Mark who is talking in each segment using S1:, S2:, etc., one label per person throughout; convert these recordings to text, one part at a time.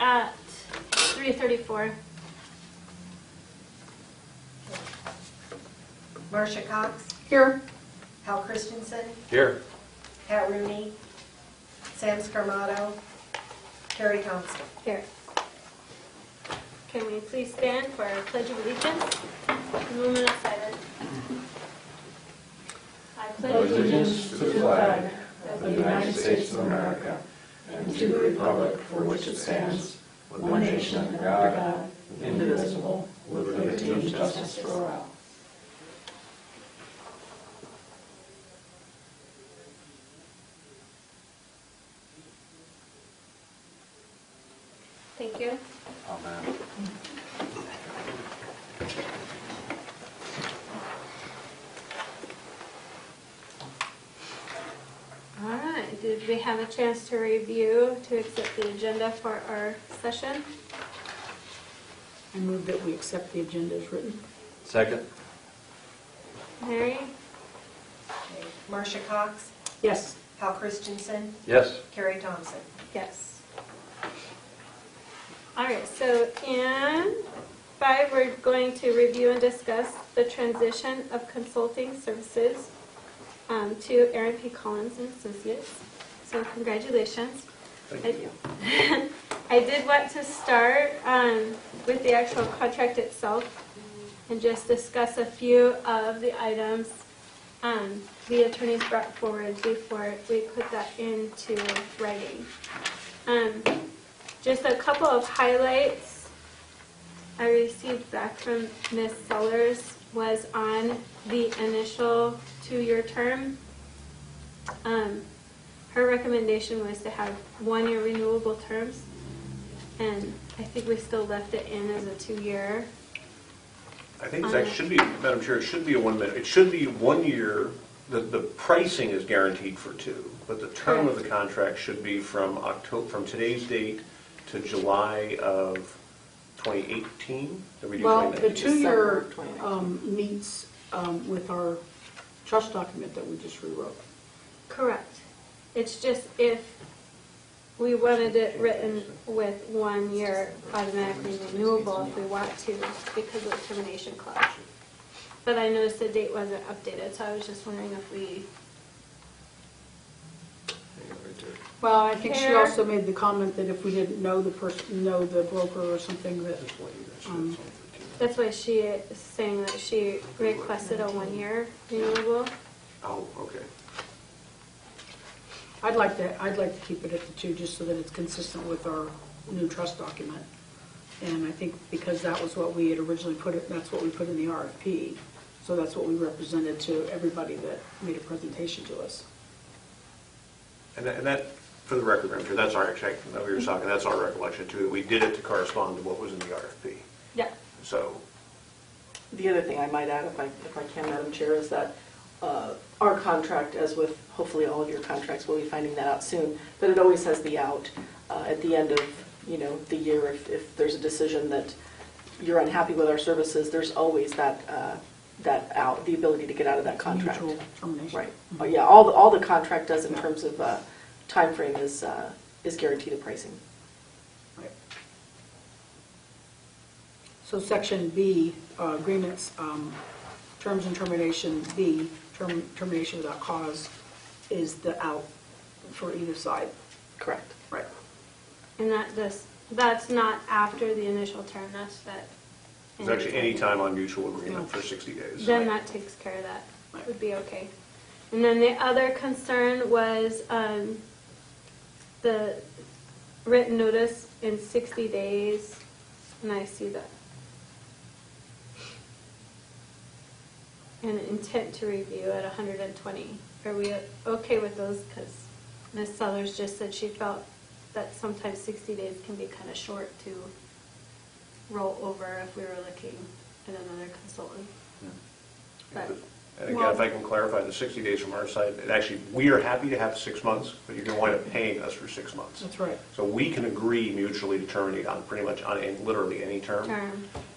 S1: at 3:34.
S2: Marcia Cox,
S3: Here.
S2: Hal Christensen,
S4: Here.
S2: Pat Rooney, Sam Scarmato, Carrie Thompson.
S1: Here. Can we please stand for our Pledge of Allegiance? A moment of silence. I pledge
S5: allegiance to the flag of the United States of America and to the republic for which it stands, one nation under God, indivisible, with liberty and justice for all.
S1: Thank you.
S4: Amen.
S1: All right, did we have a chance to review, to accept the agenda for our session?
S3: I move that we accept the agenda as written.
S4: Second.
S1: Mary?
S2: Okay. Marcia Cox,
S3: Yes.
S2: Hal Christensen,
S4: Yes.
S2: Carrie Thompson.
S1: Yes. All right, so in 5, we're going to review and discuss the transition of consulting services to Aaron P. Collins and Associates. So congratulations.
S4: Thank you.
S1: I did want to start with the actual contract itself and just discuss a few of the items the attorneys brought forward before we put that into writing. Just a couple of highlights I received back from Ms. Sellers was on the initial 2-year term. Her recommendation was to have 1-year renewable terms, and I think we still left it in as a 2-year.
S4: I think it should be, Madam Chair, it should be a 1 minute. It should be 1 year. The pricing is guaranteed for 2, but the term of the contract should be from today's date to July of 2018.
S3: Well, the 2-year meets with our trust document that we just rewrote.
S1: Correct. It's just if we wanted it written with 1 year automatically renewable if we want to because of the termination clause. But I noticed the date wasn't updated, so I was just wondering if we...
S3: Well, I think she
S1: Care.
S3: also made the comment that if we didn't know the person, know the broker or something, that
S1: That's why she is saying that she requested a 1-year renewable.
S4: Oh, okay.
S3: I'd like to keep it at the 2 just so that it's consistent with our new trust document. And I think because that was what we had originally that's what we put in the RFP. So that's what we represented to everybody that made a presentation to us.
S4: And that, for the record, Madam Chair, that's our, actually, I know we were talking, that's our recollection too, that we did it to correspond to what was in the RFP.
S1: Yeah.
S4: So,
S6: The other thing I might add, if I can, Madam Chair, is that our contract, as with hopefully all of your contracts, we'll be finding that out soon, but it always has the out at the end of the year. If there's a decision that you're unhappy with our services, there's always that out, the ability to get out of that contract.
S3: Mutual termination.
S6: Right. Yeah. All the contract does in terms of time frame is guarantee the pricing.
S3: Right. So section B, agreements, terms and termination, B, termination without cause, is the out for either side.
S6: Correct.
S3: Right.
S1: And that's not after the initial term, that's that.
S4: it's actually any time on mutual agreement for 60 days.
S1: Then that takes care of that. That would be okay. And then the other concern was the written notice in 60 days, and I see that. And intent to review at 120. Are we okay with those? Because Ms. Sellers just said she felt that sometimes 60 days can be kind of short to roll over if we were looking at another consultant. But,
S4: And again, if I can clarify, the 60 days from our side, and actually, we are happy to have 6 months, but you're going to wind up paying us for 6 months.
S3: That's right.
S4: So we can agree mutually to terminate on pretty much on literally any term.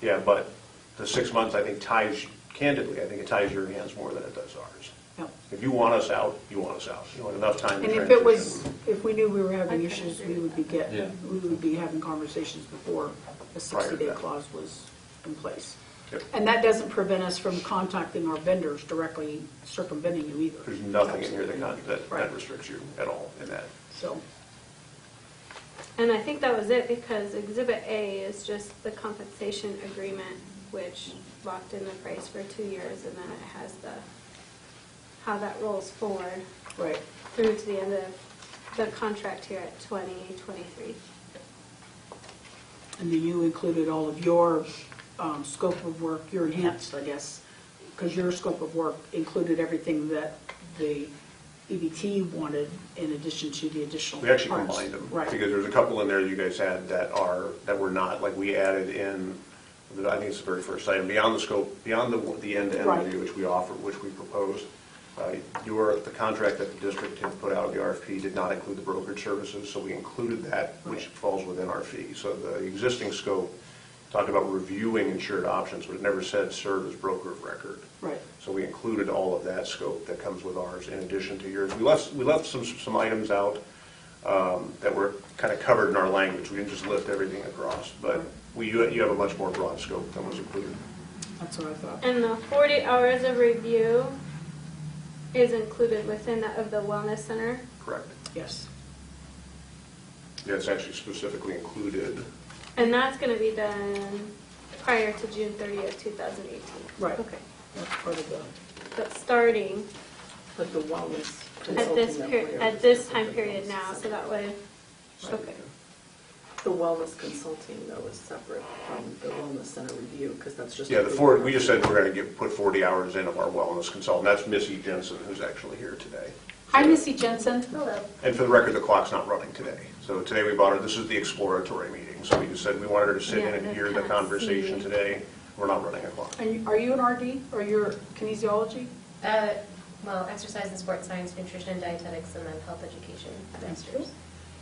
S4: Yeah, but the 6 months, I think, ties, candidly, I think it ties your hands more than it does ours.
S3: Yep.
S4: If you want us out, you want us out. You want enough time to
S3: And
S4: transition.
S3: if it was, if we knew we were having
S1: I
S3: issues,
S1: agree
S3: we would be
S5: Yeah.
S3: we would be having conversations before the
S4: Prior to
S3: 60-day
S4: that.
S3: clause was in place.
S4: Yep.
S3: And that doesn't prevent us from contacting our vendors directly, circumventing you either.
S4: There's nothing in here that
S3: Right.
S4: restricts you at all in that.
S3: So,
S1: And I think that was it, because Exhibit A is just the compensation agreement, which locked in the price for 2 years, and then it has how that rolls forward
S3: right.
S1: through to the end of the contract here at 2023.
S3: And then you included all of your scope of work, your enhanced, I guess, because your scope of work included everything that the EBT wanted in addition to the additional
S4: We actually
S3: parts.
S4: combined them.
S3: Right.
S4: Because there's a couple in there you guys had that were not, like we added in, I think it's the very first item, beyond the scope, beyond the end-to-end
S3: Right.
S4: review, which we offered, which we proposed. The contract that the district had put out, the RFP, did not include the brokerage services, so we included that, which
S3: Right.
S4: falls within our fee. So the existing scope talked about reviewing insured options, but it never said serve as broker of record.
S3: Right.
S4: So we included all of that scope that comes with ours in addition to yours. We left some items out that were kind of covered in our language. We didn't just lift everything across, but you have a much more broad scope than was included.
S3: That's what I thought.
S1: And the 40 hours of review is included within that of the wellness center.
S4: Correct.
S3: Yes.
S4: Yeah, it's actually specifically included.
S1: And that's going to be done prior to June 30th, 2018.
S3: Right.
S1: Okay.
S3: That's part of the,
S1: But starting
S6: But the wellness
S1: at this
S6: consulting that
S1: period,
S6: we're-
S1: at this time period now, so that way, okay.
S6: The wellness consulting, though, is separate from the wellness center review, because that's just.
S4: Yeah, we just said we're going to put 40 hours in of our wellness consultant. That's Missy Jensen, who's actually here today.
S3: hi, Missy Jensen.
S2: Hello.
S4: And for the record, the clock's not running today. So today we bought her, this is the exploratory meeting. So we just said we wanted her to sit in and hear the conversation today. We're not running a clock.
S3: Are you an RD or you're kinesiology?
S7: Well, exercise and sports science, nutrition and dietetics, and then health education masters.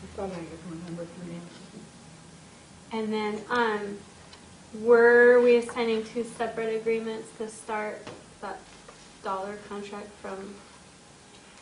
S3: I thought I had remembered your name.
S1: And then, were we assigning two separate agreements to start that dollar contract from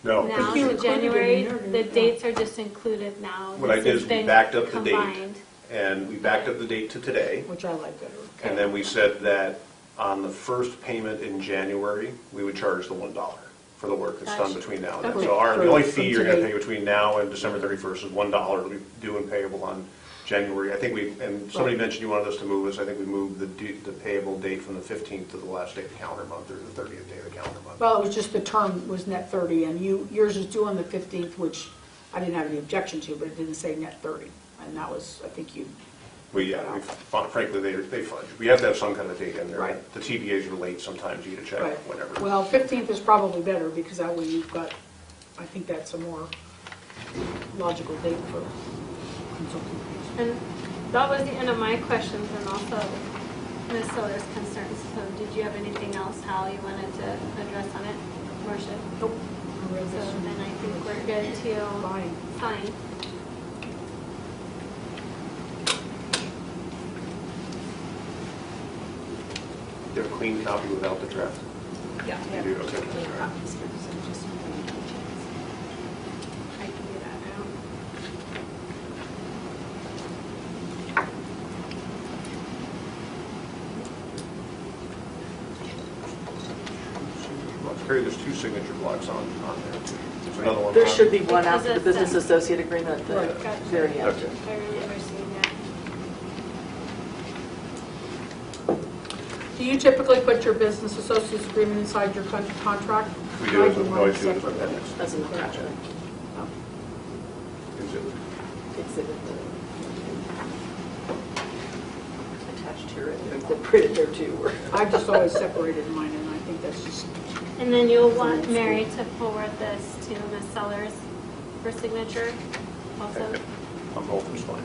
S4: No.
S1: now
S3: But you
S1: to
S3: included it in
S1: January?
S3: there,
S1: The
S3: didn't you?
S1: dates are just included now.
S4: What I
S1: This
S4: did
S1: has
S4: is we
S1: been
S4: backed up the date.
S1: combined.
S4: And we backed up the date to today.
S3: Which I like better.
S4: And then we said that on the first payment in January, we would charge the $1 for the work that's done
S1: Gotcha.
S4: between now and then.
S3: Okay.
S4: So the only
S3: From
S4: fee you're going to
S3: today.
S4: pay between now and December 31st is $1. It'll be due and payable on January. I think and somebody mentioned you wanted us to move this. I think we moved the payable date from the 15th to the last day of the calendar month, or the 30th day of the calendar month.
S3: Well, it was just the term was net 30, and yours is due on the 15th, which I didn't have any objection to, but it didn't say net 30. And that was, I think you,
S4: Frankly, they fudge. We have to have some kind of date in there.
S3: Right.
S4: The TBAs are late sometimes, you get a check,
S3: right.
S4: whatever.
S3: Well, 15th is probably better, because that way you've got, I think that's a more logical date for consulting fees.
S1: And that was the end of my questions and also Ms. Seller's concerns. So did you have anything else, Hal, you wanted to address on it? Marcia?
S3: Nope.
S1: So then I think we're good to
S3: Fine.
S1: sign.
S4: You have a clean copy without the draft?
S3: Yeah.
S4: You do, okay.
S1: I can do that now.
S4: Carrie, there's two signature blocks on there too. There's another one.
S6: There
S4: on-
S6: should be one
S1: Because
S6: after the
S1: it's
S6: business
S1: a-
S6: associate agreement at the
S3: Right.
S1: Gotcha.
S6: very end.
S4: Okay.
S1: I remember seeing that.
S3: Do you typically put your business associates agreement inside your contract?
S4: We do,
S3: I
S4: we always do it as
S3: separate.
S4: appendix.
S6: As an attachment.
S3: Oh.
S4: Exhibit.
S6: Exhibit attached here and incorporated there too.
S3: I've just always separated mine, and I think that's just,
S1: And then you'll want Mary to forward this to Ms. Sellers for signature also.
S4: Okay. On both is fine.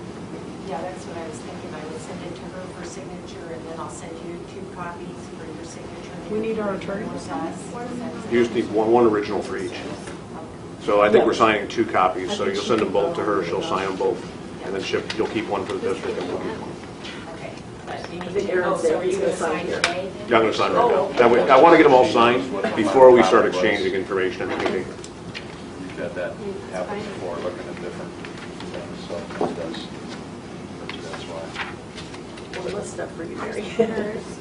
S2: Yeah, that's what I was thinking. I would send it to her for signature, and then I'll send you 2 copies for your signature.
S3: We need our attorney to sign
S2: sign.
S4: You just need one original for each. So I think we're signing 2 copies, so you'll send them both to her, she'll sign them both, and then you'll keep one for the district and we'll keep one.
S2: Okay, but You
S6: I
S2: need
S6: think
S2: to-
S6: Aaron
S2: oh,
S6: said
S2: so are
S6: he's
S2: you
S6: gonna
S2: gonna
S6: sign
S2: sign
S6: here.
S2: today?
S4: Yeah, I'm gonna sign right
S6: Oh,
S4: now.
S6: okay.
S4: That way, I want to get them all signed before we start exchanging information at the meeting.
S5: You've had that happen
S1: fine.
S5: before, looking at different things, so that's why.
S6: One less step for you, Mary.
S1: First.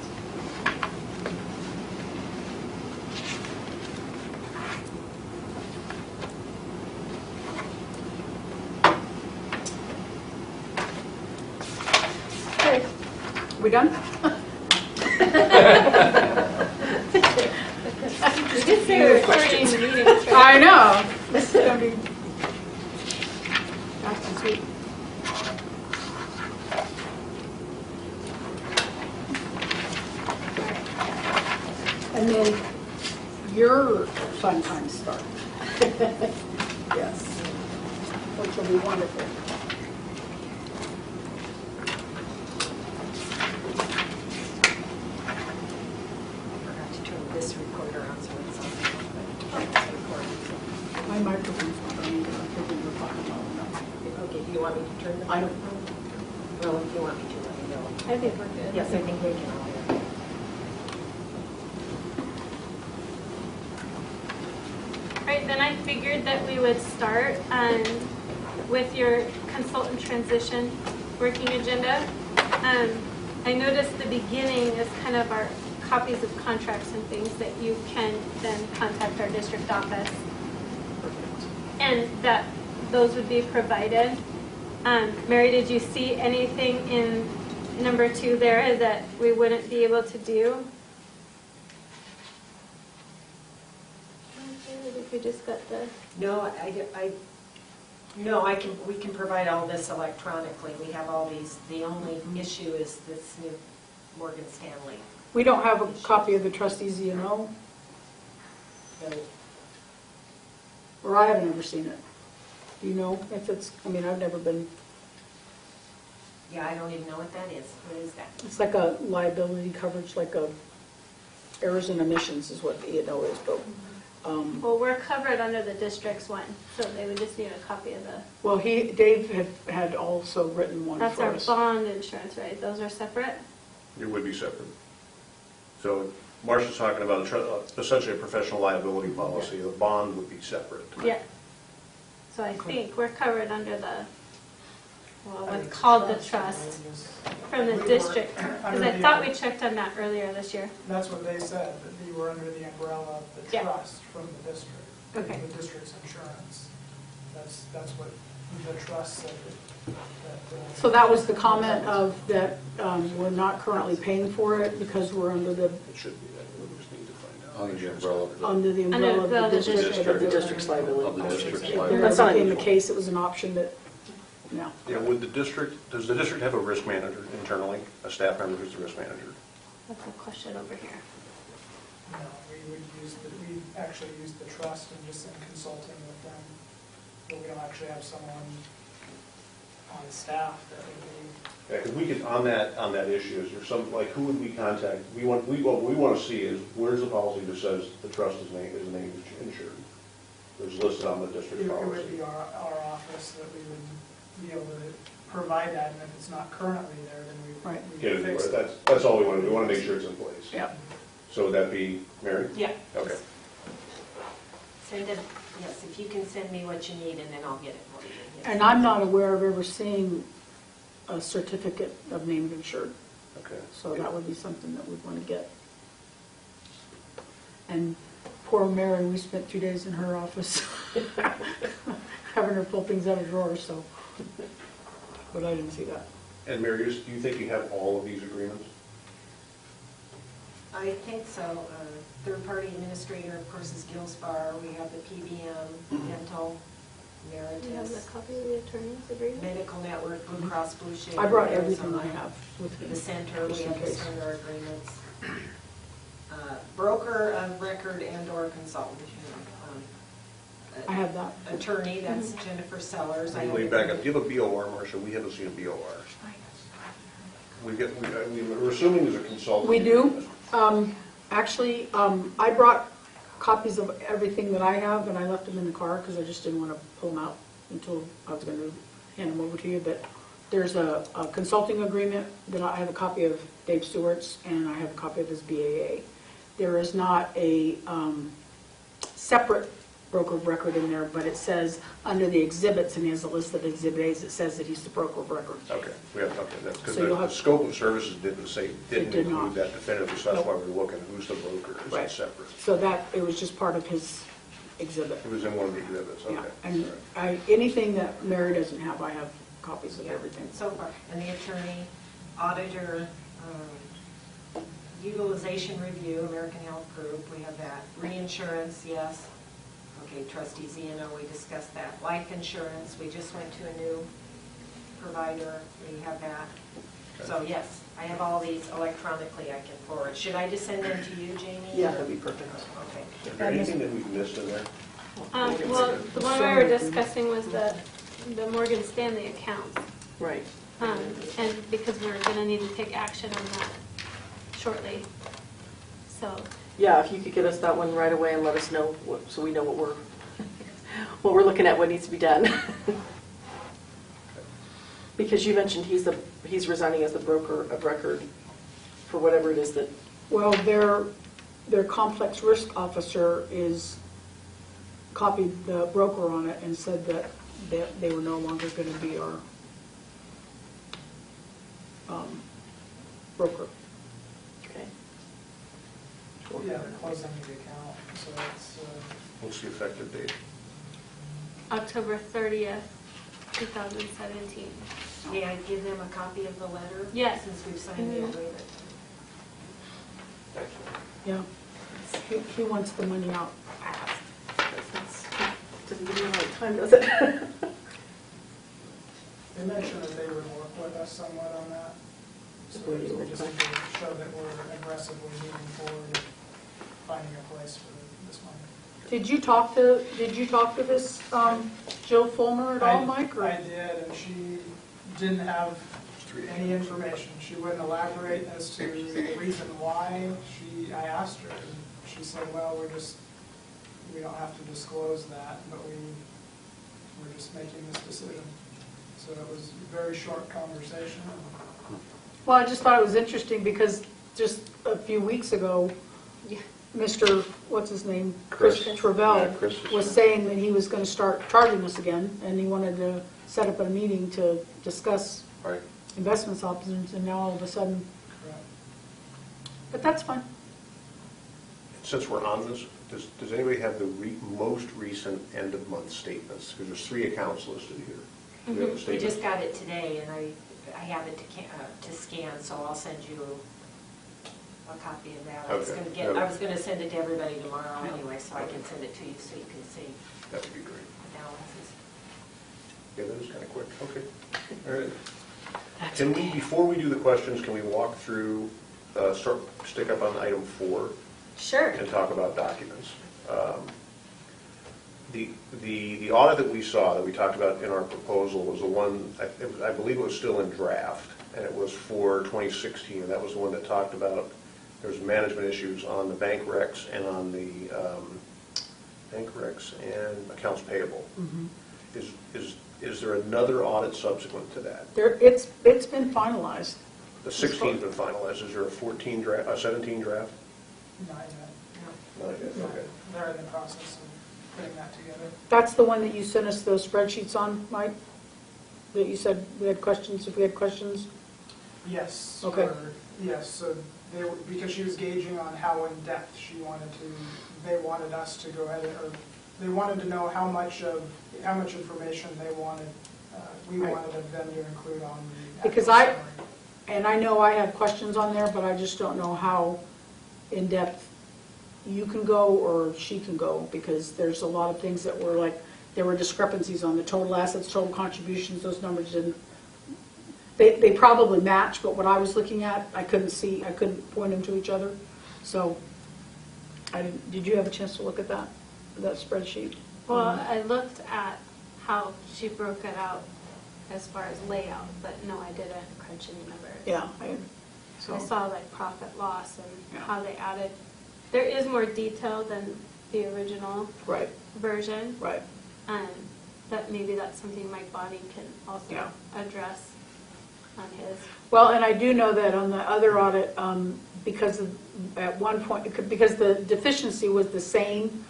S3: Okay, we done?
S1: You did say we're recording the meetings, right?
S3: I know. This is gonna be fast and sweet. And then your fun times start. Yes, which will be wonderful.
S2: Forgot to turn this recorder on, so it's on. It's recording.
S3: My microphone's not on either. I think we're talking about it.
S2: Okay, do you want me to turn the?
S3: I don't,
S2: Well, if you want me to, let me know.
S1: I think we're good.
S2: Yes, I think we can all hear.
S1: Right, then I figured that we would start with your consultant transition working agenda. I noticed the beginning is kind of our copies of contracts and things that you can then contact our district office. And that those would be provided. Mary, did you see anything in number 2 there that we wouldn't be able to do? If we just got the,
S2: No, we can provide all this electronically. We have all these, the only issue is this new Morgan Stanley.
S3: we don't have a copy of the trustees, you know,
S2: The-
S3: or I haven't ever seen it. Do you know if it's, I mean, I've never been,
S2: Yeah, I don't even know what that is. What is that?
S3: it's like a liability coverage, like a errors and omissions is what the E&O is, but,
S1: well, we're covered under the district's one, so they would just need a copy of the,
S3: well, Dave had also written one
S1: that's
S3: for
S1: our
S3: us.
S1: bond insurance, right? Those are separate?
S4: It would be separate. So Marcia's talking about essentially a professional liability policy. The bond would be separate.
S1: Yeah. So I think we're covered under the, well, what's called the trust from the district. Because I thought we checked on that earlier this year.
S8: That's what they said, that you were under the umbrella of the
S1: Yeah.
S8: trust from the district.
S1: Okay.
S8: The district's insurance. That's what the trust said that.
S3: So that was the comment of that we're not currently paying for it because we're under the,
S4: It should be that. We just need to find out.
S5: Under the umbrella of the
S3: under the umbrella of the
S1: the
S3: district.
S6: Of the district's liability.
S5: of the district's
S3: If there
S5: liability.
S6: That's not
S3: ever became the
S6: unusual.
S3: case, it was an option that, no.
S4: Yeah, would the district, does the district have a risk manager internally, a staff member who's the risk manager?
S1: That's a question over here.
S8: No, we actually use the trust and just in consulting with them. But we don't actually have someone on staff that would be.
S4: Yeah, because we could, on that issue, is there some, like, who would we contact? What we want to see is, where's the policy that says the trust is named insured? It's listed on the district
S8: It would
S4: policy.
S8: be our office that we would be able to provide that, and if it's not currently there, then
S3: Right.
S8: we
S4: Get
S8: can
S4: it,
S8: fix it.
S4: that's all we want to do. We want to make sure it's in place.
S3: Yeah.
S4: So would that be Mary?
S2: Yeah.
S4: Okay.
S2: Send it, yes, if you can send me what you need, and then I'll get it for you. Yes.
S3: And I'm not aware of ever seeing a certificate of named insured,
S4: Okay.
S3: so that would be something that we'd want to get. And poor Mary, we spent 2 days in her office having her pull things out of drawers, so, but I didn't see that.
S4: And Mary, do you think you have all of these agreements?
S2: I think so. Third-party administrator, of course, is Gilspar. We have the PBM, dental,
S1: Do you have the
S2: Emeritus,
S1: copy of the attorney's agreement?
S2: Medical Network, Blue Cross Blue Shield.
S3: I brought everything I
S2: Arizona.
S3: have with me.
S2: The center, we
S3: just in
S2: have the
S3: case.
S2: center agreements. Broker of record and/or consultant.
S3: I have that.
S2: Attorney, that's Jennifer Sellers. I have
S4: Lean back up. Do you have a BOR, Marcia? We haven't seen a BOR. We're assuming there's a consultant.
S3: We do. Actually, I brought copies of everything that I have, and I left them in the car because I just didn't want to pull them out until I was going to hand them over to you. But there's a consulting agreement that I have a copy of Dave Stewart's, and I have a copy of his BAA. There is not a separate broker of record in there, but it says under the exhibits, and he has a list of exhibit A's, it says that he's the broker of record.
S4: Okay, that's because
S3: So you'll
S4: the
S3: have-
S4: scope of services didn't
S3: It did not.
S4: include that definitively, so that's
S3: Nope.
S4: why we're looking, who's the broker, is
S3: Right.
S4: it separate?
S3: So that, it was just part of his exhibit.
S4: It was in one of the exhibits, okay.
S3: Yeah,
S4: All
S3: and
S4: right.
S3: anything that Mary doesn't have, I have copies of everything.
S2: So far, and the attorney, auditor, utilization review, American Health Group, we have that. Reinsurance, yes. Okay, trustee Zeno, we discussed that. Life insurance, we just went to a new provider, we have that. So yes, I have all these electronically I can forward. Should I just send them to you, Jamie?
S6: Yeah, that'd be perfect.
S2: Okay.
S4: Is there anything that we've missed in there?
S1: Well, the one we were discussing was the Morgan Stanley account.
S6: Right.
S1: And because we're gonna need to take action on that shortly. So,
S6: Yeah, if you could get us that one right away and let us know, so we know what we're looking at, what needs to be done. Because you mentioned he's resigning as the broker of record for whatever it is that,
S3: Well, their complex risk officer copied the broker on it and said that they were no longer going to be our broker.
S6: okay.
S8: Yeah, they're closing the account, so it's,
S4: What's the effective date?
S1: October 30th, 2017.
S2: May I give them a copy of the letter?
S1: Yes.
S2: Since we've signed the
S1: Mhm.
S2: agreement.
S3: Yeah. He wants the money out fast.
S6: Doesn't give you a lot of time, does it?
S8: they mentioned that they would work with us somewhat on that. So we just need to show that we're aggressively moving forward, finding a place for this money.
S3: Did you talk to this Jill Fulmer at all, Mike? or-
S8: I did, and she didn't have any information. She wouldn't elaborate as to the reason why. I asked her, and she said, well, we don't have to disclose that, but we're just making this decision. So it was a very short conversation.
S3: Well, I just thought it was interesting because just a few weeks ago, Mr., what's his name?
S4: Chris.
S3: Travell
S4: Yeah, Chris is-
S3: was saying that he was going to start charging us again, and he wanted to set up a meeting to discuss
S4: Right.
S3: investments options, and now all of a sudden,
S8: Correct.
S3: but that's fine.
S4: Since we're on this, does anybody have the most recent end-of-month statements? Because there's 3 accounts listed here. Do we have the
S2: We
S4: statements?
S2: just got it today, and I have it to scan, so I'll send you a copy of that.
S4: Okay.
S2: I was gonna send it to everybody tomorrow anyway, so I can send it to you so you can see
S4: That would be great.
S2: the balances.
S4: Yeah, that was kind of quick. Okay. All right. Can we, before we do the questions, can we walk through, stick up on item 4
S1: Sure.
S4: and talk about documents? The audit that we saw, that we talked about in our proposal, was the one, I believe it was still in draft, and it was for 2016, and that was the one that talked about, there's management issues on the bank recs and on the bank recs and accounts payable. Is there another audit subsequent to that?
S3: It's been finalized.
S4: The 16th been finalized, is there a 17 draft?
S8: Not yet.
S4: Not yet, okay.
S8: They're in the process of putting that together.
S3: That's the one that you sent us those spreadsheets on, Mike? That you said we had questions, if we had questions?
S8: Yes.
S3: Okay.
S8: Yes, so because she was gauging on how in-depth they wanted us to go ahead, or they wanted to know how much information they wanted, we
S3: Right.
S8: wanted them to include on the.
S3: Because
S8: actual summary.
S3: And I know I have questions on there, but I just don't know how in-depth you can go or she can go, because there's a lot of things that were like, there were discrepancies on the total assets, total contributions, those numbers didn't, they probably match, but what I was looking at, I couldn't point them to each other. So, did you have a chance to look at that spreadsheet?
S1: Well, I looked at how she broke it out as far as layout, but no, I didn't crunch any numbers.
S3: Yeah.
S1: I saw like profit loss and
S3: Yeah.
S1: how they added. There is more detail than the original
S3: Right,
S1: version.
S3: right.
S1: That maybe that's something Mike Body can also
S3: Yeah.
S1: address. on his.
S3: Well, and I do know that on the other audit, because at one point, because the deficiency was the same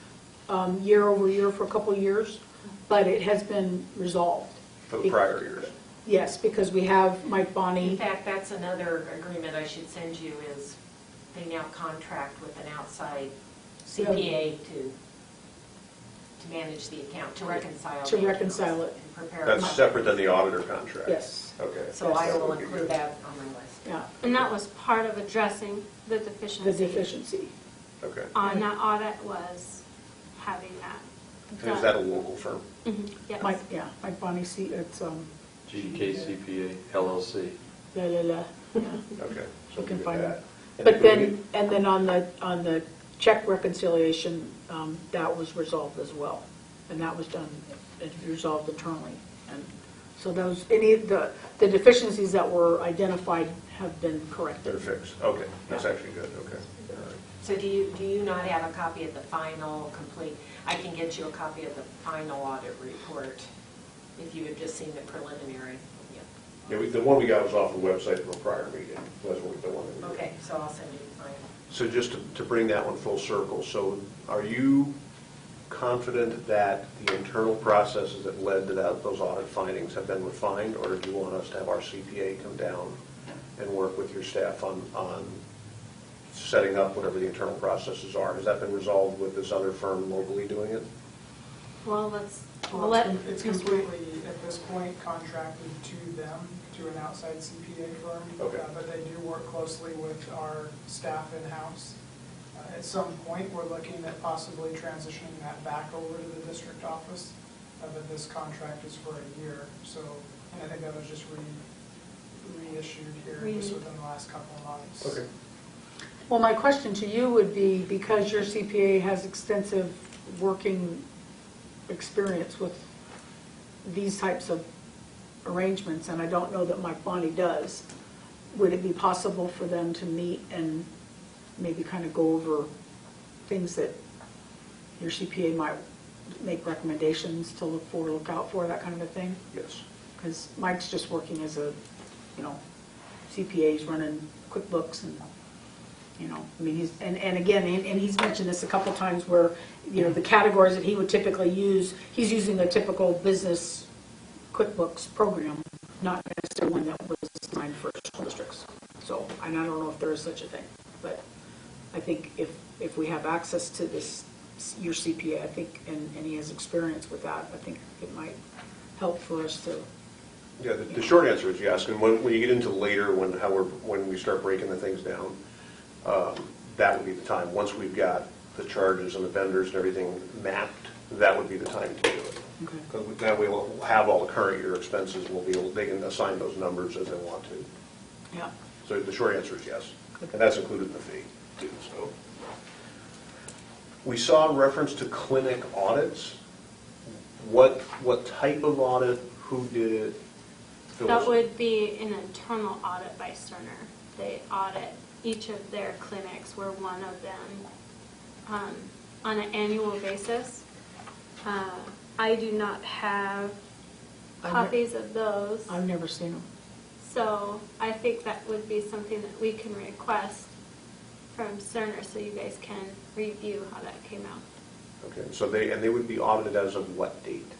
S3: year over year for a couple of years, but it has been resolved.
S4: For the prior years.
S3: Yes, because we have Mike
S2: In
S3: Bonney.
S2: fact, that's another agreement I should send you is they now contract with an outside CPA to manage the account, to reconcile.
S3: To
S2: the accounts
S3: reconcile it.
S2: and prepare.
S4: That's separate than the auditor contract?
S3: Yes.
S4: Okay.
S2: So I
S4: That
S2: will
S4: would be
S2: include
S4: good.
S2: that on my list.
S3: Yeah,
S1: And that was part of addressing the deficiency.
S3: the deficiency.
S4: Okay.
S1: On that audit was having that
S4: And is that a local firm?
S1: Yes.
S3: Mike Bonney, it's,
S5: GKCPA LLC.
S3: la, la, la, yeah.
S4: Okay. So
S3: You can
S4: we
S3: find
S4: get
S3: it.
S4: that.
S3: But then, and then on the check reconciliation, that was resolved as well. And that was done, it resolved internally. And so those, any of the deficiencies that were identified have been corrected.
S4: They're fixed. Okay. That's
S3: Yeah.
S4: actually good. Okay. All right.
S2: So do you not have a copy of the final complete, I can get you a copy of the final audit report if you had just seen the preliminary.
S4: Yeah, the one we got was off the website from a prior meeting. That's what the one that we did.
S2: Okay, so I'll send you the final.
S4: So just to bring that one full circle, so are you confident that the internal processes that led to those audit findings have been refined, or do you want us to have our CPA come down and work with your staff on setting up whatever the internal processes are? Has that been resolved with this other firm locally doing it?
S1: Well, we'll
S8: Well,
S1: let.
S8: it's completely, at this point, contracted to them, to an outside CPA firm.
S4: Okay.
S8: But they do work closely with our staff in-house. At some point, we're looking at possibly transitioning that back over to the district office, but this contract is for a year, so, and I think that was just reissued here just within the last couple of months.
S4: Okay.
S3: Well, my question to you would be, because your CPA has extensive working experience with these types of arrangements, and I don't know that Mike Bonney does, would it be possible for them to meet and maybe kind of go over things that your CPA might make recommendations to look out for, that kind of a thing?
S4: Yes.
S3: Because Mike's just working as a, CPA, he's running QuickBooks and, I mean, he's, and again, and he's mentioned this a couple times where, the categories that he would typically use, he's using a typical business QuickBooks program, not necessarily one that was designed for school districts. So, and I don't know if there is such a thing, but I think if we have access to this, your CPA, I think, and he has experience with that, I think it might help for us to.
S4: Yeah, the short answer is yes, and when you get into later, when we start breaking the things down, that would be the time. Once we've got the charges and the vendors and everything mapped, that would be the time to do it.
S3: Okay.
S4: Because that way we'll have all the current year expenses, they can assign those numbers as they want to.
S3: Yeah.
S4: So the short answer is yes, and that's included in the fee, too, so. We saw reference to clinic audits. What type of audit, who did it?
S1: That would be an internal audit by Cerner. They audit each of their clinics. We're one of them on an annual basis. I do not have copies of those.
S3: I've never seen them.
S1: So I think that would be something that we can request from Cerner so you guys can review how that came out.
S4: Okay, so they would be audited as of what date?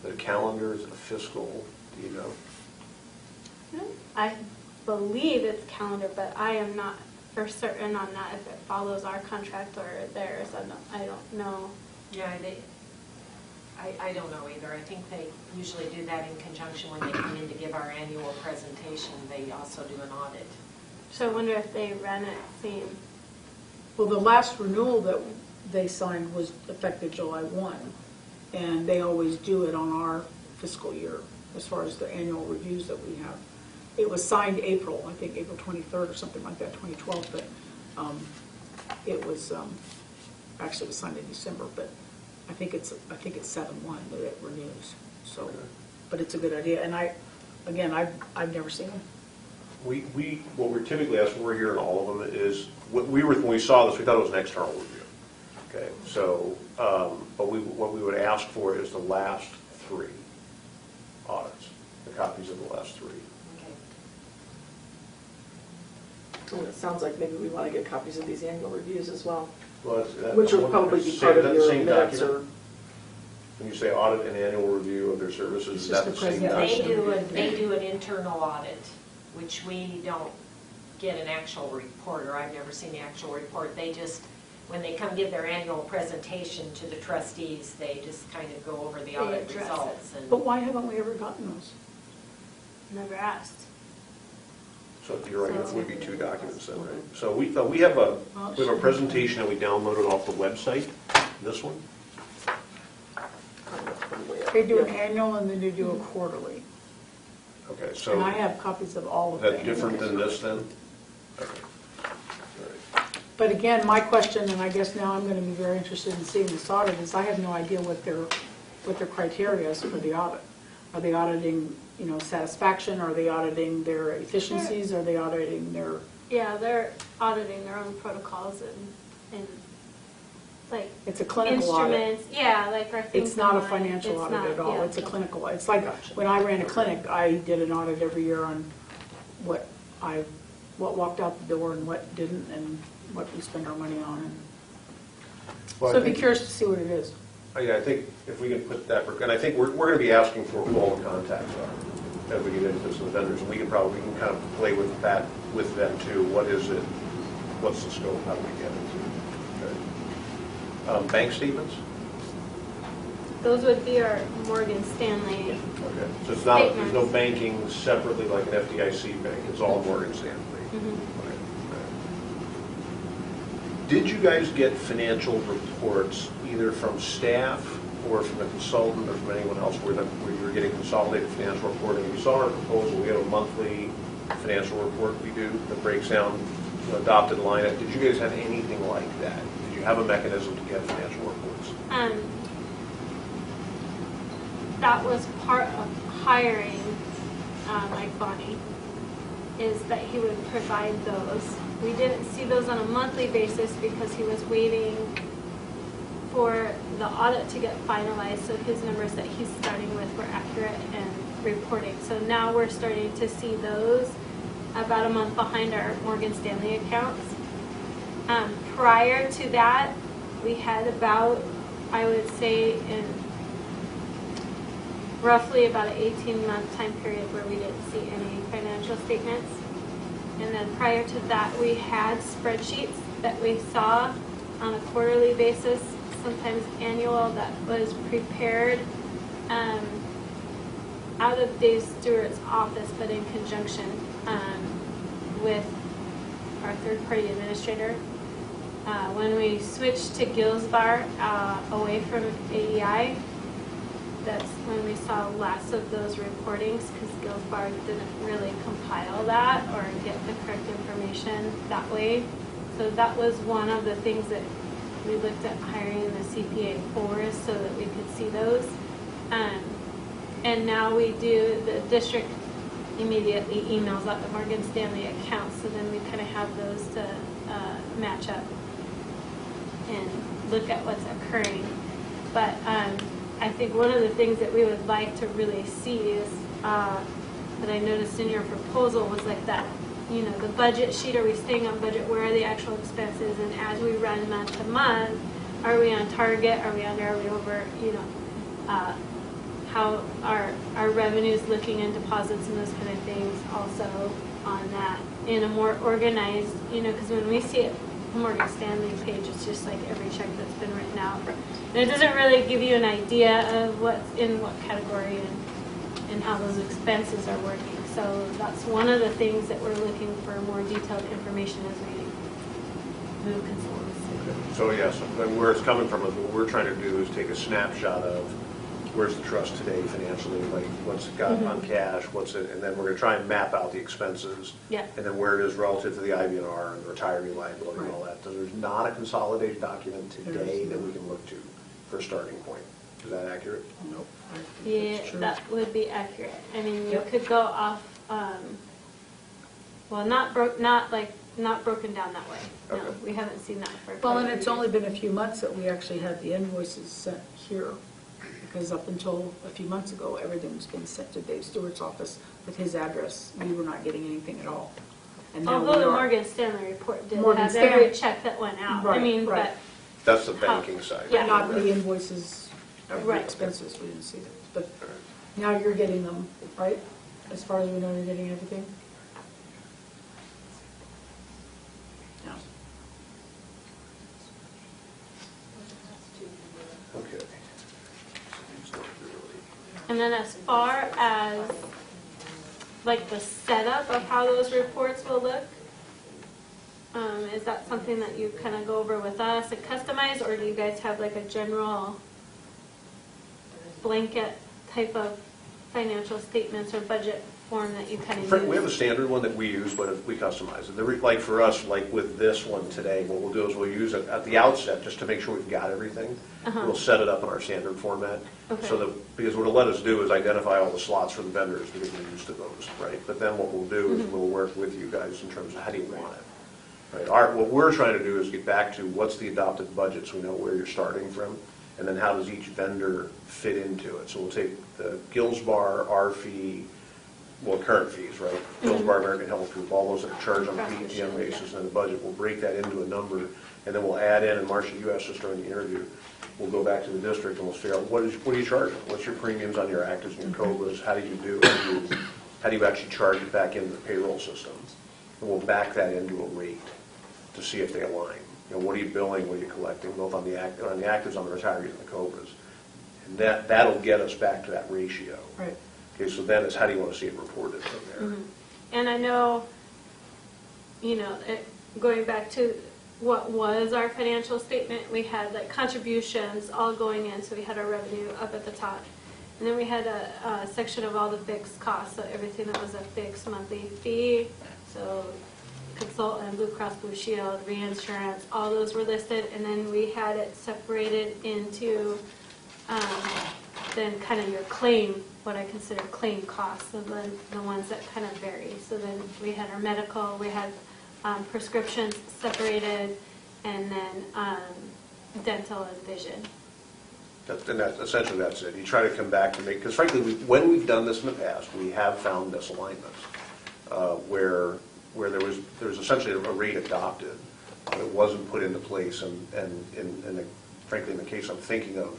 S4: The calendar, is it a fiscal, do you know?
S1: I believe it's calendar, but I am not for certain on that, if it follows our contract or theirs. I don't know.
S2: Yeah, I don't know either. I think they usually do that in conjunction when they come in to give our annual presentation. They also do an audit.
S1: So I wonder if they run it same.
S3: Well, the last renewal that they signed was effective July 1, and they always do it on our fiscal year as far as the annual reviews that we have. It was signed April, I think April 23rd or something like that, 2012, but it was, actually it was signed in December, but I think it's 7/1 that it renews. So, but it's a good idea, and I've never seen them.
S4: What we're typically asked for here in all of them is, when we saw this, we thought it was an external review. Okay, so, but what we would ask for is the last 3 audits, the copies of the last 3.
S6: So it sounds like maybe we want to get copies of these annual reviews as well,
S4: Well, that's-
S6: which will probably be
S4: Say
S6: part of
S4: that
S6: your
S4: same
S6: minutes
S4: document?
S6: or.
S4: When you say audit and annual review of their services,
S3: It's
S4: is
S3: just
S4: that the
S3: the
S4: same
S3: presentation.
S4: document?
S2: They do an internal audit, which we don't get an actual report, or I've never seen the actual report. They just, when they come give their annual presentation to the trustees, they just kind of go over the audit
S1: address it.
S2: results. And
S3: But why haven't we ever gotten those?
S1: Never asked.
S4: So you're right, it
S1: So-
S4: would be two documents then, right? So we thought, we have a presentation that we downloaded off the website, this one.
S3: They do an annual and then they do a quarterly.
S4: Okay, so
S3: And I have copies of all of
S4: is
S3: them.
S4: that different than this then? Okay. All right.
S3: But again, my question, and I guess now I'm going to be very interested in seeing this audit, is I have no idea what their criteria is for the audit. Are they auditing, satisfaction? Are they auditing their efficiencies? Are they auditing their,
S1: Yeah, they're auditing their own protocols and like
S3: it's a clinical audit?
S1: instruments. Yeah, like our things.
S3: It's not a
S1: online.
S3: financial
S1: It's
S3: audit
S1: not-
S3: at all,
S1: yeah.
S3: it's a clinical, it's like, when I ran a clinic, I did an audit every year on what walked out the door and what didn't, and what we spend our money on.
S4: Well, I
S3: So I'd be
S4: think-
S3: curious to see what it is.
S4: Yeah, I think if we can put that, and I think we're going to be asking for who all the contacts are as we get into some vendors, and we can kind of play with that with them too. What is it? What's the scope? How do we get it? Okay. Bank statements?
S1: Those would be our Morgan Stanley.
S4: Okay. So it's not, there's no banking separately like an FDIC bank. It's all Morgan Stanley.
S1: Mhm.
S4: Okay. Did you guys get financial reports either from staff or from a consultant or from anyone else where you were getting consolidated financial reporting? You saw our proposal, we have a monthly financial report we do that breaks down adopted line. Did you guys have anything like that? Did you have a mechanism to get financial reports?
S1: That was part of hiring Mike Bonney, is that he would provide those. We didn't see those on a monthly basis because he was waiting for the audit to get finalized, so his numbers that he's starting with were accurate and reporting. So now we're starting to see those about a month behind our Morgan Stanley accounts. Prior to that, we had about, I would say, in roughly about an 18-month time period where we didn't see any financial statements. And then prior to that, we had spreadsheets that we saw on a quarterly basis, sometimes annual, that was prepared out of Dave Stewart's office, but in conjunction with our third-party administrator. When we switched to Gilsbar away from AEI, that's when we saw less of those reportings, because Gilsbar didn't really compile that or get the correct information that way. So that was one of the things that we looked at hiring the CPA for, so that we could see those. And now we do, the district immediately emails out the Morgan Stanley accounts, so then we kind of have those to match up and look at what's occurring. But I think one of the things that we would like to really see is, that I noticed in your proposal was like that, the budget sheet, are we staying on budget? Where are the actual expenses? And as we run month to month, are we on target? Are we under? Are we over? How our revenues looking in deposits and those kind of things also on that in a more organized, because when we see it, the Morgan Stanley page, it's just like every check that's been written out. And it doesn't really give you an idea of what's in what category and how those expenses are working. So that's one of the things that we're looking for more detailed information as we move consultants.
S4: So yes, where it's coming from is what we're trying to do is take a snapshot of where's the trust today financially, like what's it got on cash, what's it, and then we're going to try and map out the expenses.
S1: Yeah.
S4: And then where it is relative to the IBNR and the retiree liability and all that. So there's not a consolidated document today that we can look to for a starting point. Is that accurate?
S3: Nope. I think
S1: Yeah,
S3: that's true.
S1: that would be accurate. I mean, you
S3: Yep.
S1: could go off, well, not broken down that way. No,
S4: Okay.
S1: we haven't seen that for.
S3: Well, and
S1: quite a
S3: it's
S1: few
S3: only
S1: years.
S3: been a few months that we actually had the invoices sent here, because up until a few months ago, everything was being sent to Dave Stewart's office with his address. We were not getting anything at all. And now
S1: Although
S3: we
S1: the
S3: are.
S1: Morgan Stanley report did
S3: Morgan
S1: have every
S3: Stanley.
S1: check that went out. I
S3: Right,
S1: mean,
S3: right.
S1: but,
S4: That's the banking side.
S1: Yeah.
S3: Not the invoices, the
S1: Right.
S3: expenses, we didn't see those. But now you're getting them, right? As far as we know, you're getting everything? Yeah.
S4: Okay.
S1: and then as far as like the setup of how those reports will look, is that something that you kind of go over with us and customize, or do you guys have like a general blanket type of financial statements or budget form that you kind of use?
S4: We have a standard one that we use, but we customize it. Like for us, like with this one today, what we'll do is we'll use it at the outset just to make sure we've got everything. We'll set it up in our standard format.
S1: Okay.
S4: So that, because what it'll let us do is identify all the slots for the vendors because we're used to those, right? But then what we'll do is we'll work with you guys in terms of how do you want it. Right? What we're trying to do is get back to what's the adopted budget so we know where you're starting from, and then how does each vendor fit into it. So we'll take the Gilsbar, our fee, well, current fees, right? Gilsbar, American Health Group, all those that are charged on a PTM basis, and then the budget, we'll break that into a number, and then we'll add in, and Marcia, you asked us during the interview, we'll go back to the district and we'll figure out what are you charging? What's your premiums on your actives and your COBRAs? How do you do it? How do you actually charge it back into the payroll system? And we'll back that into a rate to see if they align. You know, what are you billing, what are you collecting, both on the actives, on the retirees, and the COBRAs. And that'll get us back to that ratio.
S3: Right.
S4: Okay, so then it's how do you want to see it reported from there?
S1: And I know, going back to what was our financial statement, we had like contributions all going in, so we had our revenue up at the top. And then we had a section of all the fixed costs, so everything that was a fixed monthly fee, so consultant, Blue Cross Blue Shield, reinsurance, all those were listed, and then we had it separated into then kind of your claim, what I consider claim costs, and then the ones that kind of vary. So then we had our medical, we had prescriptions separated, and then dental and vision.
S4: Essentially that's it. You try to come back to make, because frankly, when we've done this in the past, we have found misalignments where there was essentially a rate adopted, but it wasn't put into place, and frankly, in the case I'm thinking of,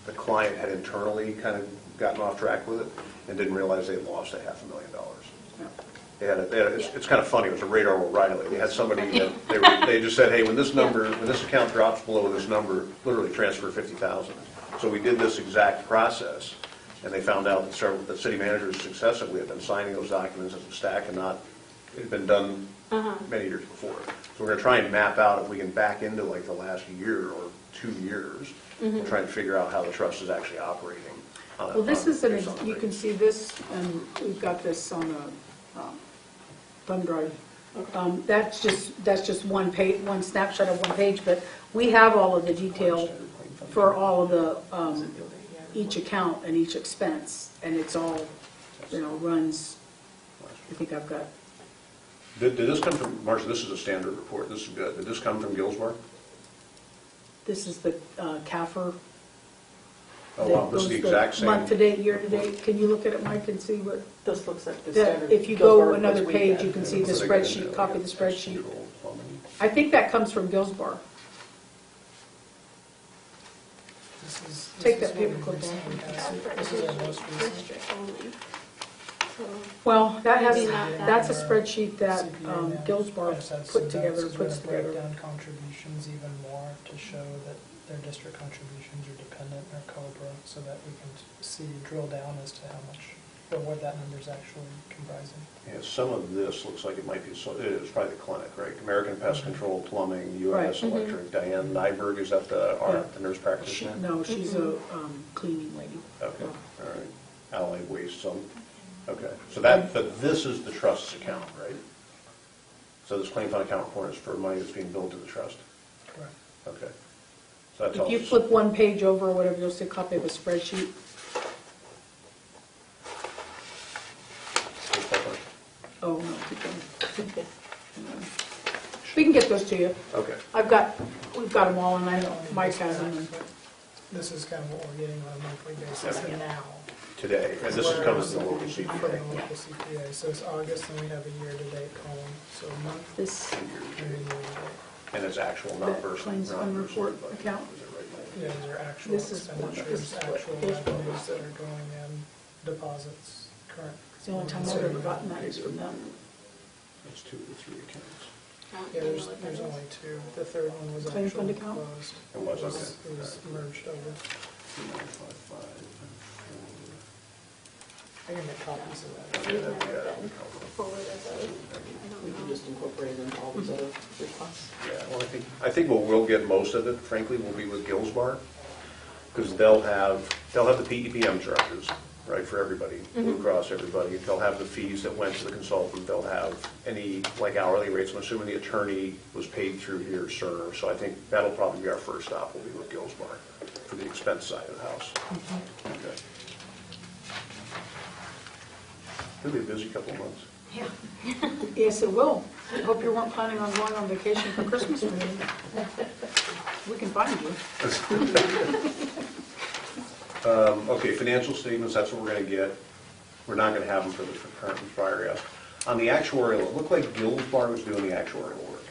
S4: the client had internally kind of gotten off track with it and didn't realize they had lost $500,000. It's kind of funny. It was a Radar O'Reilly. They had somebody that they just said, hey, when this account drops below this number, literally transfer 50,000. So we did this exact process, and they found out that the city managers successively had been signing those documents as a stack and it had been done many years before. So we're going to try and map out if we can back into like the last year or 2 years and try and figure out how the trust is actually operating.
S3: Well, this is, you can see this, and we've got this on a thumb drive. That's just one page, one snapshot of one page, but we have all of the detail for all of the, each account and each expense, and it's all, runs, I think I've got.
S4: Did this come from, Marcia, this is a standard report. This is good. Did this come from Gilsbar?
S3: This is the CAFR.
S4: Oh, wow, this is the exact same.
S3: Month to date, year to date. Can you look at it, Mike, and see what?
S6: This looks like the
S3: That,
S6: standard.
S3: if you go
S6: Gilsbar
S3: another
S6: reports we
S3: page,
S6: get.
S3: you can see the
S4: So they get
S3: spreadsheet,
S4: into,
S3: copy
S4: like,
S3: the spreadsheet.
S4: control plumbing.
S3: I think that comes from Gilsbar. Take that paperclip off.
S8: This is our most recent.
S1: District only. So,
S3: Well, that has,
S1: Maybe not that.
S3: that's a spreadsheet that
S8: CPA
S3: Gilsbar
S8: has had
S3: put
S8: some
S3: together,
S8: notes.
S3: puts
S8: We're gonna
S3: together.
S8: break down contributions even more to show that their district contributions are dependent or COBRA, so that we can drill down as to how much, or what that number is actually comprising.
S4: Yeah, some of this looks like it might be, so it is probably the clinic, right? American Pest Control, Plumbing, US
S3: Right.
S4: Electric. Diane Nyberg, is that the nurse practitioner?
S3: No, she's a cleaning lady.
S4: Okay, all right. Allied Waste, some, okay. So but this is the trust's account, right? So this claim fund account report is for money that's being billed to the trust?
S8: Correct.
S4: Okay. So that
S3: If
S4: tells
S3: you
S4: us.
S3: flip one page over or whatever, you'll see a copy of a spreadsheet. Oh, no, keep going. We can get those to you.
S4: Okay.
S3: we've got them all, and I know Mike has them.
S8: This is kind of what we're getting on a monthly basis now.
S4: today, and this is coming from the local
S8: From
S4: CPA.
S8: the local CPA, so it's August and we have a year-to-date column, so a month
S3: This,
S8: and a year-to-date.
S4: And it's actual, not
S3: that
S4: versus.
S3: claims fund report account,
S8: Yeah, these are actual
S3: This is one that
S8: expenditures,
S3: is what
S8: actual
S3: goes for
S8: revenues
S3: this.
S8: that are going in, deposits, current.
S3: the only time I've ever gotten that is from them.
S4: That's 2 of the 3 accounts.
S8: Yeah, there's only two. The third one was
S3: Claim fund
S8: actually
S3: account?
S8: closed.
S4: It was,
S8: It
S4: okay.
S8: was merged over.
S4: 2955
S8: I can make copies of that.
S1: We've never been forward of those. I
S6: We
S1: don't
S6: can
S1: know.
S6: just incorporate it into all these other requests.
S4: Yeah, well, I think we'll get most of it, frankly, will be with Gills Bar, because they'll have the PEPM charges, right, for everybody, Blue Cross, everybody. They'll have the fees that went to the consultant, they'll have any, like, hourly rates. I'm assuming the attorney was paid through here, Cerner, so I think that'll probably be our first stop, will be with Gills Bar, for the expense side of the house. Okay. It'll be a busy couple of months.
S2: Yeah.
S3: Yes, it will. I hope you weren't planning on going on vacation for Christmas, maybe. We can find you.
S4: Okay, financial statements, that's what we're going to get. We're not going to have them for the current and prior years. On the actuarial, it looked like Gills Bar was doing the actuarial work,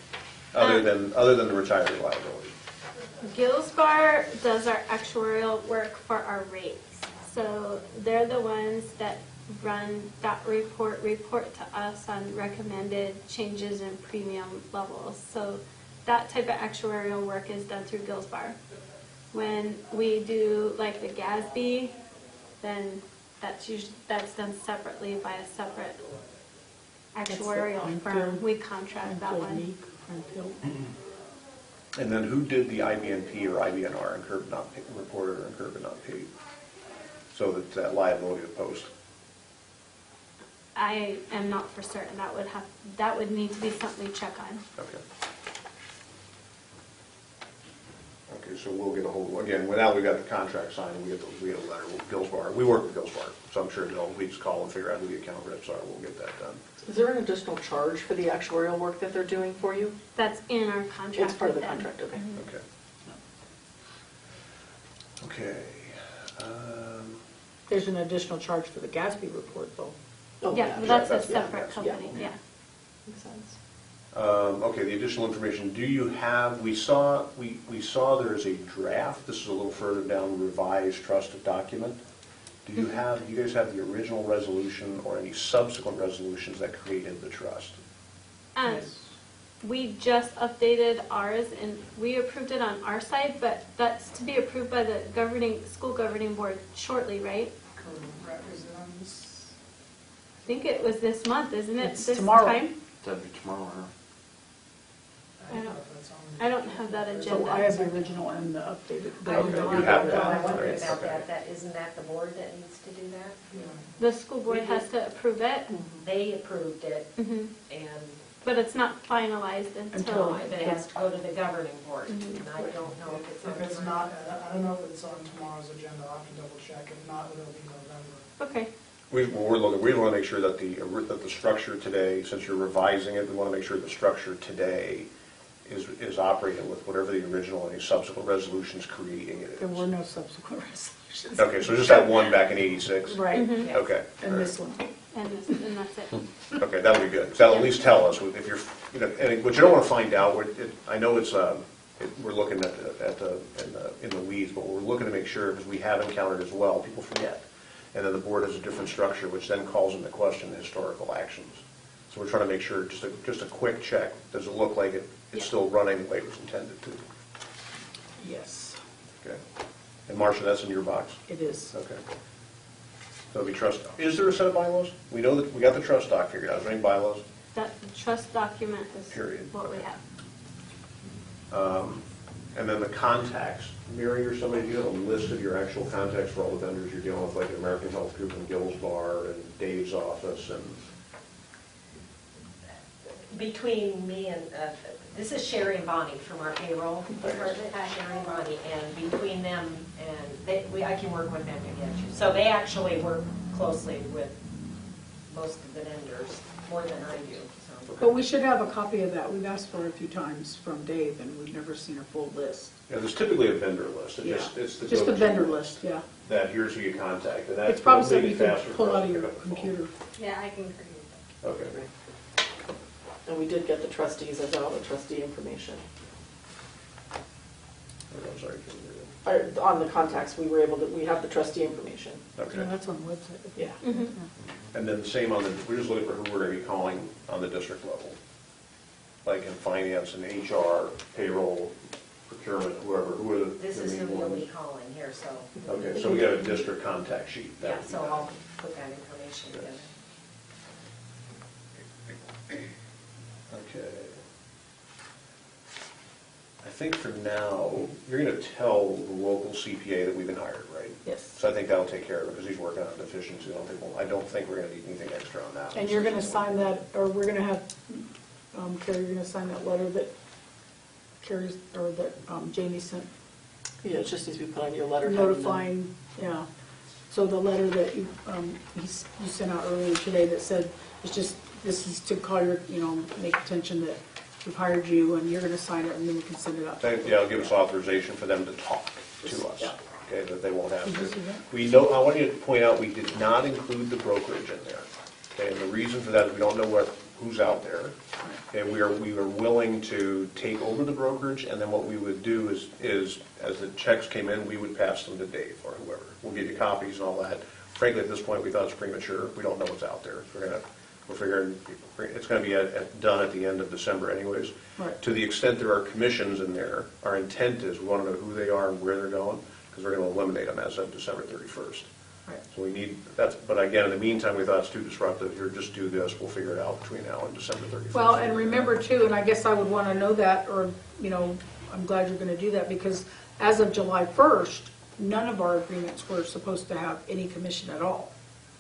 S4: other than the retiree liability.
S1: Gills Bar does our actuarial work for our rates. So they're the ones that run that report to us on recommended changes in premium levels. So that type of actuarial work is done through Gills Bar. When we do like the GASB, then that's done separately by a separate actuarial
S3: That's the
S1: firm. We contract that one.
S4: And then who did the IBNP or IBNR, incurred but not paid, reported or incurred but not paid? So that liability to post.
S1: I am not for certain. That would need to be something we check on.
S4: Okay. Okay, so we'll get a hold, again, now we've got the contract signed, we get a letter with Gills Bar. We work with Gills Bar, so I'm sure we just call and figure out who the account reps are, we'll get that done.
S6: Is there an additional charge for the actuarial work that they're doing for you?
S1: That's in our contract.
S6: It's part of the
S1: with them.
S6: contract, okay.
S4: Okay. Okay.
S3: There's an additional charge for the GASB report, though.
S6: Oh,
S1: Yeah, well, that's a
S4: that's- yeah,
S1: separate
S4: yeah.
S1: company, yeah. Makes sense.
S4: Okay, the additional information, do you have, we saw there's a draft, this is a little further down, revised trust document. Do you guys have the original resolution or any subsequent resolutions that created the trust?
S1: We just updated ours and we approved it on our side, but that's to be approved by the school governing board shortly, right?
S8: Correct. Is it on this?
S1: I think it was this month, isn't it?
S3: It's
S1: This
S3: tomorrow.
S1: time?
S5: That'd be tomorrow, huh?
S8: I don't know if that's on.
S1: I don't have that
S3: So
S1: agenda.
S3: I have the original and the updated.
S4: You have that.
S2: I wondered
S4: Right,
S2: about
S4: okay.
S2: that, isn't that the board that needs to do that?
S1: The school board has to approve it,
S2: They approved it,
S1: mhm,
S2: and
S1: but it's not finalized until.
S2: it has to go to the governing board, and I don't know if it's on.
S8: If it's not, I don't know if it's on tomorrow's agenda, I'll have to double check. If not, it'll be November.
S1: Okay,
S4: We want to make sure that the structure today, since you're revising it, we want to make sure the structure today is operating with whatever the original and any subsequent resolutions creating it
S3: There
S4: is.
S3: were no subsequent resolutions.
S4: Okay, so just that one back in '86?
S3: Right,
S2: Yeah.
S4: Okay.
S3: and this one.
S1: and that's it.
S4: Okay, that'll be good. That'll at least tell us if you're, and what you don't want to find out, I know we're looking in the weeds, but we're looking to make sure, because we have encountered as well, people forget. And then the board has a different structure, which then calls into question historical actions. So we're trying to make sure, just a quick check, does it look like it's
S1: Yeah.
S4: still running the way it was intended to?
S3: Yes,
S4: Okay. And Marcia, that's in your box?
S3: it is.
S4: Okay. So it'll be trust, is there a set of bylaws? We know that, we got the trust doc figured out, is there any bylaws?
S1: That trust document is
S4: Period.
S1: what we
S4: Okay.
S1: have.
S4: And then the contacts, Mary or somebody, do you have a list of your actual contacts for all the vendors you're dealing with, like American Health Group and Gills Bar and Dave's office and?
S2: Between me and, this is Sherry and Bonnie from our payroll department, Sherry and Bonnie, and between them and I can work with them to get you. So they actually work closely with most of the vendors, more than I do, so.
S3: But we should have a copy of that. We've asked for it a few times from Dave, and we've never seen a full list.
S4: Yeah, there's typically a vendor list. It's the
S3: Just the
S4: go-to
S3: vendor list, yeah.
S4: That here's who you contact, and that's.
S3: It's probably
S4: it'll
S3: something
S4: make
S3: you
S4: it
S3: can
S4: faster for
S3: pull
S4: us
S3: out
S4: to
S3: of your
S4: pick up the phone.
S3: computer.
S1: Yeah, I can create that.
S4: Okay.
S6: And we did get the trustees as well, the trustee information.
S4: I'm sorry, I couldn't hear you.
S6: On the contacts, we were able to, we have the trustee information.
S4: Okay.
S3: Yeah, that's on the website.
S6: Yeah.
S4: And then the same on the, we're just looking for who we're going to be calling on the district level. Like in finance and HR, payroll, procurement, whoever, who are the
S2: This is
S4: main
S2: who we'll
S4: ones?
S2: be calling here, so.
S4: Okay, so we got a district contact sheet.
S2: Yeah,
S4: That would be
S2: so
S4: that.
S2: I'll put that information together.
S4: Okay. I think for now, you're going to tell the local CPA that we've been hired, right?
S3: Yes.
S4: So I think that'll take care of it, because he's working on deficiencies. I don't think we're going to need anything extra on that.
S3: And you're going to sign that, or we're going to have, Carrie, you're going to sign that letter that Carrie's, or that Jamie sent
S6: Yeah, it just needs to be put on your letterhead.
S3: notifying, yeah. So the letter that you sent out earlier today that said, it's just, this is to call your, make attention that we've hired you, and you're going to sign it, and then we can send it out.
S4: Yeah, it'll give us authorization for them to talk to us,
S3: Yeah.
S4: okay, that they won't have
S3: Did you
S4: to.
S3: see that?
S4: We know, I want you to point out, we did not include the brokerage in there, okay, and the reason for that is we don't know who's out there. And we are willing to take over the brokerage, and then what we would do is as the checks came in, we would pass them to Dave or whoever. We'll give you copies and all that. Frankly, at this point, we thought it's premature. We don't know what's out there. We're figuring it's going to be done at the end of December anyways.
S3: Right.
S4: To the extent there are commissions in there, our intent is we want to know who they are and where they're going, because we're going to eliminate them as of December 31st.
S3: Right.
S4: So we need, but again, in the meantime, we thought it's too disruptive. Here, just do this. We'll figure it out between now and December 31st.
S3: Well, and remember too, and I guess I would want to know that, or, I'm glad you're going to do that, because as of July 1st, none of our agreements were supposed to have any commission at all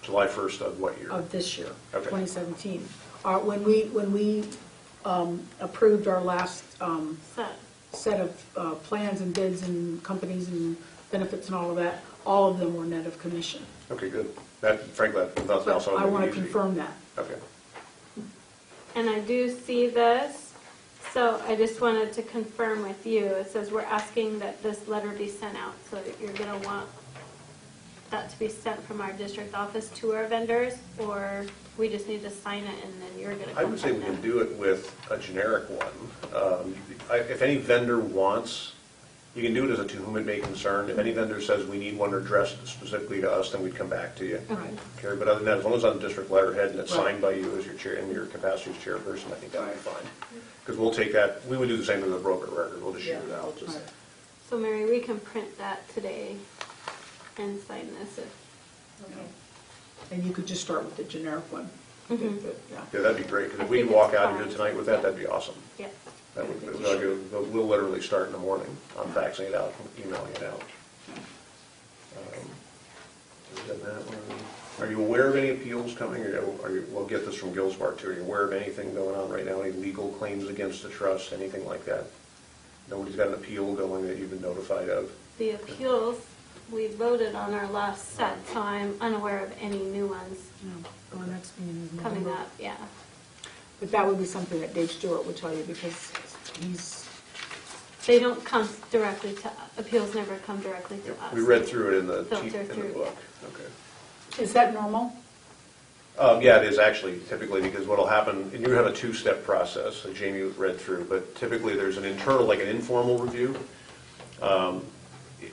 S4: July 1st of what year?
S3: of this year,
S4: Okay.
S3: 2017. When we approved our last set of plans and bids and companies and benefits and all of that, all of them were net of commission.
S4: Okay, good. That, frankly, that's
S3: But
S4: also.
S3: I want to confirm that.
S4: Okay.
S1: And I do see this, so I just wanted to confirm with you. It says we're asking that this letter be sent out, so that you're going to want that to be sent from our district office to our vendors, or we just need to sign it and then you're going to
S4: I would say we
S1: contact
S4: can
S1: them?
S4: do it with a generic one. If any vendor wants, you can do it as a to whom it may concern. If any vendor says we need one addressed specifically to us, then we'd come back to you.
S1: Okay.
S4: Carrie, but other than that, as long as it's on the district letterhead and it's
S3: Right.
S4: signed by you as your chair, in your capacity as chairperson, I think that would be fine. Because we'll take that, we would do the same with the broker record, we'll just shoot it out.
S3: Right.
S1: So Mary, we can print that today and sign this if,
S2: Okay.
S3: And you could just start with the generic one.
S1: Mhm.
S3: Yeah.
S4: Yeah, that'd be great, because
S1: I
S4: if we
S1: think
S4: could walk
S1: it's
S4: out of here
S1: fine.
S4: tonight with that, that'd be awesome.
S1: yeah.
S4: That would, we'll literally start in the morning on faxing it out, emailing it out. Is that one? Are you aware of any appeals coming, or we'll get this from Gilsbar too, are you aware of anything going on right now, any legal claims against the trust, anything like that? Nobody's got an appeal going that you've been notified of?
S1: The appeals, we voted on our last set, so I'm unaware of any new ones
S3: No, our next meeting is
S1: coming
S3: November.
S1: up, yeah.
S3: But that would be something that Dave Stewart would tell you, because he's,
S1: They don't come directly to, appeals never come directly to us.
S4: We read through it in the
S1: Filter through,
S4: book. Okay.
S3: is that normal?
S4: Yeah, it is actually typically, because what'll happen, and you have a two-step process that Jamie read through, but typically there's an internal, like an informal review,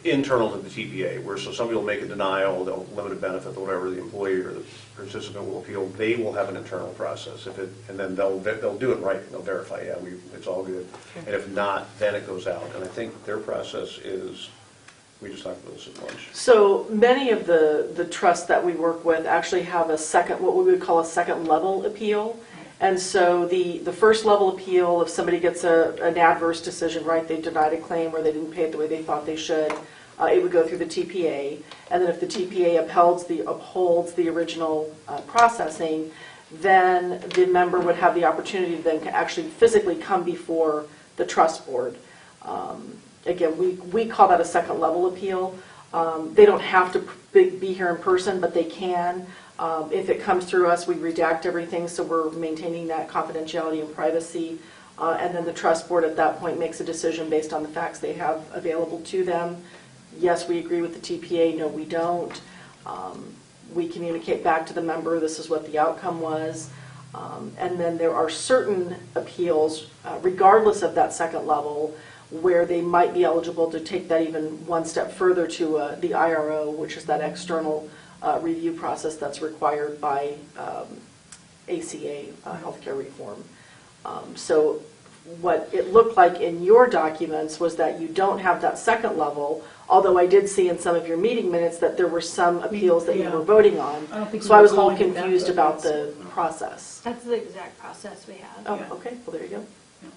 S4: internal to the TPA, where so somebody will make a denial, they'll limit a benefit, whatever, the employee or the participant will appeal, they will have an internal process. And then they'll do it right, they'll verify, yeah, it's all good. And if not, then it goes out. And I think their process is, we just talked about this at lunch.
S6: So many of the trusts that we work with actually have a second, what we would call a second level appeal. And so the first level appeal, if somebody gets an adverse decision, right, they denied a claim or they didn't pay it the way they thought they should, it would go through the TPA. And then if the TPA upholds the original processing, then the member would have the opportunity to then actually physically come before the trust board. Again, we call that a second level appeal. They don't have to be here in person, but they can. If it comes through us, we redact everything, so we're maintaining that confidentiality and privacy. And then the trust board at that point makes a decision based on the facts they have available to them. Yes, we agree with the TPA, no, we don't. We communicate back to the member, this is what the outcome was. And then there are certain appeals, regardless of that second level, where they might be eligible to take that even one step further to the IRO, which is that external review process that's required by ACA, healthcare reform. So what it looked like in your documents was that you don't have that second level, although I did see in some of your meeting minutes that there were some appeals that you were voting on.
S3: I don't think
S6: So
S3: we
S6: I
S3: were
S6: was a little
S3: calling it that,
S6: confused
S3: but
S6: about
S3: that's-
S6: the process.
S1: That's the exact process we have.
S6: Oh,
S3: Yeah.
S6: okay, well, there you go.
S3: Yeah.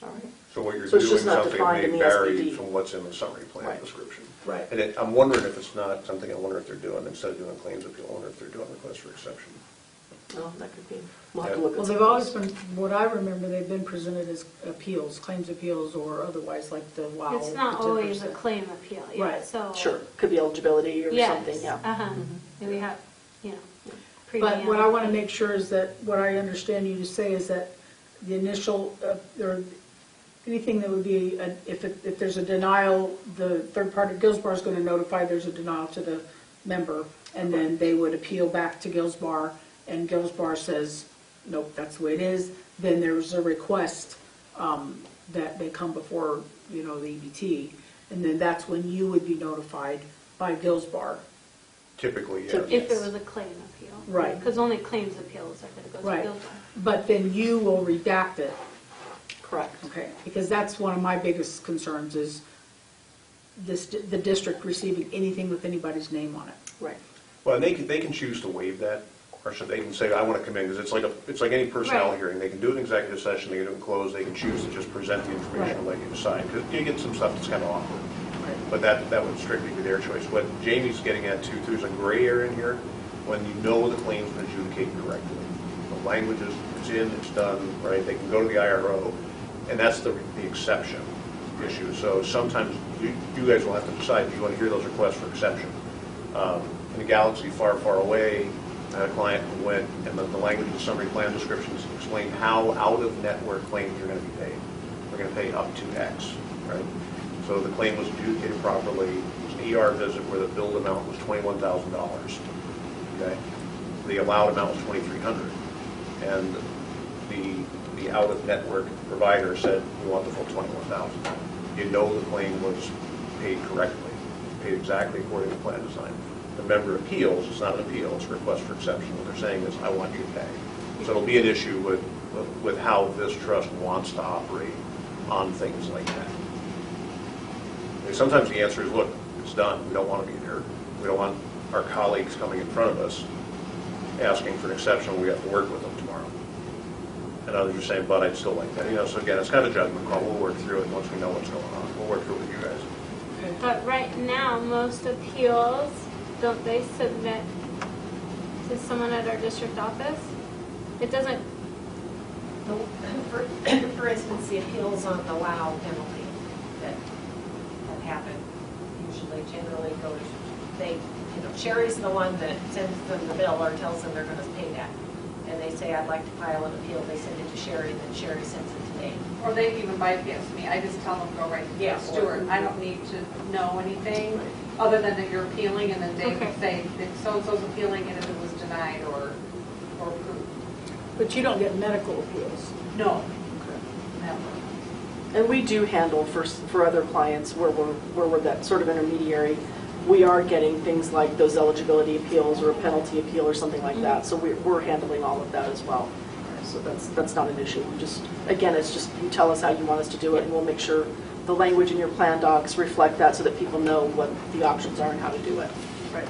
S6: All right.
S4: So what you're
S6: So it's
S4: doing
S6: just not
S4: something
S6: defined in
S4: may
S6: the
S4: vary
S6: SPD.
S4: from what's in the summary plan
S6: Right.
S4: description.
S3: Right.
S4: And I'm wondering if it's not something, I wonder if they're doing, instead of doing claims appeal, I wonder if they're doing requests for exception.
S6: Oh, that could be, we'll have to look at
S3: Well,
S6: some
S3: they've
S6: of
S3: always
S6: those.
S3: been, what I remember, they've been presented as appeals, claims appeals or otherwise, like the WOW.
S1: It's not
S3: the
S1: always a
S3: 10%.
S1: claim appeal, yeah,
S3: Right.
S1: so.
S6: Sure, could be eligibility or
S1: Yes,
S6: something, yeah.
S1: uh-huh,
S6: Mhm.
S1: and we have, you know.
S3: But what I
S1: premium.
S3: want to make sure is that, what I understand you to say is that the initial, or anything that would be, if there's a denial, the third party, Gilsbar is going to notify there's a denial to the member, and then they would appeal back to Gilsbar, and Gilsbar says, nope, that's the way it is, then there's a request that they come before, the EBT, and then that's when you would be notified by Gilsbar.
S4: Typically, yes.
S1: If it was a claim appeal.
S3: Right.
S1: Because only claims appeals are going to go
S3: Right.
S1: to Gilsbar.
S3: But then you will redact it.
S6: Correct.
S3: Okay, because that's one of my biggest concerns is the district receiving anything with anybody's name on it.
S6: Right.
S4: Well, and they can choose to waive that, or should they can say, I want to come in, because it's like any personnel
S1: Right.
S4: hearing. They can do an executive session, they can do it closed, they can choose to just present the information and let you decide. Because you get some stuff that's kind of awkward. But that would strictly be their choice. What Jamie's getting at too, there's a gray area in here when you know the claim's been adjudicated correctly. The language is, it's in, it's done, right? They can go to the IRO, and that's the exception issue. So sometimes you guys will have to decide if you want to hear those requests for exception. In a galaxy far, far away, I had a client who went, and the language of the summary plan descriptions explained how out-of-network claims you're going to be paid. We're going to pay up to X, right? So the claim was adjudicated properly. It was an ER visit where the billed amount was $21,000. Okay, the allowed amount was $2,300, and the out-of-network provider said we want the full $21,000. You know the claim was paid correctly, paid exactly according to plan design. The member appeals. It's not an appeal. It's a request for exception. What they're saying is, I want you to pay. So it'll be an issue with how this trust wants to operate on things like that. Sometimes the answer is, look, it's done. We don't want to be here. We don't want our colleagues coming in front of us asking for an exception when we have to work with them tomorrow. And others are saying, but I'd still like that. So again, it's kind of a judgment call. We'll work through it once we know what's going on. We'll work through it with you guys.
S1: But right now, most appeals, don't they submit to someone at our district office? It doesn't,
S2: For instance, the appeals on the WOW penalty that happen usually generally goes, Sherry's the one that sends them the bill or tells them they're going to pay that. And they say, I'd like to file an appeal. They send it to Sherry, and then Sherry sends it to me.
S9: Or they can even bypass me. I just tell them, go right
S2: Yeah,
S9: to Stuart. I don't need to know anything other than that you're appealing, and then they
S1: Okay.
S9: would say that so-and-so's appealing, and if it was denied or approved.
S3: But you don't get medical appeals.
S9: No, never.
S6: And we do handle for other clients where we're that sort of intermediary. We are getting things like those eligibility appeals or a penalty appeal or something like that. So we're handling all of that as well. So that's not an issue. We just, again, it's just you tell us how you want us to do it, and we'll make sure the language in your plan docs reflect that so that people know what the options are and how to do it.
S3: Right.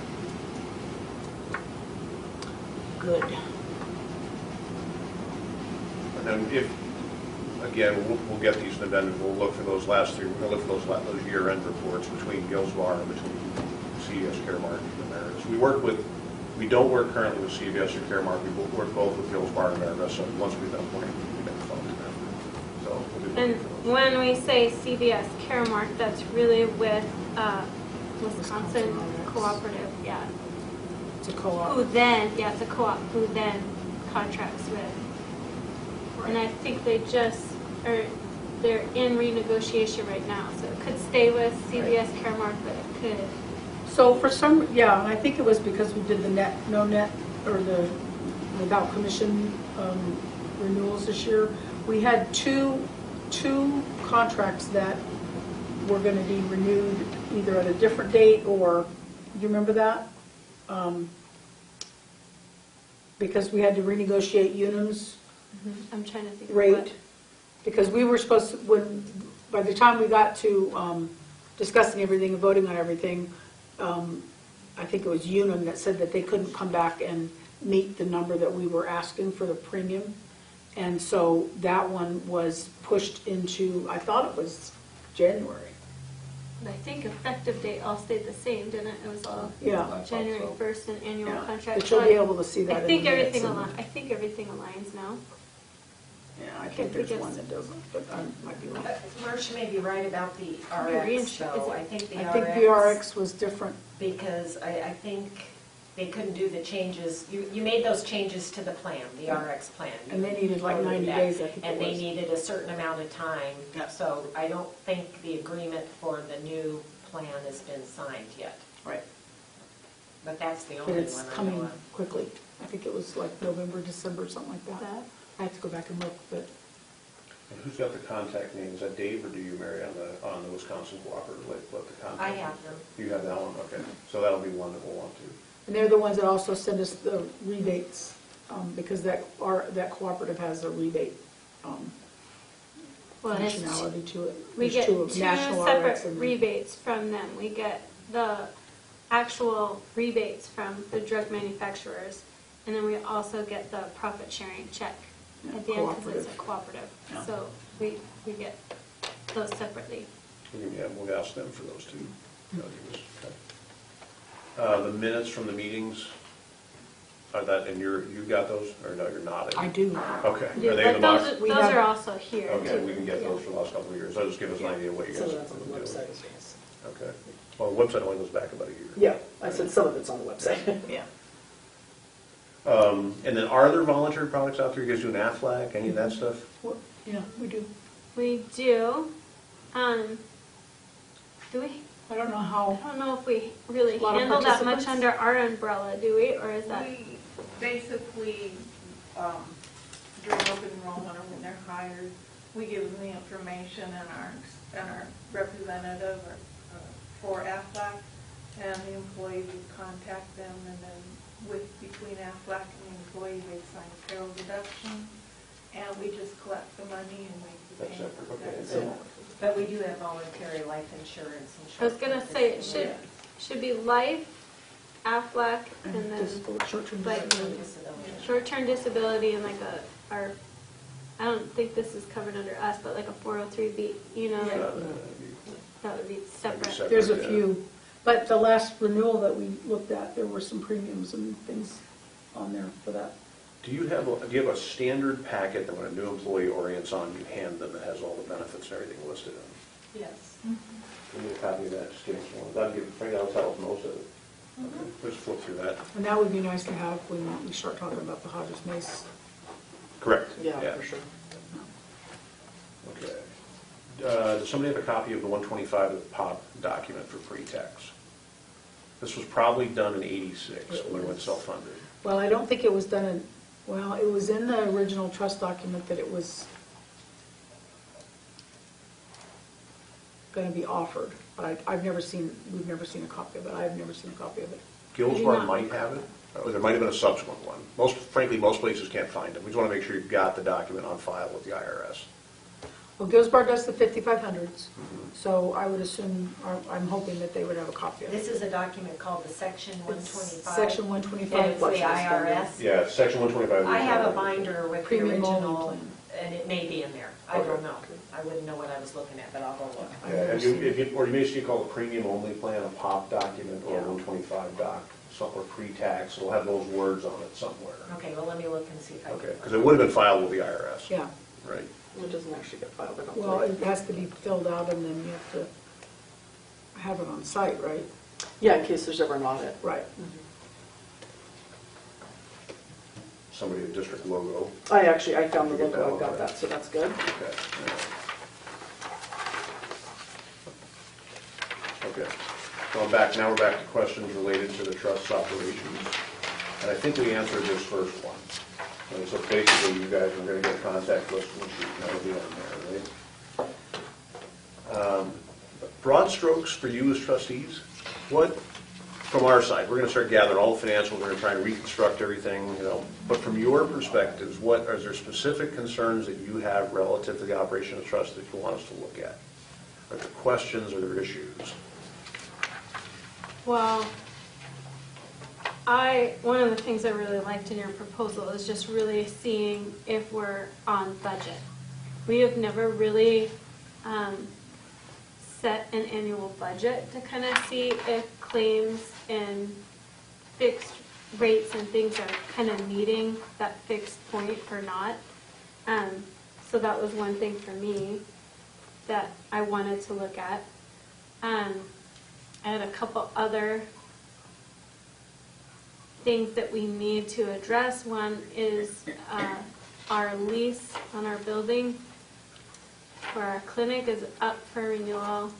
S3: Good.
S4: And then if, again, we'll get these in addendum, we'll look for those last three, we're going to look for those year-end reports between Gilsbar and between CVS Caremark and Ameritas. We don't work currently with CVS or Caremark, we work both with Gilsbar and Ameritas, so once we've done one, we get the phone to them. So we'll be
S1: and
S4: looking for those.
S1: when we say CVS Caremark, that's really with Wisconsin Cooperative, yeah.
S3: It's a co-op.
S1: who then, yeah, it's a co-op, who then contracts with. And I think they're in renegotiation right now, so it could stay with CVS Caremark, but it could.
S3: So for some, yeah, and I think it was because we did the no net, or the without commission renewals this year. We had two contracts that were going to be renewed either at a different date or, do you remember that? Because we had to renegotiate Unum's
S1: I'm trying to think of
S3: rate.
S1: what.
S3: Because we were supposed to, by the time we got to discussing everything and voting on everything, I think it was Unum that said that they couldn't come back and meet the number that we were asking for the premium. And so that one was pushed into, I thought it was January.
S1: But I think effective date all stayed the same, didn't it? It was all
S3: Yeah.
S1: January 1st, an annual
S3: Yeah.
S1: contract.
S3: But you'll
S1: So
S3: be able to see that
S1: I
S3: in
S1: think
S3: the
S1: everything
S3: minutes.
S1: aligns. I think everything aligns now.
S3: Yeah, I think there's one that doesn't, but I might be wrong.
S2: Marcia may be right about the
S1: Reinsurance,
S2: RX, though.
S1: is it?
S2: I think the
S3: I think the RX was different.
S2: because I think they couldn't do the changes. You made those changes to the plan, the RX plan.
S3: And they needed like
S2: voted
S3: 90
S2: that,
S3: days, I think it
S2: And they
S3: was.
S2: needed a certain amount of time.
S3: Yeah.
S2: So I don't think the agreement for the new plan has been signed yet.
S3: Right.
S2: But that's the
S3: But
S2: only
S3: it's
S2: one I know
S3: coming
S2: of.
S3: quickly. I think it was like November, December, something like that.
S1: That.
S3: I have to go back and look, but
S4: And who's got the contact name? Is that Dave or do you, Mary, on the Wisconsin Cooperative? What the contact?
S2: I have them.
S4: You have that one? Okay. So that'll be one that we'll want to.
S3: and they're the ones that also send us the rebates, because that cooperative has a rebate
S1: Well, it's
S3: functionality to it.
S1: we
S3: There's
S1: get
S3: two
S1: two
S3: National RX
S1: separate
S3: and-
S1: rebates from them. We get the actual rebates from the drug manufacturers, and then we also get the profit sharing check
S3: Yeah,
S1: at the end because it's a
S3: cooperative.
S1: cooperative.
S3: Yeah.
S1: So we get those separately.
S4: Yeah, we'll ask them for those two. Okay. The minutes from the meetings, are that, and you got those, or no, you're not?
S3: I do.
S4: Okay.
S1: Yeah,
S4: Are they
S1: but
S4: in the box?
S3: We
S1: those
S3: have-
S1: are also here.
S4: Okay,
S1: too.
S4: we can get
S1: Yeah.
S4: those for the last couple of years. So just give us an idea of what you guys
S6: Some of
S4: have
S6: that's on
S4: been
S6: the
S4: doing.
S6: website as well.
S4: Okay. Well, the website only goes back about a year.
S6: Yeah, I said some of it's on the website.
S3: Yeah.
S4: And then are there voluntary products out there? You guys doing Aflac, any of that stuff?
S3: Well, yeah, we do.
S1: We do. Do we?
S3: I don't know
S1: I
S3: how,
S1: don't know if we really
S3: A lot of
S1: handle that much
S3: participants?
S1: under our umbrella, do we? Or is that?
S10: We basically, during open enrollment or when they're hired, we give them the information and our representative for AFLAC, and the employee would contact them, and then between AFLAC and the employee, they sign payroll deduction, and we just collect the money and make the
S4: That's
S10: payment.
S4: separate, okay.
S10: That's
S4: So-
S10: it.
S2: But we do have voluntary life insurance. And
S1: I was gonna say it
S2: short-term
S1: should be life, Aflac, and then
S3: short-term
S1: like
S2: disability.
S1: short-term disability and like our, I don't think this is covered under us, but like a 403B, you know, that would be separate.
S3: there's a few. But the last renewal that we looked at, there were some premiums and things on there for that.
S4: Do you have a standard packet that when a new employee orients on, you hand them that has all the benefits and everything listed in?
S10: Yes.
S4: Give me a copy of that, just give us one. That'll give, Frank, that'll tell us most of it. Okay, let's flip through that.
S3: And that would be nice to have when we start talking about the Hodges Mace.
S4: Correct.
S6: Yeah, for sure.
S4: Okay. Does somebody have a copy of the 125 of the POP document for pre-tax? This was probably done in '86 when it went self-funded.
S3: Well, I don't think it was done in, well, it was in the original trust document that it was going to be offered, but we've never seen a copy of it. I've never seen a copy of it.
S4: Gilsbar might have it. There might have been a subsequent one. Frankly, most places can't find it. We just want to make sure you've got the document on file with the IRS.
S3: Well, Gilsbar does the 5500s, so I would assume, I'm hoping that they would have a copy of it.
S2: This is a document called the Section 125.
S3: Section
S2: And
S3: 125.
S2: it's the IRS.
S4: Yeah, Section 125.
S2: I have a binder with the
S3: Premium only
S2: original,
S3: plan.
S2: and it may be in there. I don't know. I wouldn't know what I was looking at, but I'll go look.
S3: I've
S4: Yeah,
S3: never
S4: and
S3: seen it.
S4: or you may see it called a premium-only plan, a POP document, or a
S2: Yeah.
S4: 125 doc, or pre-tax. It'll have those words on it somewhere.
S2: Okay, well, let me look and see if I can.
S4: Okay, because it would have been filed with the IRS.
S3: Yeah,
S4: Right.
S6: It doesn't actually get filed, I don't
S3: well,
S6: think.
S3: it has to be filled out and then you have to have it on site, right?
S6: Yeah, in case there's ever an audit.
S3: Right.
S4: somebody a district logo.
S6: I found the logo, I've got that, so that's good.
S4: Okay. Okay. Going back, now we're back to questions related to the trust's operations. And I think we answered this first one. And so basically, you guys are going to get contact list from the sheet, and that'll be on there, right? Broad strokes for you as trustees, what, from our side, we're going to start gathering all the financials, we're going to try and reconstruct everything, but from your perspectives, is there specific concerns that you have relative to the operation of the trust that you want us to look at? Are there questions or there issues?
S1: Well, one of the things I really liked in your proposal is just really seeing if we're on budget. We have never really set an annual budget to kind of see if claims and fixed rates and things are kind of meeting that fixed point or not. So that was one thing for me that I wanted to look at. I had a couple other things that we need to address. One is our lease on our building for our clinic is up for renewal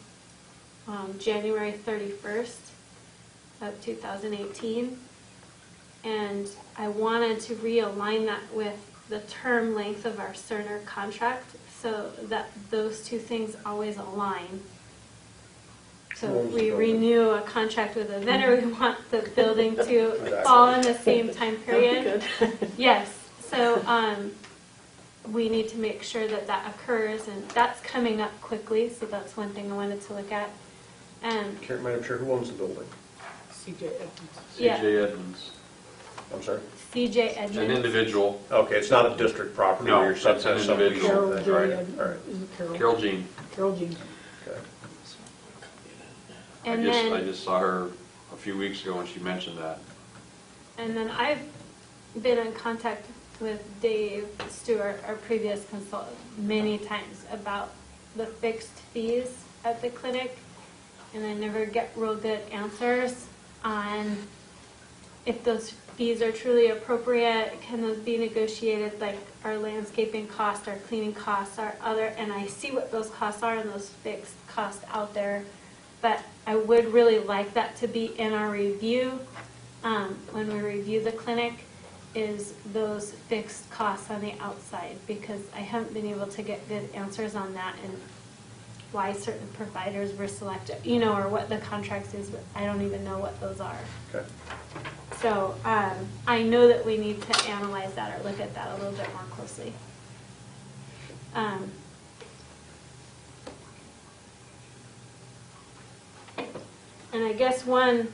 S1: January 31st of 2018. And I wanted to realign that with the term length of our Cerner contract so that those two things always align. So if we renew a contract with a vendor, we want the building to fall in the same time period. Yes. So we need to make sure that that occurs, and that's coming up quickly. So that's one thing I wanted to look at.
S4: Madam Chair, who owns the building?
S3: CJ Edmonds.
S5: CJ Edmonds.
S4: I'm sorry?
S1: CJ Edmonds.
S5: An individual.
S4: Okay, it's not a district property
S5: No,
S4: where you're
S5: that's an individual.
S3: Carol J.
S4: Right,
S3: Edmonds.
S4: all right.
S3: Is it Carol?
S5: Carol Jean.
S3: Carol Jean.
S4: Okay.
S1: And
S5: I just saw her a few weeks ago and she mentioned that.
S1: And then I've been in contact with Dave Stewart, our previous consultant, many times about the fixed fees at the clinic, and I never get real good answers on if those fees are truly appropriate. Can those be negotiated, like our landscaping costs, our cleaning costs, our other, and I see what those costs are and those fixed costs out there, but I would really like that to be in our review when we review the clinic, is those fixed costs on the outside, because I haven't been able to get good answers on that and why certain providers were selected, or what the contracts is, but I don't even know what those are.
S4: Okay.
S1: So I know that we need to analyze that or look at that a little bit more closely. And I guess one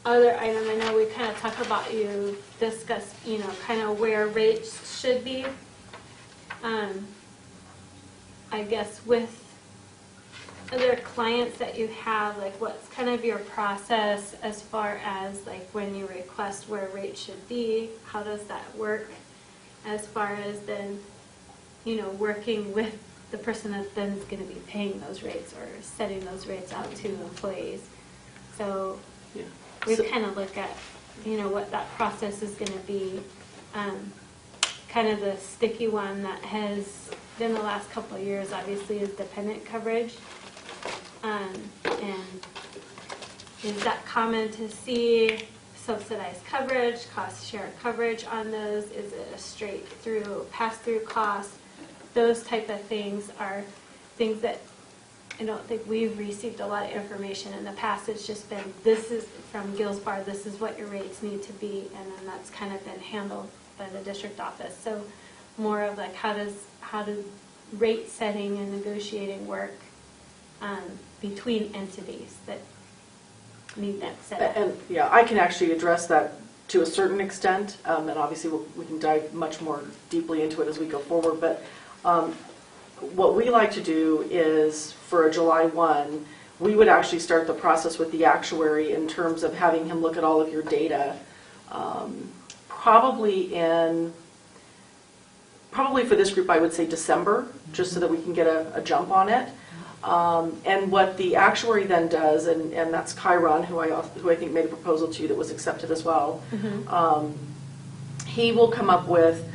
S1: other item, I know we kind of talk about, you discuss, kind of where rates should be. I guess with other clients that you have, like what's kind of your process as far as like when you request where rates should be? How does that work as far as then, working with the person that then is going to be paying those rates or setting those rates out to employees? So we kind of look at, what that process is going to be. Kind of the sticky one that has been the last couple of years, obviously, is dependent coverage. And is that common to see subsidized coverage, cost share coverage on those? Is it a straight through, pass-through cost? Those type of things are things that I don't think we've received a lot of information in the past. It's just been, this is from Gilsbar, this is what your rates need to be, and then that's kind of been handled by the district office. So more of like how does rate setting and negotiating work between entities that need that set up?
S6: And I can actually address that to a certain extent, and obviously we can dive much more deeply into it as we go forward. But what we like to do is, for a July 1, we would actually start the process with the actuary in terms of having him look at all of your data, probably for this group I would say December, just so that we can get a jump on it. And what the actuary then does, and that's Chiron, who I think made a proposal to you that was accepted as well. He will come up with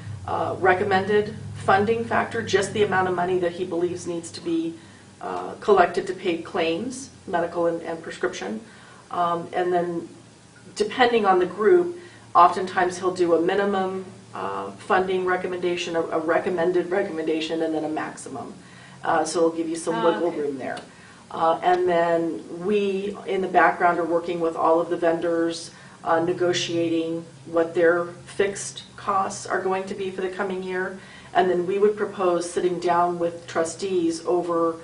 S6: recommended funding factor, just the amount of money that he believes needs to be collected to pay claims, medical and prescription. And then depending on the group, oftentimes he'll do a minimum funding recommendation, a recommended recommendation, and then a maximum. So it'll give you some wiggle room there. And then we, in the background, are working with all of the vendors, negotiating what their fixed costs are going to be for the coming year. And then we would propose sitting down with trustees over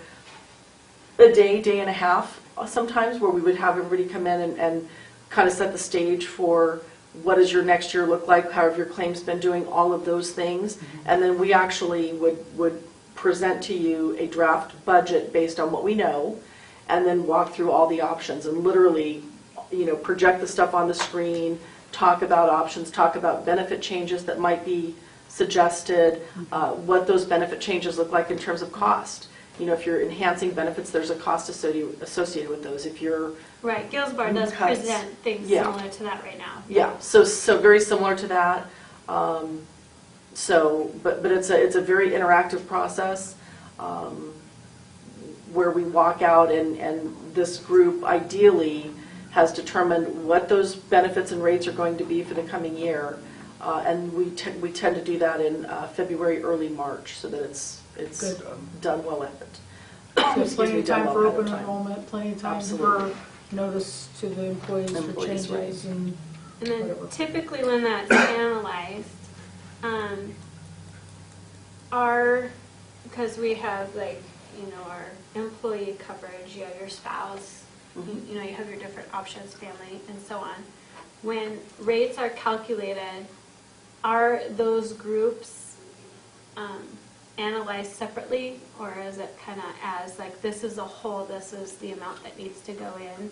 S6: a day and a half sometimes, where we would have everybody come in and kind of set the stage for what does your next year look like, how have your claims been doing, all of those things. And then we actually would present to you a draft budget based on what we know, and then walk through all the options and literally, project the stuff on the screen, talk about options, talk about benefit changes that might be suggested, what those benefit changes look like in terms of cost. If you're enhancing benefits, there's a cost associated with those. If you're
S1: Right, Gilsbar does
S6: cuts.
S1: present things
S6: Yeah.
S1: similar to that right now.
S6: Yeah, so very similar to that. But it's a very interactive process where we walk out and this group ideally has determined what those benefits and rates are going to be for the coming year. And we tend to do that in February, early March, so that it's
S3: Good.
S6: done well at it.
S3: So plenty of time
S6: done
S3: for
S6: well ahead
S3: open
S6: of time.
S3: enrollment, plenty of time
S6: Absolutely.
S3: for notice to the employees for
S6: Employees,
S3: changes and
S1: And then
S3: whatever.
S1: typically when that's analyzed, because we have our employee coverage, you have your spouse,
S6: Mhm.
S1: you have your different options, family, and so on. When rates are calculated, are those groups analyzed separately, or is it kind of as this is a whole, this is the amount that needs to go in?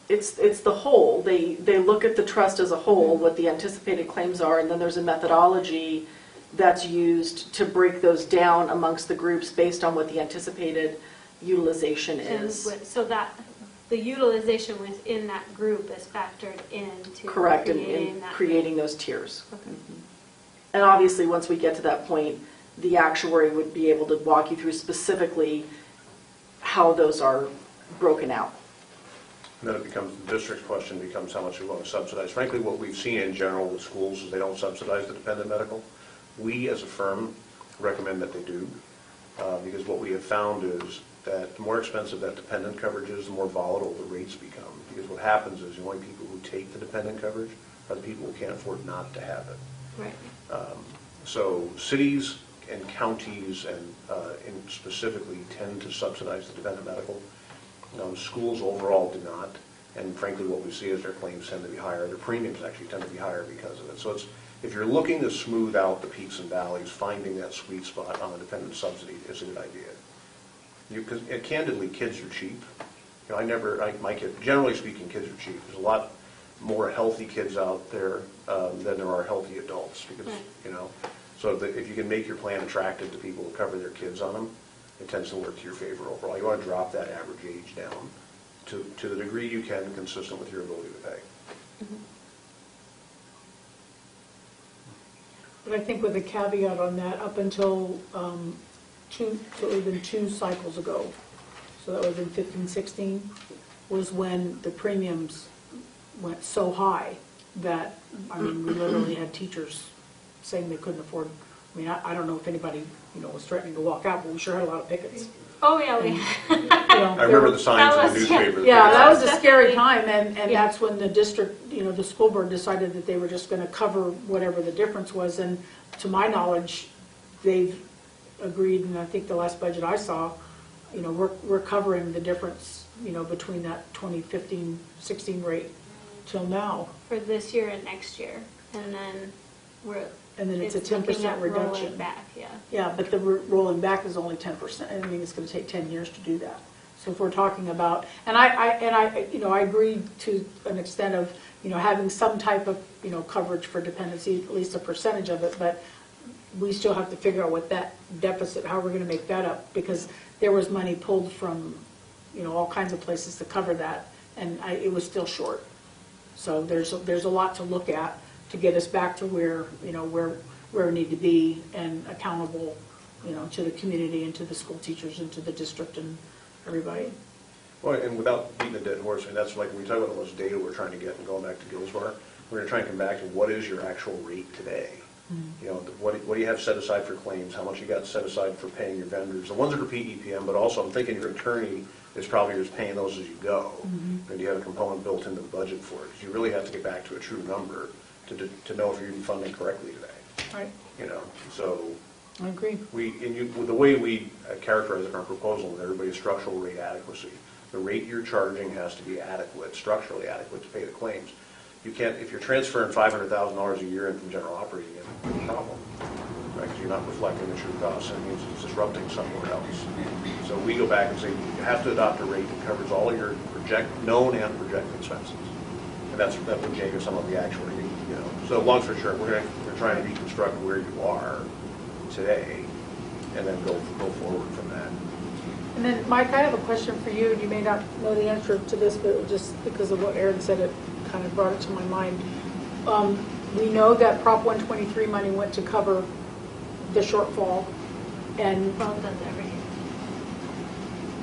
S6: It's the whole. They look at the trust as a whole, what the anticipated claims are, and then there's a methodology that's used to break those down amongst the groups based on what the anticipated utilization is.
S1: So that the utilization within that group is factored into
S6: Correct,
S1: creating
S6: in
S1: that
S6: creating those tiers. And obviously, once we get to that point, the actuary would be able to walk you through specifically how those are broken out.
S4: And then the district's question becomes how much we want to subsidize. Frankly, what we've seen in general with schools is they don't subsidize the dependent medical. We, as a firm, recommend that they do, because what we have found is that the more expensive that dependent coverage is, the more volatile the rates become. Because what happens is the only people who take the dependent coverage are the people who can't afford not to have it.
S1: Right.
S4: So cities and counties and specifically tend to subsidize the dependent medical. Schools overall do not, and frankly what we see is their claims tend to be higher. Their premiums actually tend to be higher because of it. So if you're looking to smooth out the peaks and valleys, finding that sweet spot on a dependent subsidy is a good idea. Because candidly, kids are cheap. My kid, generally speaking, kids are cheap. There's a lot more healthy kids out there than there are healthy adults, because so if you can make your plan attractive to people who cover their kids on them, it tends to work to your favor overall. You want to drop that average age down to the degree you can, consistent with your ability to pay.
S1: Mm-hmm.
S3: But I think with a caveat on that, up until even 2 cycles ago, so that was in 15, 16, was when the premiums went so high that, we literally had teachers saying they couldn't afford. I don't know if anybody, was threatening to walk out, but we sure had a lot of pickets.
S1: Oh, yeah, we.
S4: I remember the signs in the newspaper.
S3: Yeah, that was a
S1: Definitely.
S3: scary time, and
S1: Yeah.
S3: that's when the district, the school board decided that they were just going to cover whatever the difference was, and to my knowledge, they've agreed, and I think the last budget I saw, we're covering the difference, between that 2015-16 rate till now.
S1: For this year and next year, and then
S3: And then it's a
S1: looking
S3: 10%
S1: at rolling
S3: reduction.
S1: back, yeah.
S3: Yeah, but the rolling back is only 10%. It's going to take 10 years to do that. So if we're talking about, and I agree to an extent of, having some type of, coverage for dependency, at least a percentage of it, but we still have to figure out what that deficit, how we're going to make that up, because there was money pulled from, all kinds of places to cover that, and it was still short. So there's a lot to look at to get us back to where, where we need to be and accountable, to the community and to the school teachers and to the district and everybody.
S4: Well, and without beating a dead horse, I mean, that's like, when we talk about all this data we're trying to get, and going back to Gil's bar, we're gonna try and come back to what is your actual rate today? What do you have set aside for claims? How much you got set aside for paying your vendors? The ones that are PEPM, but also I'm thinking your attorney is probably just paying those as you go. And you have a component built into the budget for it. 'Cause you really have to get back to a true number to know if you're even funding correctly today.
S3: Right.
S4: So
S3: I agree.
S4: the way we characterize it in our proposal is everybody's structural rate adequacy. The rate you're charging has to be adequate, structurally adequate to pay the claims. You can't, if you're transferring $500,000 a year in from general operating, you have a problem, right? Because you're not reflecting the true costs, and it means it's disrupting somewhere else. So we go back and say, you have to adopt a rate that covers all your known and projected expenses. And that would take us some of the actual, So long story short, we're trying to reconstruct where you are today, and then go forward from that.
S3: And then, Mike, I have a question for you, and you may not know the answer to this, but just because of what Aaron said, it kind of brought it to my mind. We know that Prop 123 money went to cover the shortfall, and
S1: Well, it does every year.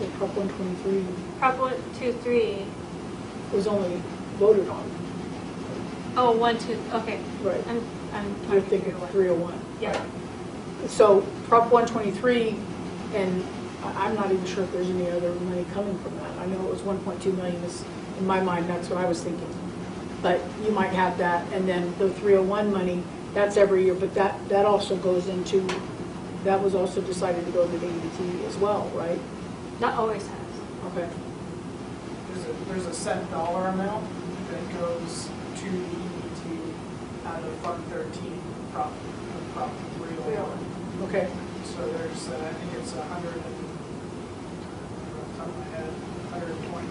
S3: the Prop 123
S1: Prop 123,
S3: was only voted on.
S1: oh, 1, 2, okay.
S3: Right.
S1: I'm
S3: You're
S1: trying to
S3: thinking
S1: figure what.
S3: 301.
S1: Yeah.
S3: So Prop 123, and I'm not even sure if there's any other money coming from that. I know it was 1.2 million is, in my mind, that's what I was thinking. But you might have that, and then the 301 money, that's every year, but that also goes into, that was also decided to go to the EBT as well, right?
S1: That always has.
S3: Okay.
S8: There's a set dollar amount that goes to the EBT out of Fund 13, Prop 301.
S3: Okay.
S8: So there's, I think it's $100 and, off the top of my head, $120,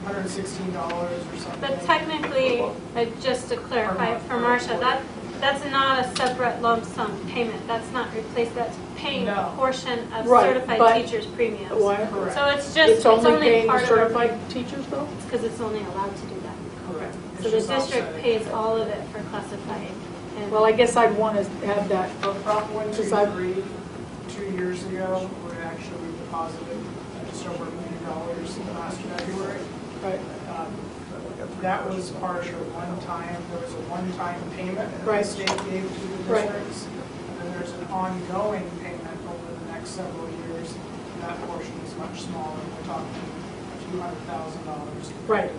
S8: $116 or something.
S1: But technically, just to clarify for Marcia, that's not a separate lump sum payment. That's not replaced, that's paying a
S8: No.
S1: portion of
S3: Right, but-
S1: certified teachers' premiums.
S3: Why?
S8: Correct.
S1: So it's just,
S3: It's only paying
S1: part
S3: the
S1: of our,
S3: certified teachers, though?
S1: because it's only allowed to do that.
S8: Correct. It's
S1: So the
S8: just
S1: district
S8: offsetting.
S1: pays all of it for classified. And
S3: Well, I guess I'd want to have that.
S8: Prop
S3: Because I've-
S8: 123, 2 years ago, we actually deposited just over $1 million last February.
S3: Right.
S8: That was part of one-time, there was a one-time payment that the
S3: Right.
S8: state gave to the
S3: Right.
S8: districts. And then there's an ongoing payment over the next several years. And that portion is much smaller. We're talking a few $100,000.
S3: Right.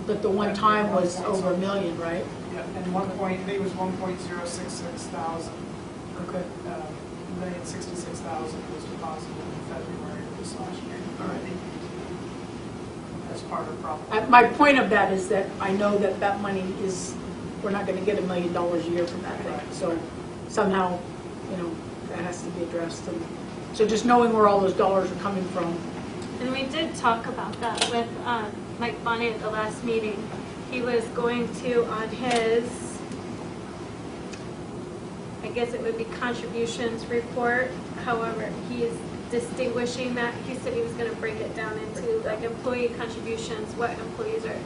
S3: But the one time was over $1 million, right?
S8: Yeah, and I think it was 1.066 thousand.
S3: Okay.
S8: $1,066,000 was deposited in February of this last year. As part of Prop.
S3: My point of that is that I know that that money is, we're not going to get $1 million a year from that thing.
S8: Right.
S3: So somehow, that has to be addressed. And so just knowing where all those dollars are coming from.
S1: And we did talk about that with Mike Bonney at the last meeting. He was going to, on his, I guess it would be contributions report, however, he is distinguishing that. He said he was going to break it down into like employee contributions, what employees are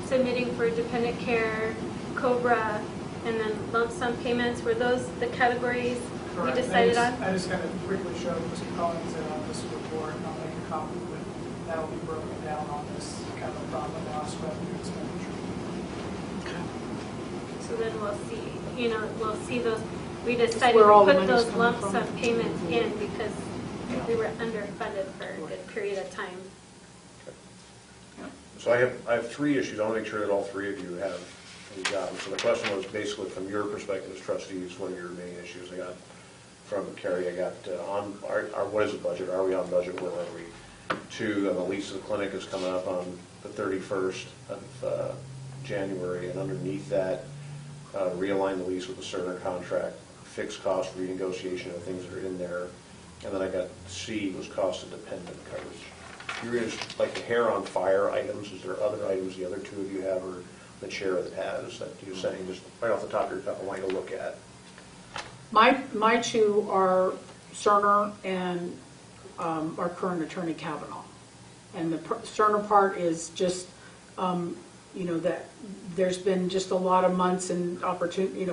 S1: submitting for dependent care, COBRA, and then lump sum payments. Were those the categories we
S8: Correct.
S1: decided on?
S8: I just kind of briefly showed Mr. Collins in on this report, and I'll make a copy of it. That'll be broken down on this kind of profit and loss revenue expenditure.
S1: So then we'll see those. We decided
S3: where all
S1: to
S3: the
S1: put
S3: money's
S1: those
S3: coming
S1: lump
S3: from.
S1: sum payments in because we were underfunded for a good period of time.
S4: So I have 3 issues. I want to make sure that all 3 of you have got them. So the question was basically from your perspective as trustees, what are your main issues? I got from Carrie, I got what is the budget? Are we on budget? Where are we? 2, the lease of the clinic is coming up on the 31st of January, and underneath that, realign the lease with the Cerner contract, fixed cost renegotiation of things that are in there, and then I got C was cost of dependent coverage. You're going to, like the hair on fire items, is there other items the other 2 of you have, or the chair that has, that you're saying just right off the top of your cup, I want you to look at?
S3: My 2 are Cerner and our current attorney Kavanaugh. And the Cerner part is just that there's been just a lot of months and opportunity,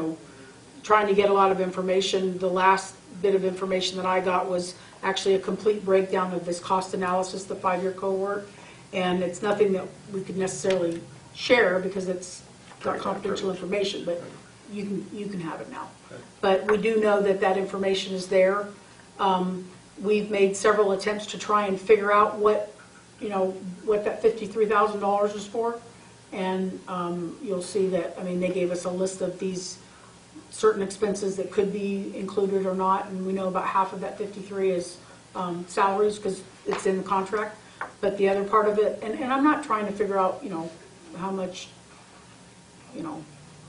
S3: trying to get a lot of information. The last bit of information that I got was actually a complete breakdown of this cost analysis, the 5-year cohort, and it's nothing that we could necessarily share because it's not confidential information, but you can have it now. But we do know that that information is there. We've made several attempts to try and figure out what that $53,000 is for, and you'll see that, they gave us a list of these certain expenses that could be included or not, and we know about half of that 53 is salaries because it's in the contract, but the other part of it, and I'm not trying to figure out, how much,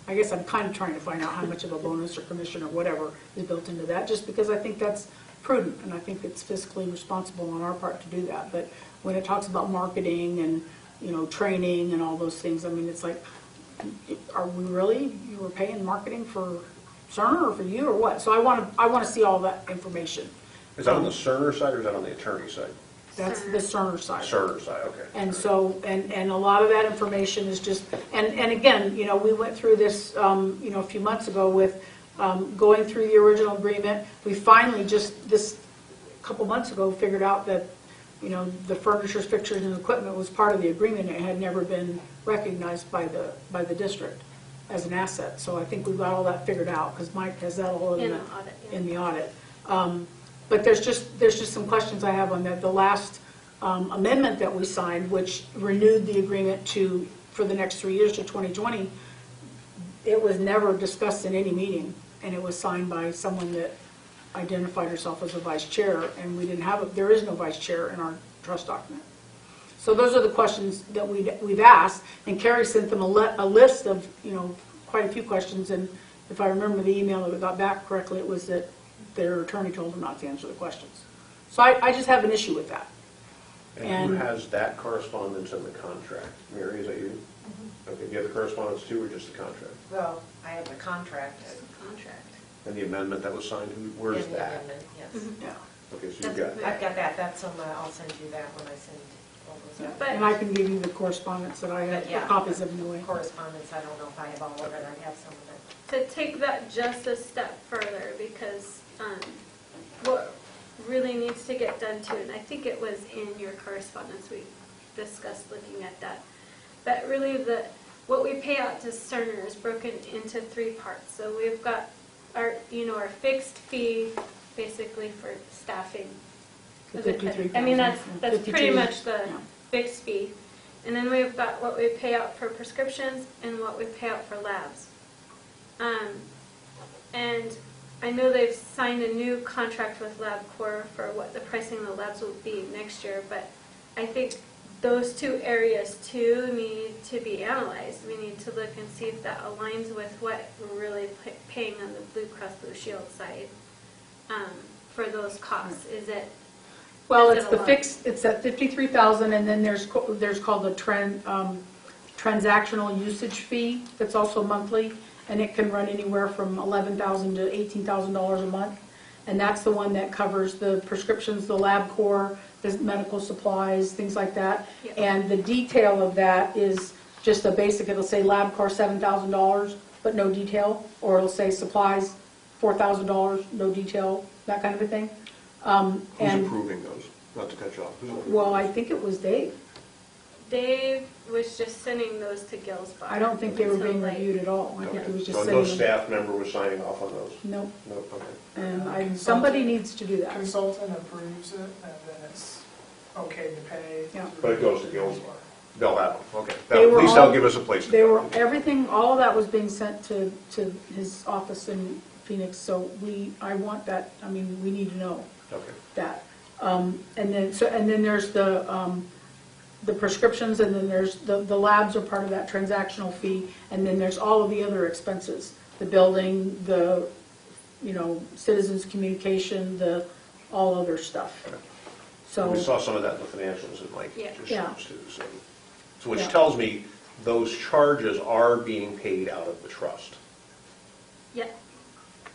S3: I guess I'm kind of trying to find out how much of a bonus or commission or whatever is built into that, just because I think that's prudent, and I think it's fiscally responsible on our part to do that. But when it talks about marketing and, training and all those things, it's like, are we really, you were paying marketing for Cerner or for you or what? So I want to see all that information.
S4: Is that on the Cerner side or is that on the attorney side?
S3: That's the Cerner side.
S4: Cerner side, okay.
S3: And so, and a lot of that information is just, and again, we went through this, a few months ago with going through the original agreement. We finally just, this couple months ago, figured out that, the furnitures, fixtures, and equipment was part of the agreement. It had never been recognized by the district as an asset. So I think we've got all that figured out, because Mike has that all in the audit. But there's just some questions I have on that. The last amendment that we signed, which renewed the agreement for the next 3 years to 2020, it was never discussed in any meeting, and it was signed by someone that identified herself as a vice chair, and we didn't have there is no vice chair in our trust document. So those are the questions that we've asked, and Carrie sent them a list of quite a few questions, and if I remember the email that we got back correctly, it was that their attorney told them not to answer the questions. So I just have an issue with that.
S4: And who has that correspondence in the contract? Mary, is that you? Mm-hmm. Okay, do you have the correspondence too, or just the contract?
S2: Well, I have the contract.
S4: And the amendment that was signed, where's
S2: And the
S4: that?
S2: amendment, yes.
S3: Mm-hmm.
S4: Yeah. Okay, so you've got that.
S2: I've got that, that's on I'll send you that when I send all those out.
S1: But-
S3: And I can give you the correspondence that I have,
S2: But yeah,
S3: copies of anyway.
S2: Correspondence, I don't know if I have all of it, I have some of it.
S1: To take that just a step further, because what really needs to get done too, and I think it was in your correspondence, we discussed looking at that, but really what we pay out to Cerner is broken into 3 parts. So we've got our fixed fee, basically for staffing.
S3: The 53,000.
S1: That's
S3: 52,
S1: pretty much the
S3: yeah.
S1: fixed fee. And then we've got what we pay out for prescriptions and what we pay out for labs. And I know they've signed a new contract with LabCorp for what the pricing of the labs will be next year, but I think those 2 areas too need to be analyzed. We need to look and see if that aligns with what we're really paying on the Blue Cross Blue Shield side for those costs. Is it?
S3: Well,
S1: is
S3: it's
S1: it
S3: the
S1: a lot?
S3: fixed, it's at 53,000, and then there's called a transactional usage fee that's also monthly, and it can run anywhere from $11,000 to $18,000 a month, and that's the one that covers the prescriptions, the LabCorp, the medical supplies, things like that.
S1: Yeah.
S3: And the detail of that is just a basic. It'll say LabCorp $7,000, but no detail, or it'll say supplies $4,000, no detail, that kind of a thing.
S4: Who's approving those? Not to cut you off. Who's approving
S3: Well, I
S4: those?
S3: think it was Dave.
S1: Dave was just sending those to Gil's bar.
S3: I don't think they were being
S1: So, like,
S3: reviewed at all. I think it was just
S4: So
S3: sending
S4: no
S3: them.
S4: staff member was signing off on those?
S3: Nope.
S4: Nope, okay.
S3: And somebody needs to do that.
S8: Consultant approves it, and then it's okay to pay.
S3: Yeah.
S4: But it goes to Gil's. They'll have them, okay.
S3: They
S4: At
S3: were
S4: least
S3: all-
S4: they'll give us a place to
S3: They
S4: go.
S3: were, everything, all of that was being sent to his office in Phoenix, so I want that, we need to know
S4: Okay.
S3: that. And then there's the prescriptions, and then there's the labs are part of that transactional fee, and then there's all of the other expenses, the building, the, citizens communication, the all other stuff.
S4: Okay.
S3: So.
S4: We saw some of that in the financials that Mike
S1: Yeah.
S4: just
S3: Yeah.
S4: shows too, so which
S3: Yeah.
S4: tells me those charges are being paid out of the trust.
S1: Yeah.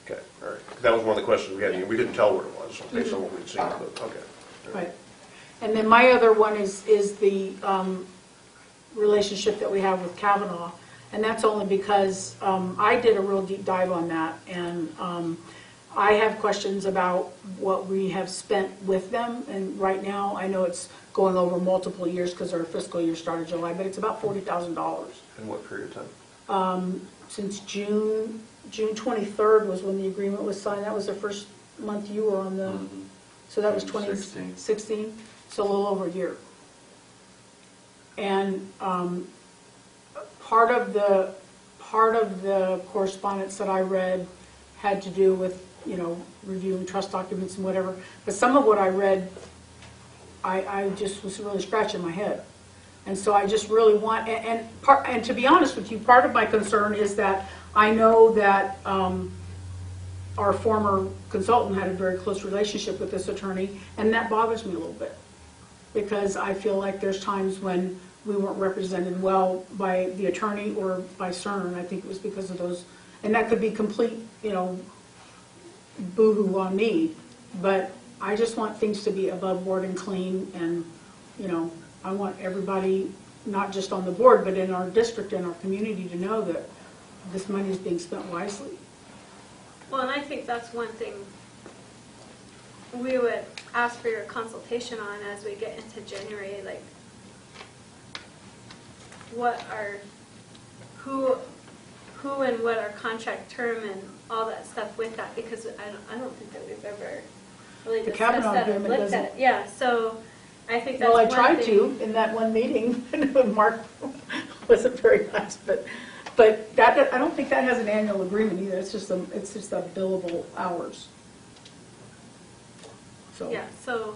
S4: Okay, all right. That was one of the questions we had. We couldn't tell where it was based on what we'd seen, but okay. All
S3: Right. And then my other one is the relationship that we have with Kavanaugh. And that's only because I did a real deep dive on that, and I have questions about what we have spent with them. And right now, I know it's going over multiple years because our fiscal year started July, but it's about $40,000.
S4: In what period of time?
S3: Since June 23rd was when the agreement was signed. That was the first month you were on the, so that was 2016, so a little over a year. And part of the correspondence that I read had to do with, you know, reviewing trust documents and whatever. But some of what I read, I just was really scratching my head. And so I just really want, and to be honest with you, part of my concern is that I know that our former consultant had a very close relationship with this attorney, and that bothers me a little bit. Because I feel like there's times when we weren't represented well by the attorney or by CERN. I think it was because of those, and that could be complete, you know, boo-hoo on me. But I just want things to be above board and clean, and, you know, I want everybody, not just on the board, but in our district and our community, to know that this money is being spent wisely.
S1: Well, and I think that's one thing we would ask for your consultation on as we get into January, like what our, who and what our contract term and all that stuff with that, because I don't think that we've ever really
S3: The
S1: discussed
S3: Kavanaugh
S1: that or
S3: agreement
S1: looked
S3: doesn't.
S1: at it. Yeah, so I think that's
S3: Well, I
S1: one
S3: tried
S1: thing.
S3: to in that one meeting, and Mark wasn't very nice, but that, I don't think that has an annual agreement either. It's just a billable hours. So.
S1: Yeah, so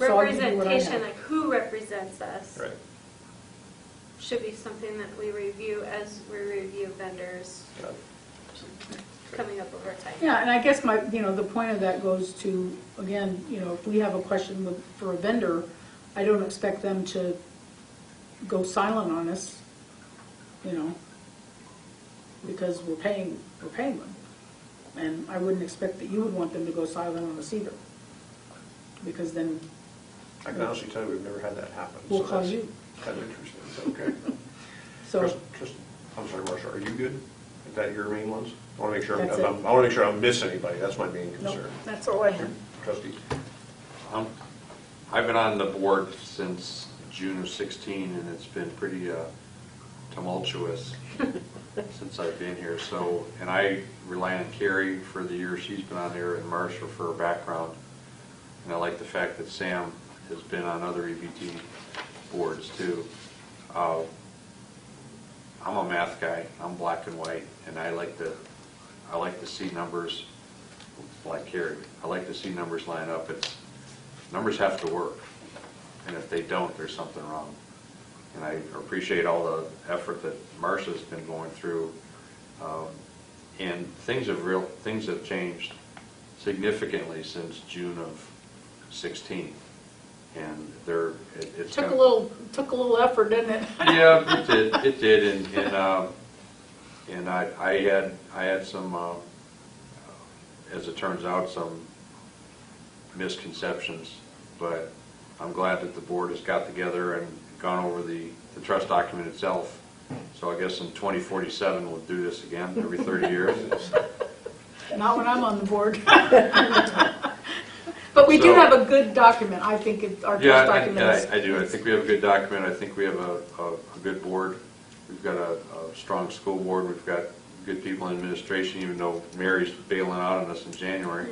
S3: So I'll give you what I
S1: representation,
S3: have.
S1: like who represents us,
S4: Right.
S1: should be something that we review as we review vendors
S4: Got it.
S1: coming up over time.
S3: Yeah, and I guess my, you know, the point of that goes to, again, you know, if we have a question for a vendor, I don't expect them to go silent on us, you know, because we're paying them. And I wouldn't expect that you would want them to go silent on us either, because then
S4: I can honestly tell you, we've never had that happen.
S3: we'll
S4: so
S3: call
S4: that's
S3: you.
S4: kind of interesting. Okay.
S3: So,
S4: I'm sorry, Marcia, are you good? Is that your main ones? I want to make sure
S3: That's it.
S4: I want to make sure I don't miss anybody. That's my main
S3: no,
S4: concern.
S3: that's all I have.
S4: Trustee?
S5: I've been on the board since June of 16, and it's been pretty tumultuous since I've been here. So, and I rely on Carrie for the years she's been on there, and Marcia for her background. And I like the fact that Sam has been on other EBT boards too. I'm a math guy. I'm black and white, and I like to see numbers like Carrie. I like to see numbers line up. Numbers have to work, and if they don't, there's something wrong. And I appreciate all the effort that Marcia's been going through. And things have changed significantly since June of 16. And it's
S3: Took a little effort, didn't it?
S5: Yeah, it did, and I had some, as it turns out, some misconceptions, but I'm glad that the board has got together and gone over the trust document itself. So I guess in 2047 we'll do this again every 30 years.
S3: Not when I'm on the board. But we do have a good document. I think our trust document is.
S5: I do. I think we have a good document. I think we have a good board. We've got a strong school board. We've got good people in administration, even though Mary's bailing out on us in January.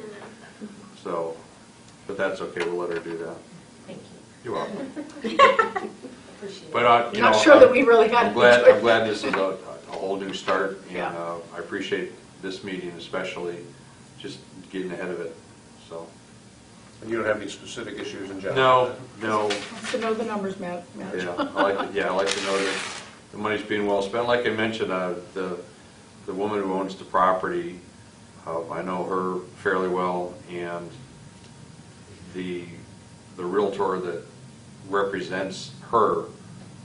S5: So, but that's okay. We'll let her do that.
S7: Thank you.
S5: You're welcome. But
S3: Not sure that we really had.
S5: I'm glad this is a whole new start, and
S3: Yeah.
S5: I appreciate this meeting especially, just getting ahead of it. So.
S4: And you don't have any specific issues in general?
S5: No.
S3: To know the numbers, Matt.
S5: Yeah, I like to know that the money's being well spent. Like I mentioned, the woman who owns the property, I know her fairly well, and the realtor that represents her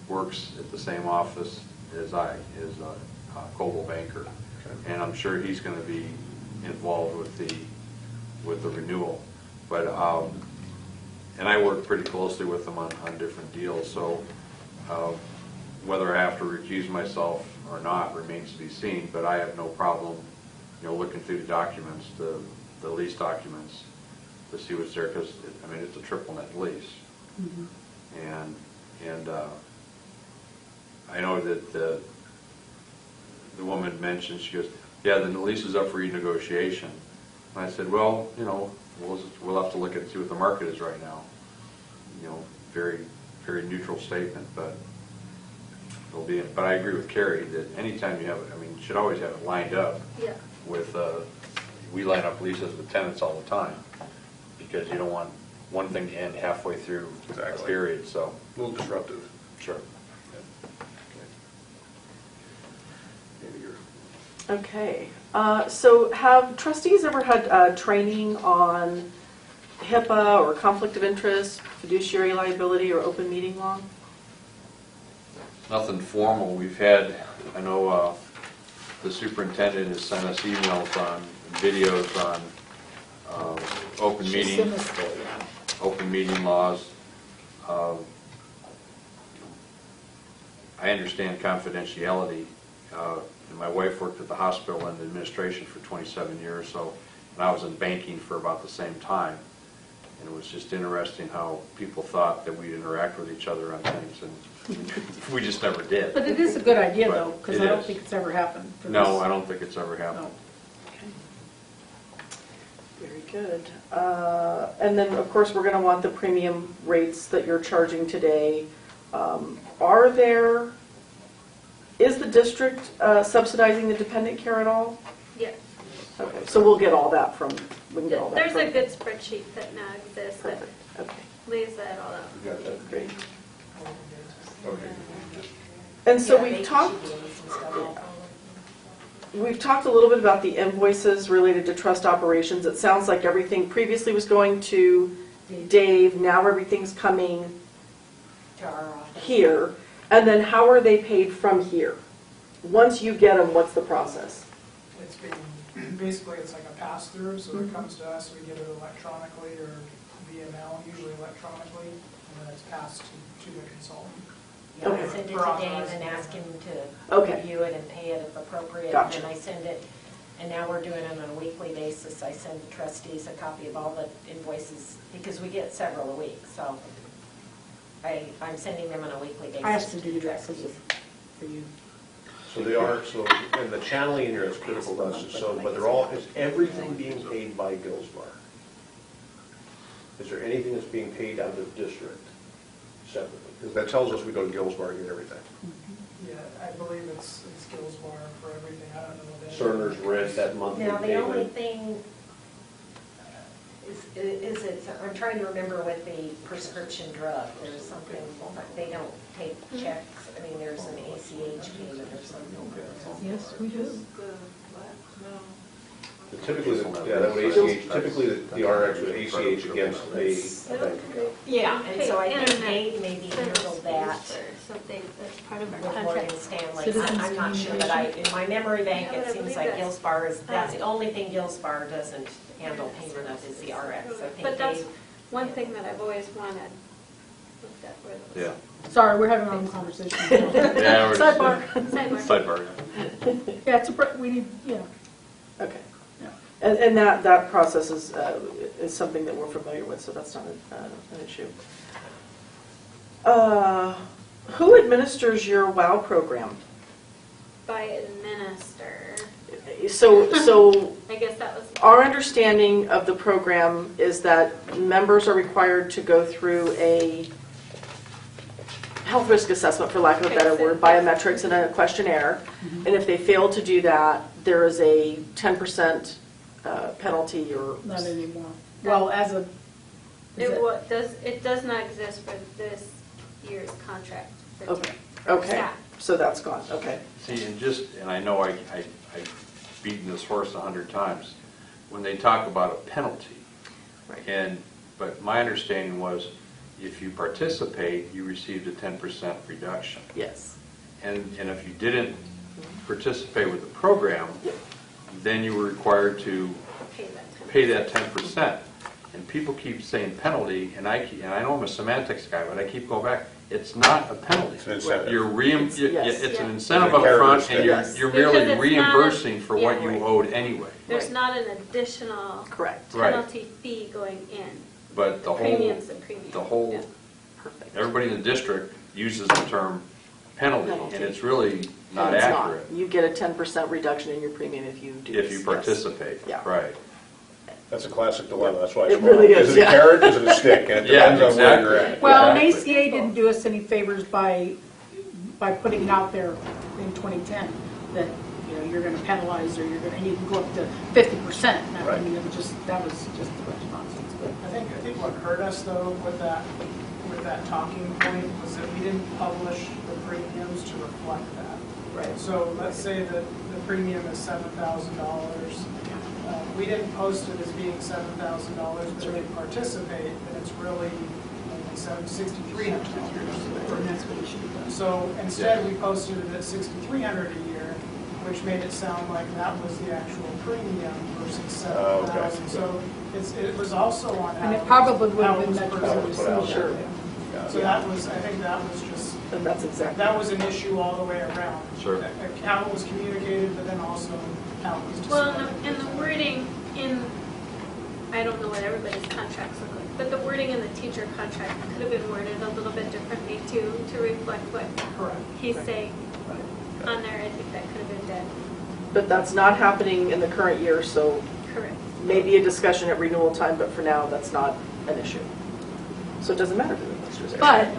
S5: works at the same office as I, is a Coble banker, and I'm sure he's going to be involved with the renewal. But and I work pretty closely with them on different deals, so Whether I have to recuse myself or not remains to be seen, but I have no problem, looking through the documents, the lease documents, to see what's there, because, I mean, it's a triple net lease. And I know that the woman mentioned, she goes, yeah, then the lease is up for renegotiation. And I said, well, we'll have to look at it and see what the market is right now. Very, very neutral statement, but it'll be. But I agree with Carrie that anytime you have it, I mean, you should always have it lined up.
S1: Yeah.
S5: With we line up leases with tenants all the time, because you don't want one thing to end halfway through a period. So
S4: A little disruptive.
S5: sure.
S6: Okay, so have trustees ever had training on HIPAA or conflict of interest, fiduciary liability, or open meeting law?
S5: Nothing formal. We've had, I know the superintendent has sent us emails on, videos on open meeting, open meeting laws. I understand confidentiality. And my wife worked at the hospital in administration for 27 years, and I was in banking for about the same time. And it was just interesting how people thought that we'd interact with each other on things, and we just never did.
S3: But it is a good idea,
S5: But
S3: though, because
S5: it
S3: I don't
S5: is.
S3: think it's ever happened. for
S5: No,
S3: this.
S5: I don't think it's ever happened.
S6: No. Very good. And then, of course, we're going to want the premium rates that you're charging today. Is the district subsidizing the dependent care at all?
S1: Yes.
S6: Okay, so we'll get all that from, we can get all that
S1: There's
S6: from.
S1: a good spreadsheet that now exists that
S6: Perfect, okay,
S1: lays that all out.
S5: You got that?
S6: great.
S5: Okay.
S6: And so
S7: Yeah,
S6: we've
S7: maybe
S6: talked,
S7: she gave me some stuff.
S6: we've talked a little bit about the invoices related to trust operations. It sounds like everything previously was going to Dave, now everything's coming
S7: To our office.
S6: here. And then how are they paid from here? Once you get them, what's the process?
S8: It's being, basically, it's like a pass-through, so it comes to us, we get it electronically or via mail, usually electronically, and then it's passed to the consultant.
S7: Yeah, I
S6: Okay.
S7: send it
S8: For
S7: to Dave
S8: authorized
S7: and ask him to
S6: Okay.
S7: review it and pay it if appropriate.
S6: Gotcha.
S7: And then I send it, and now we're doing it on a weekly basis. I send the trustees a copy of all the invoices, because we get several a week, so I'm sending them on a weekly basis.
S3: I have to
S7: the
S3: do that
S7: trustees.
S3: because of, for you.
S4: So they are, and the channeling in here is critical to us, but they're all, is everything being paid by Gilsbar? Is there anything that's being paid out of the district separately? Because that tells us we go to Gilsbar and get everything.
S8: Yeah, I believe it's Gilsbar for everything, I don't know what that.
S4: Cerner's rent, that monthly
S7: Now, the only
S4: payment.
S7: thing is I'm trying to remember with the prescription drug, there's something, they don't take checks. I mean, there's an ACH payment or something.
S3: Yes, we do.
S4: Typically, that would ACH, typically the RX would ACH against a bank.
S7: Yeah, and so I think
S1: Internet
S7: Dave maybe handled
S1: service
S7: that
S1: fees or something that's part of our
S7: with Morgan
S1: contract.
S7: Stanley.
S3: Citizens
S7: I'm not sure, but in my memory bank,
S1: Yeah,
S7: it
S1: but I
S7: seems
S1: believe
S7: like
S1: that's-
S7: Gilsbar that's the only thing Gilsbar doesn't handle payment of is the RX. I think
S1: But that's
S7: Dave-
S1: one thing that I've always wanted, looked at where those.
S5: Yeah.
S3: Sorry, we're having our own conversation.
S5: Yeah, we're just-
S3: Sidebar.
S1: Sidebar.
S5: Sidebar.
S3: Yeah, it's we need,
S6: Okay.
S3: Yeah.
S6: And that process is something that we're familiar with, so that's not an issue. Who administers your WOW program?
S1: By administer,
S6: So
S1: I guess that was.
S6: our understanding of the program is that members are required to go through a health risk assessment, for lack of a better word, biometrics and a questionnaire. And if they fail to do that, there is a 10% penalty or...
S3: not anymore. Well, as a,
S1: It does not exist for this year's contract. for
S6: Okay,
S1: for
S6: okay,
S1: staff.
S6: so that's gone, okay.
S5: See, and I know I've beaten this horse 100 times, when they talk about a penalty,
S6: Right.
S5: but my understanding was, if you participate, you received a 10% reduction.
S6: Yes.
S5: And if you didn't participate with the program, then you were required to
S1: Pay that 10%.
S5: pay that 10%. And people keep saying penalty, and I know I'm a semantics guy, but I keep going back. it's not a penalty.
S4: It's an incentive.
S6: Yes.
S5: It's an
S6: Yeah.
S5: incentive
S4: It's a
S5: up
S4: carrot
S5: front,
S4: instead.
S5: and
S6: Yes.
S5: you're
S1: Because
S5: merely
S1: it's not a-
S5: reimbursing for what
S1: yeah.
S5: you owed anyway.
S1: There's
S6: Right.
S1: not an additional
S6: Correct.
S5: Right.
S1: penalty fee going in.
S5: But the whole,
S1: Premium's a premium.
S5: the whole,
S1: Yeah.
S6: Perfect.
S5: everybody in the district uses the term penalty,
S6: Penalty.
S5: and it's really not
S6: And it's
S5: accurate
S6: You get a 10% reduction in your premium if you do
S5: if
S6: this,
S5: you
S6: yes.
S5: participate.
S6: Yeah.
S5: Right.
S4: That's a classic dilemma, that's why
S6: It
S4: it's
S6: really
S4: wrong.
S6: is,
S4: Is it a
S6: yeah.
S4: carrot, is it a stick? And it
S5: Yeah,
S4: depends on where you're
S5: exactly.
S4: at.
S3: Well, and
S5: Exactly.
S3: ACA didn't do us any favors by putting it out there in 2010 that, you know, you're gonna penalize or you're gonna, and you can go up to 50%. And I
S4: Right.
S3: mean, it was just, that was just a bunch of nonsense, but.
S8: I think what hurt us though with that talking point was that we didn't publish the premiums to reflect that.
S3: Right.
S8: So let's say that the premium is $7,000. We didn't post it as being $7,000, but if they participate, then it's really only $6,300.
S3: And that's what we should have done.
S8: So instead, we posted it at $6,300 a year, which made it sound like that was the actual premium versus
S4: Oh, okay.
S8: $7,000. So it was also on how.
S3: And it probably would have
S8: how it
S3: been
S8: was
S3: much
S8: presented.
S4: better to see.
S6: Sure.
S8: So that was, I think that was just,
S6: And that's exactly.
S8: that was an issue all the way around.
S5: Sure.
S8: How it was communicated, but then also how it was
S1: Well,
S8: displayed.
S1: and the wording in, I don't know what everybody's contracts look like, but the wording in the teacher contract could have been worded a little bit differently too, to reflect what
S8: Correct.
S1: he's saying on there. I think that could have been done.
S6: But that's not happening in the current year, so
S1: Correct.
S6: maybe a discussion at renewal time, but for now, that's not an issue. So it doesn't matter who the ministers are.
S3: But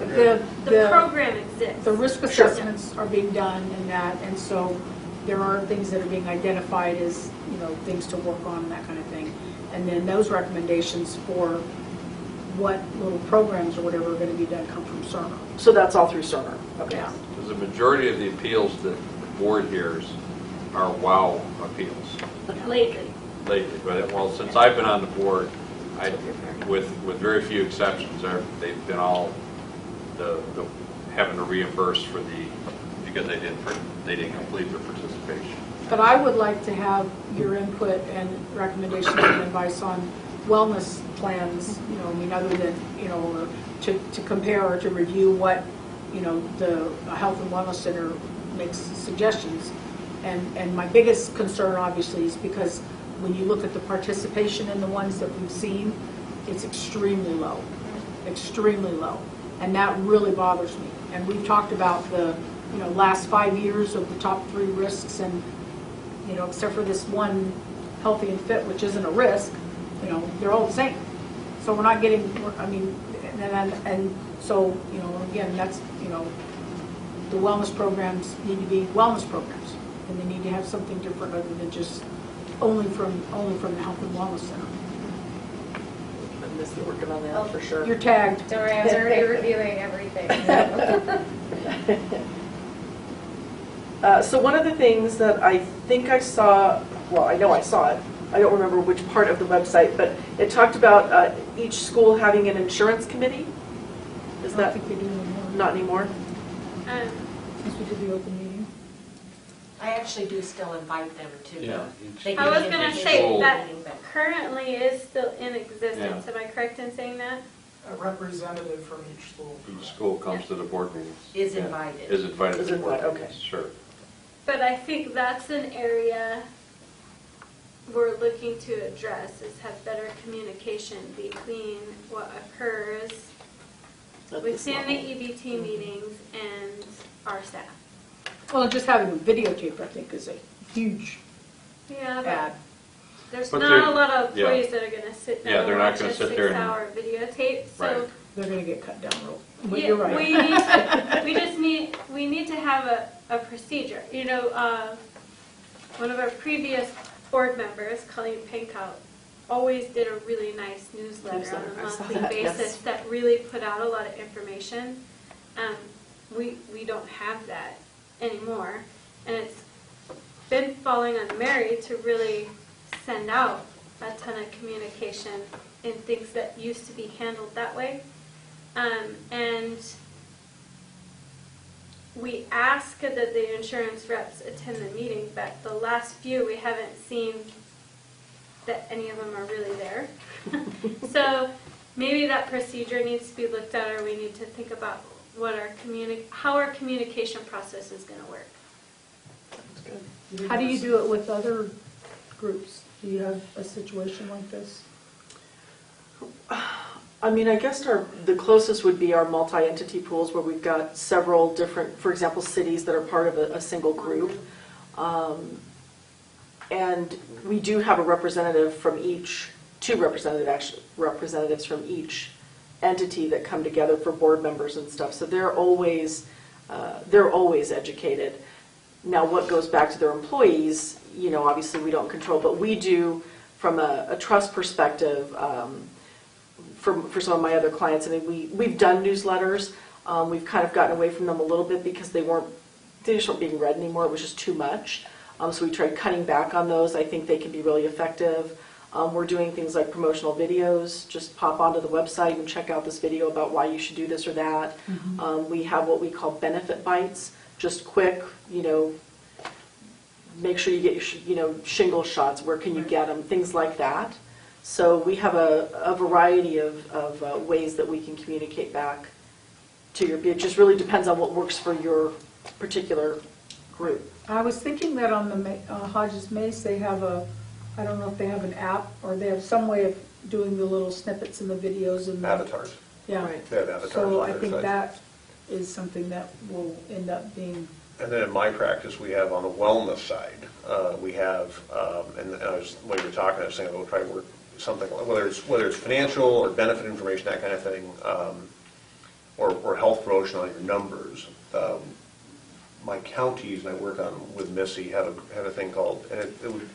S1: The program exists.
S3: the risk
S6: Sure.
S3: assessments are being done and that, and so there are things that are being identified as, you know, things to work on and that kind of thing. And then those recommendations for what little programs or whatever are going to be done come from CERNA.
S6: So that's all through Cerner. Okay.
S3: Yeah.
S5: Because the majority of the appeals that the board hears are WOW appeals
S1: Lately.
S5: lately. But, well, since I've been on the board, with very few exceptions, they've been all the having to reimburse for because they didn't complete their participation.
S3: But I would like to have your input and recommendations and advice on wellness plans, you know, I mean, other than, you know, or to compare or to review what, you know, the Health and Wellness Center makes suggestions. And my biggest concern, obviously, is because when you look at the participation in the ones that we've seen, it's extremely low, extremely low. And that really bothers me. And we've talked about the, you know, last 5 years of the top 3 risks, and, you know, except for this one healthy and fit, which isn't a risk, you know, they're all the same. So we're not getting, I mean, and so, you know, again, that's, you know, the wellness programs need to be wellness programs, and they need to have something different other than just only from the Health and Wellness Center.
S6: I'm missing working on that for sure.
S3: You're tagged.
S11: Don't worry, I was already reviewing everything.
S6: So one of the things that I think I saw, well, I know I saw it, I don't remember which part of the website, but it talked about each school having an insurance committee. Is
S3: I don't
S6: that
S3: think they do anymore,
S6: not anymore?
S3: since we did the open meeting.
S7: I actually do still invite them to the. they
S1: I was
S7: can
S1: gonna
S7: be
S1: say
S5: Sold.
S1: that
S7: meeting, but-
S1: currently is still in existence. Am I correct in saying that?
S8: A representative from each school.
S5: Each school comes to the board meetings.
S7: Is
S5: Yeah.
S7: invited.
S5: Is invited
S6: Is
S5: to board
S6: invited,
S5: meetings,
S6: okay.
S5: sure.
S1: But I think that's an area we're looking to address, is have better communication between what occurs
S6: At this
S1: within the
S6: level.
S1: EBT meetings and our staff.
S3: Well, just having them videotaped, I think, is a huge
S1: Yeah,
S3: add.
S1: but there's
S5: But
S1: not
S5: they're-
S1: a lot of
S5: yeah.
S1: employees that are gonna sit
S5: Yeah,
S1: down and
S5: they're not
S1: watch
S5: gonna
S1: a
S5: sit there and-
S1: 6-hour videotape, so.
S5: Right.
S3: They're going to get cut down real. But
S1: Yeah,
S3: you're right.
S1: we need to have a procedure. You know, one of our previous board members, Colleen Pinkout, always did a really nice newsletter on
S6: Newsletter,
S1: a
S6: I saw
S1: monthly
S6: that,
S1: basis
S6: yes.
S1: that really put out a lot of information. We don't have that anymore, and it's been falling on Mary to really send out a ton of communication in things that used to be handled that way. And we ask that the insurance reps attend the meeting, but the last few, we haven't seen that any of them are really there. So maybe that procedure needs to be looked at, or we need to think about how our communication process is gonna work.
S3: How do you do it with other groups? Do you have a situation like this?
S6: I mean, I guess the closest would be our multi-entity pools where we've got several different, for example, cities that are part of a single group. And we do have a representative from each, two representatives from each entity that come together for board members and stuff. So they're always educated. Now, what goes back to their employees, you know, obviously we don't control, but we do from a trust perspective. For some of my other clients, I mean, we've done newsletters. We've kind of gotten away from them a little bit because they just weren't being read anymore. It was just too much. So we tried cutting back on those. I think they can be really effective. We're doing things like promotional videos. Just pop onto the website and check out this video about why you should do this or that. Mm-hmm. We have what we call benefit bites. Just quick, you know, make sure you get your, you know, shingle shots. Where can you get them? Things like that. So we have a variety of ways that we can communicate back to your, it just really depends on what works for your particular group.
S3: I was thinking that on the Hodges Mace, they have I don't know if they have an app or they have some way of doing the little snippets in the videos. And
S4: Avatars.
S3: Yeah.
S6: Right.
S4: They have avatars.
S3: So
S4: on
S3: I
S4: their
S3: think
S4: site.
S3: that is something that will end up being.
S4: And then in my practice, we have on the wellness side, we have, and when you were talking, I was saying we'll try to work something, whether it's financial or benefit information, that kind of thing, or health promotion on your numbers. My counties, and I work on with Missy, have a thing called, and it would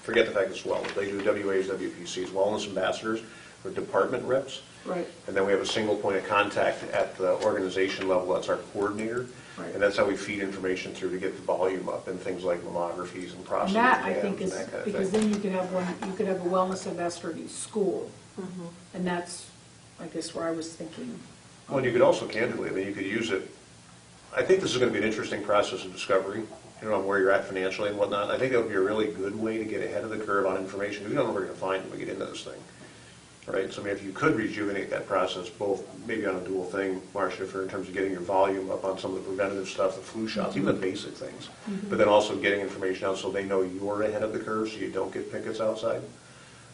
S4: forget the fact it's wellness. They do WAs, WPCs, wellness ambassadors, or department reps.
S3: Right.
S4: And then we have a single point of contact at the organization level. That's our coordinator.
S3: Right.
S4: And that's how we feed information through to get the volume up and things like mammographies and prostate
S3: And that,
S4: exams
S3: I think,
S4: and
S3: is,
S4: that kind of
S3: because
S4: thing.
S3: then you could have a wellness ambassador at each school.
S6: Mm-hmm.
S3: And that's, I guess, where I was thinking.
S4: Well, you could also, candidly, I mean, you could use it. I think this is going to be an interesting process of discovery, you know, on where you're at financially and whatnot. I think that would be a really good way to get ahead of the curve on information. We don't know what we're going to find when we get into this thing, right? So I mean, if you could rejuvenate that process, both maybe on a dual thing, Marcia, for in terms of getting your volume up on some of the preventative stuff, the flu shots, even the basic things, but then also getting information out so they know you're ahead of the curve so you don't get pickets outside,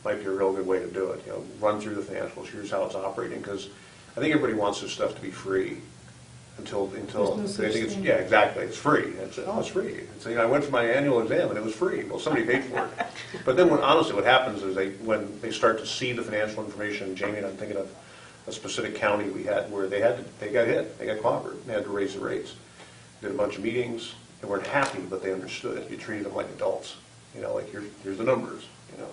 S4: might be a real good way to do it. You know, run through the financials, here's how it's operating, because I think everybody wants this stuff to be free. Until
S3: There's no
S4: I
S3: such
S4: think it's,
S3: thing.
S4: yeah, exactly, it's free. It's free. It's, you know, I went for my annual exam and it was free. Well, somebody paid for it. But then honestly what happens is when they start to see the financial information, Jamie and I'm thinking of a specific county we had where they got hit, they got clobbered, they had to raise the rates. Did a bunch of meetings, they weren't happy, but they understood it. You treated them like adults, you know, like here's the numbers, you know.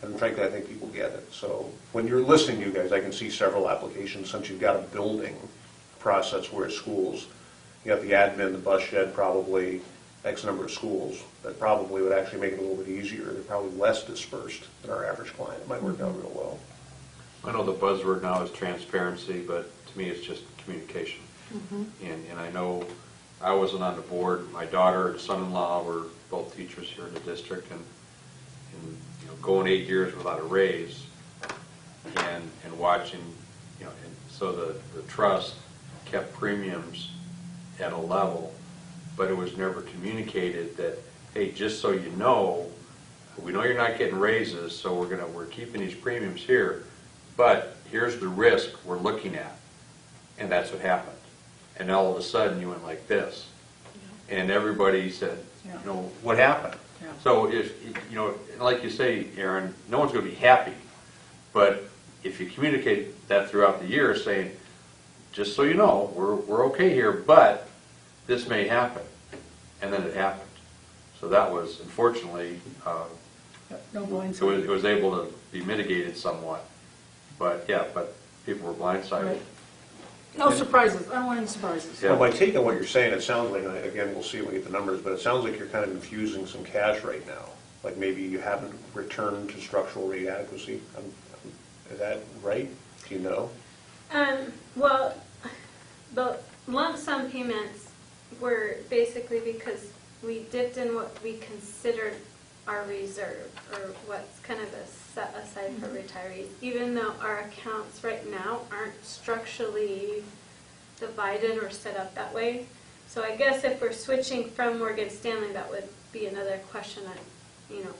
S4: And frankly, I think people get it. So when you're listening to you guys, I can see several applications since you've got a building process where schools, you have the admin, the bus shed, probably X number of schools, that probably would actually make it a little bit easier. They're probably less dispersed than our average client. It might work out real well.
S5: I know the buzzword now is transparency, but to me it's just communication.
S6: Mm-hmm.
S5: And I know I wasn't on the board. My daughter and son-in-law were both teachers here in the district, and you know, going 8 years without a raise, and watching, you know, and so the trust kept premiums at a level, but it was never communicated that, hey, just so you know, we know you're not getting raises, so we're keeping these premiums here, but here's the risk we're looking at, and that's what happened. And all of a sudden you went like this, and everybody said, you know, what happened?
S3: Yeah.
S5: So if you know, like you say, Aaron, no one's going to be happy, but if you communicate that throughout the year, saying, just so you know, we're okay here, but this may happen. And then it happened. So that was, unfortunately,
S3: No blinds.
S5: it was able to be mitigated somewhat. But yeah, but people were blindsided.
S3: Right. No surprises. I don't want any surprises.
S5: Yeah.
S4: Well, my take on what you're saying, it sounds like, and again, we'll see when we get the numbers, but it sounds like you're kind of infusing some cash right now. Like maybe you haven't returned to structural rate adequacy. Is that right? Do you know?
S1: Well, the lump sum payments were basically because we dipped in what we considered our reserve, or what's kind of a set aside for retirees, even though our accounts right now aren't structurally divided or set up that way. So I guess if we're switching from Morgan Stanley, that would be another question that,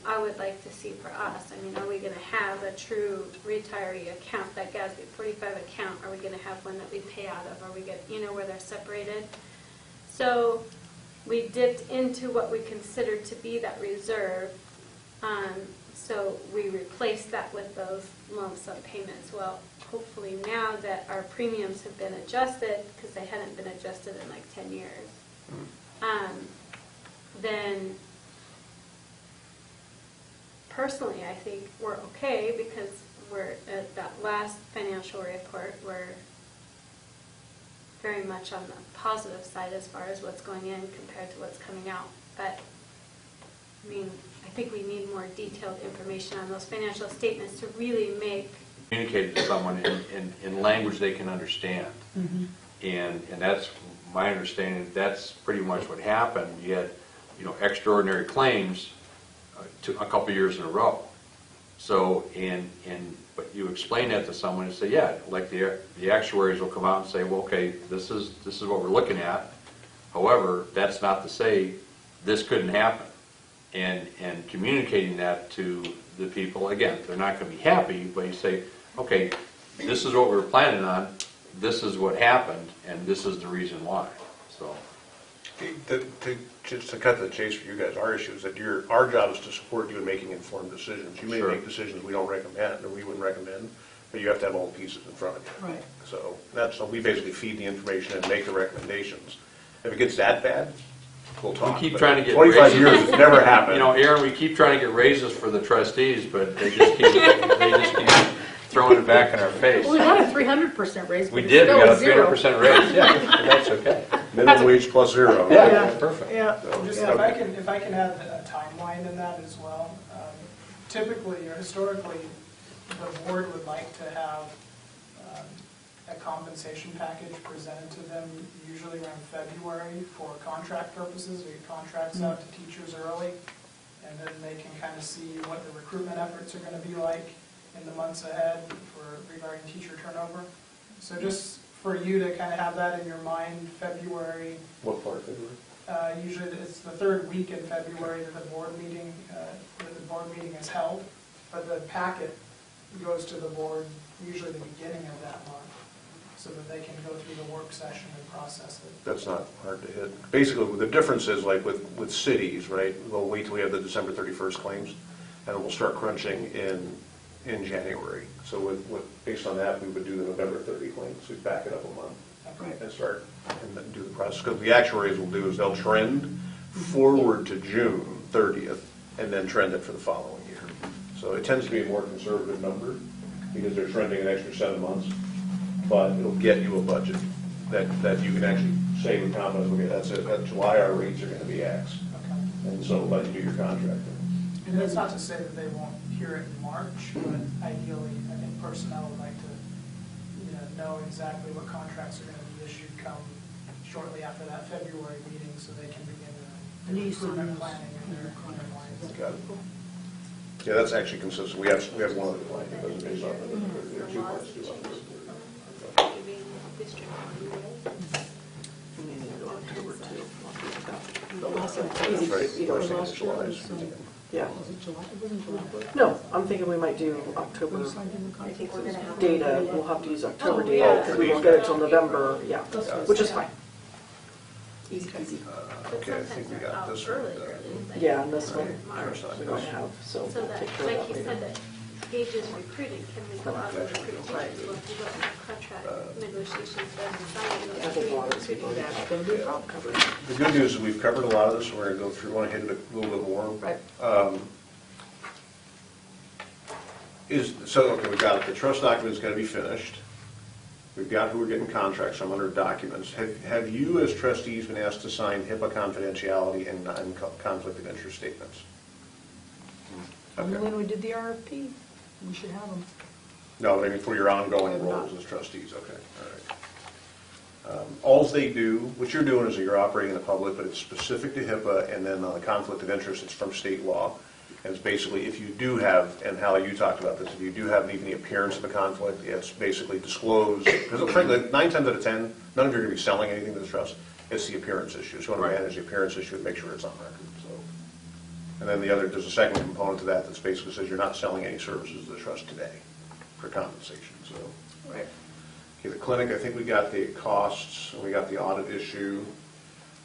S1: I would like to see for us. I mean, are we going to have a true retiree account, that GASB 45 account? Are we going to have one that we pay out of? Are we going, where they're separated? So we dipped into what we considered to be that reserve. So we replaced that with those lump sum payments. Well, hopefully now that our premiums have been adjusted, because they hadn't been adjusted in like 10 years, then personally I think we're okay, because we're at that last financial report, we're very much on the positive side as far as what's going in compared to what's coming out. But I mean, I think we need more detailed information on those financial statements to really make.
S5: Communicated to someone in language they can understand. And that's my understanding, that's pretty much what happened. You had, extraordinary claims a couple years in a row. So, but you explain that to someone and say, yeah, like the actuaries will come out and say, well, okay, this is what we're looking at. However, that's not to say this couldn't happen. And communicating that to the people, again, they're not going to be happy, but you say, okay, this is what we were planning on, this is what happened, and this is the reason why. So,
S4: Just to cut to the chase for you guys, our issue is that our job is to support you in making informed decisions. You may
S5: Sure.
S4: make decisions we don't recommend, or we wouldn't recommend, but you have to have all the pieces in front of you.
S3: Right.
S4: So we basically feed the information and make the recommendations. If it gets that bad, we'll talk.
S5: keep
S4: But
S5: trying to get
S4: 25
S5: raises.
S4: years, it's never happened.
S5: Aaron, we keep trying to get raises for the trustees, but they just keep throwing it back in our face.
S3: Well, we got a 300% raise.
S5: We
S3: but
S5: did,
S3: it's
S5: we got a
S3: still
S5: 300% raise, yeah, but that's okay.
S4: Minimum wage plus zero.
S5: Yeah, perfect.
S3: Yeah.
S8: Just if I can add a timeline in that as well. Typically, or historically, the board would like to have a compensation package presented to them usually around February for contract purposes. We get contracts out to teachers early, and then they can kind of see what the recruitment efforts are going to be like in the months ahead regarding teacher turnover. So just for you to kind of have that in your mind, February.
S4: What part of February?
S8: Usually it's the third week in February that the board meeting is held, but the packet goes to the board usually the beginning of that month, so that they can go through the work session and process it.
S4: That's not hard to hit. Basically, the difference is like with cities, right? We'll wait till we have the December 31st claims, and then we'll start crunching in January. So based on that, we would do the November 30 claims. We'd back it up a month and start and then do the process. Because the actuaries will do is they'll trend forward to June 30th and then trend it for the following year. So it tends to be a more conservative number because they're trending an extra 7 months, but it'll get you a budget that you can actually say with confidence, okay, that's it. That's July our rates are going to be X. And so let you do your contracting.
S8: And that's not to say that they won't hear it in March, but ideally, I think personnel would like to know exactly what contracts are going to be issued come shortly after that February meeting, so they can begin the recruitment planning in their lines.
S4: Got it. Yeah, that's actually consistent. We have one other client that doesn't based on there are 2 clients do on this.
S6: We need to do October too.
S3: The last one.
S4: That's right.
S3: Either
S4: First thing
S3: last
S4: is July.
S3: year or some-
S6: Yeah.
S3: Was it July? It wasn't July.
S6: No, I'm thinking we might do October
S3: We signed in the
S7: I think we're
S3: contract.
S7: gonna have.
S6: data. We'll have to use October
S1: Oh,
S6: data
S1: yeah.
S6: because we won't get it till November, yeah, which is fine. Easy peasy.
S4: Okay, I think we got this one.
S6: Yeah, and this one
S4: March.
S6: we don't have, so
S1: So
S6: we'll
S1: that,
S6: take care
S1: like
S6: of
S1: you
S6: that
S1: said,
S6: later.
S1: that Gage is recruiting, can we go out and recruit teachers? Well, if you go to contract negotiations, then
S6: I
S1: sign
S6: think a lot of this
S1: recruiting.
S3: That's going to be a problem.
S4: The good news is we've covered a lot of this. We're going to go through, want to hit it a little bit more.
S3: Right.
S4: Okay, we got it. The trust document's going to be finished. We've got who we're getting contracts from under documents. Have you, as trustees, been asked to sign HIPAA confidentiality and conflict of interest statements?
S3: Only
S4: Okay.
S3: when we did the RFP, we should have them.
S4: No, I mean for your ongoing
S3: Have
S4: roles
S3: not.
S4: as trustees, okay, all right. Alls they do, what you're doing is that you're operating in the public, but it's specific to HIPAA, and then on the conflict of interest, it's from state law. And it's basically, if you do have, and Hallie, you talked about this, if you do have even the appearance of a conflict, it's basically disclosed, because frankly, 9 times out of 10, none of you are going to be selling anything to the trust. It's the appearance issue. So you want to manage the appearance issue and make sure it's on record. So, and then there's a second component to that that's basically says you're not selling any services to the trust today for compensation. So,
S3: Right.
S4: okay, the clinic, I think we got the costs, and we got the audit issue.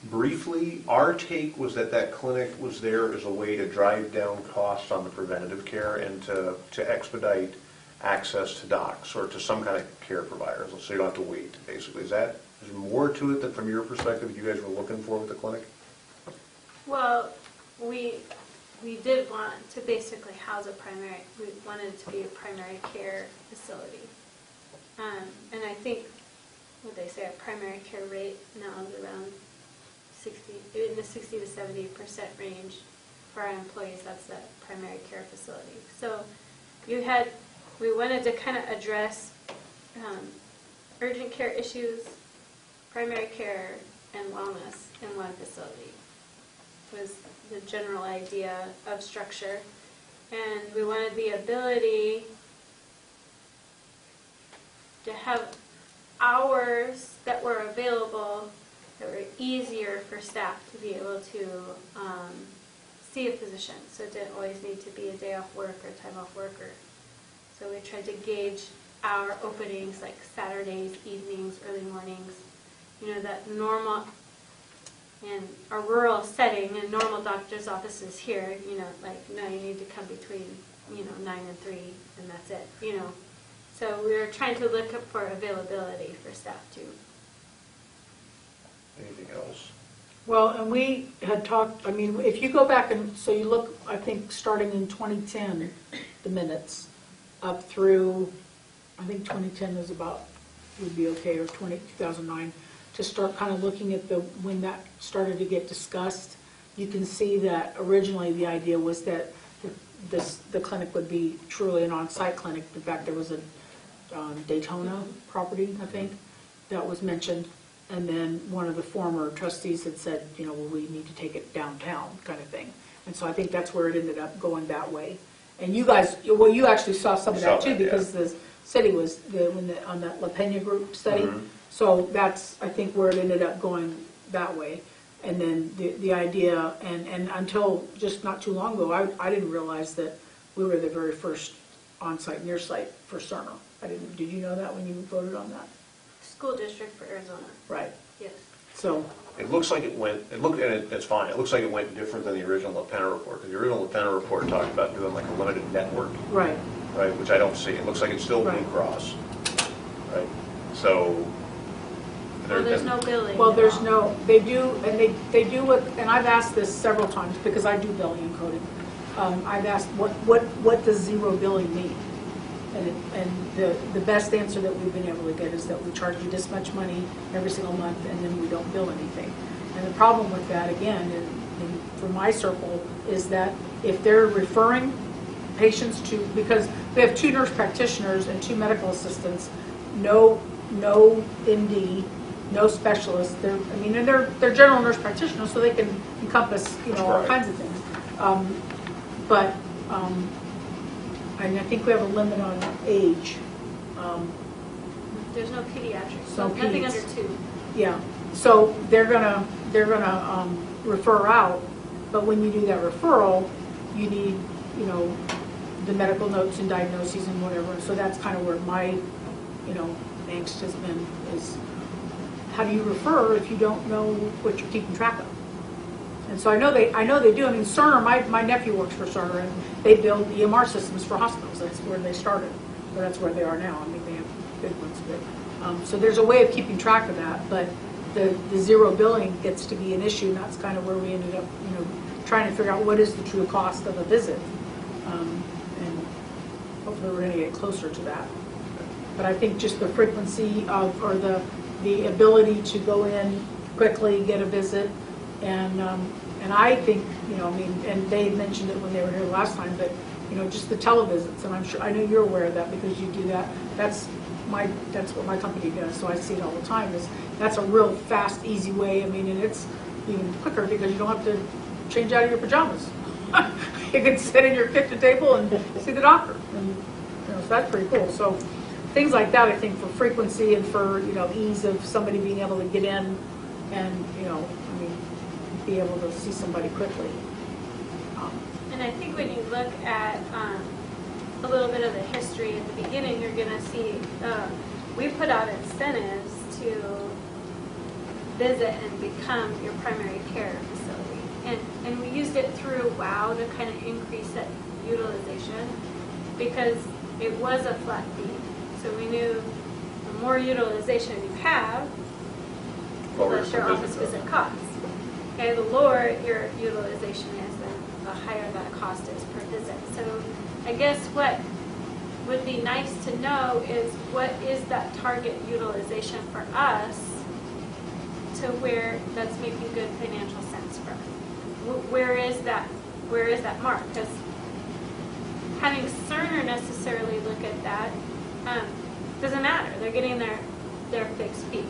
S4: Briefly, our take was that clinic was there as a way to drive down costs on the preventative care and to expedite access to docs or to some kind of care providers, so you don't have to wait, basically. Is there more to it that from your perspective you guys were looking for with the clinic?
S1: Well, we did want to basically house we wanted it to be a primary care facility. And I think, what they say, our primary care rate now is around in the 60 to 70% range for our employees. That's the primary care facility. So we wanted to kind of address urgent care issues, primary care, and wellness in one facility was the general idea of structure. And we wanted the ability to have hours that were available that were easier for staff to be able to see a physician. So it didn't always need to be a day off work or time off work. So we tried to gauge our openings like Saturdays, evenings, early mornings. You know, that normal, in a rural setting, in normal doctor's offices here, you know, like, no, you need to come between, 9 and 3, and that's it, So we were trying to look up for availability for staff too.
S4: Anything else?
S3: Well, and we had talked, if you go back and, so you look, I think, starting in 2010, the minutes, up through, I think 2010 was about, would be okay, or 2009, to start kind of looking at when that started to get discussed. You can see that originally the idea was that the clinic would be truly an on-site clinic. In fact, there was a Daytona property, I think, that was mentioned. And then one of the former trustees had said, well, we need to take it downtown kind of thing. And so I think that's where it ended up going that way. And you guys, you actually saw some of that too, because the city was on that La Pena group study. Mm-hmm. So that's, I think, where it ended up going that way. And then the idea, and until just not too long ago, I didn't realize that we were the very first on-site, near-site for Cerner. Did you know that when you voted on that?
S1: School district for Arizona.
S3: Right.
S1: Yes.
S3: So
S4: it looks like it's fine. It looks like it went different than the original La Pena report. Because the original La Pena report talked about doing like a limited network.
S3: Right.
S4: Right, which I don't see. It looks like it's still Blue Cross. Right. So.
S1: There's no billing.
S3: Well, there's no. They do, and they do what. And I've asked this several times because I do billing and coding. I've asked what does zero billing mean? And the best answer that we've been able to get is that we charge you this much money every single month, and then we don't bill anything. And the problem with that, again, for my circle, is that if they're referring patients to, because we have 2 nurse practitioners and 2 medical assistants, no MD, no specialists. They're general nurse practitioners, so they can encompass all kinds of things. And I think we have a limit on age.
S1: There's no pediatrics, so
S3: no
S1: nothing
S3: peds.
S1: under 2.
S3: Yeah, so they're gonna refer out, but when you do that referral, you need the medical notes and diagnoses and whatever. So that's kind of where my angst has been, is how do you refer if you don't know what you're keeping track of? And so I know they do. Cerner, my nephew works for Cerner, and they build EMR systems for hospitals. That's where they started, or that's where they are now. They have big ones, but so there's a way of keeping track of that. But the zero billing gets to be an issue, and that's kind of where we ended up, trying to figure out what is the true cost of a visit, and hopefully we're going to get closer to that. But I think just the frequency of, or the ability to go in quickly, get a visit, and I think, and they mentioned it when they were here last time, but, just the televisits, and I know you're aware of that because you do that. That's what my company does, so I see it all the time. That's a real fast, easy way. And it's even quicker because you don't have to change out of your pajamas. you could sit in your kitchen table and see the doctor. And, you know, so that's pretty cool. So things like that, I think, for frequency and for, you know, ease of somebody being able to get in and, you know, I mean, be able to see somebody quickly.
S1: And I think when you look at a little bit of the history at the beginning, you're going to see we put out incentives to visit and become your primary care facility. And we used it through WOW to kind of increase that utilization because it was a flat fee. So we knew the more utilization you have, the
S4: Lower
S1: less your
S4: your
S1: office
S4: visit
S1: visit costs. Okay, the lower your utilization is, then the higher that cost is per visit. So I guess what would be nice to know is what is that target utilization for us to where that's making good financial sense for us. Where is that mark? Because having Cerner necessarily look at that doesn't matter. They're getting their fixed fee.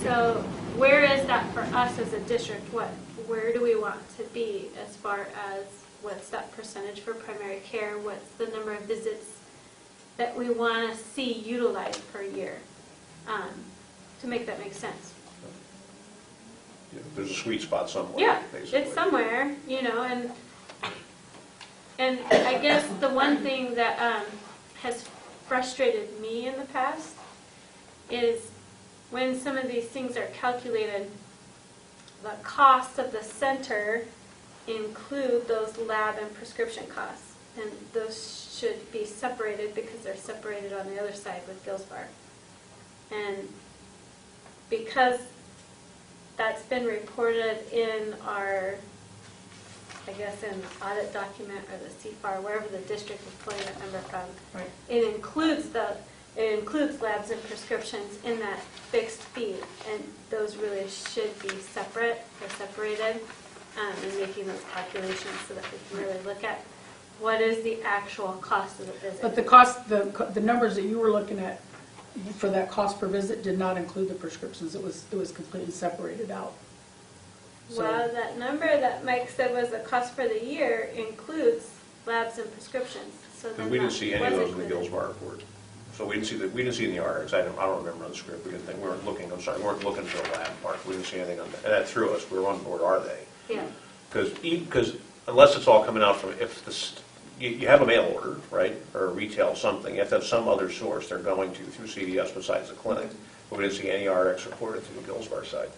S1: So where is that for us as a district? Where do we want to be as far as what's that percentage for primary care? What's the number of visits that we want to see utilized per year to make that make sense?
S4: Yeah, there's a sweet spot somewhere.
S1: Yeah,
S4: basically.
S1: it's somewhere, you know, and I guess the one thing that has frustrated me in the past is when some of these things are calculated, the cost of the center include those lab and prescription costs. And those should be separated because they're separated on the other side with Gilsbar. And because that's been reported in our, I guess in the audit document or the CFAR, wherever the district is pulling that number from,
S3: Right.
S1: it includes labs and prescriptions in that fixed fee, and those really should be separate or separated, and making those calculations so that we can really look at what is the actual cost of the visit.
S3: But the cost, the numbers that you were looking at for that cost per visit did not include the prescriptions. It was completely separated out. So-
S1: Well, that number that Mike said was the cost for the year includes labs and prescriptions. So
S4: Because
S1: then
S4: we didn't
S1: that
S4: see any of
S1: was
S4: those in the
S1: included.
S4: Gilsbar report. So we didn't see in the RX. I don't remember on the script. We weren't looking for the lab part. We didn't see anything on that. And that threw us. We were on board, are they?
S1: Yeah.
S4: Because unless it's all coming out from, you have a mail order, right, or a retail something, you have to have some other source they're going to through CDS besides the clinic. But we didn't see any RX reported through the Gilsbar side.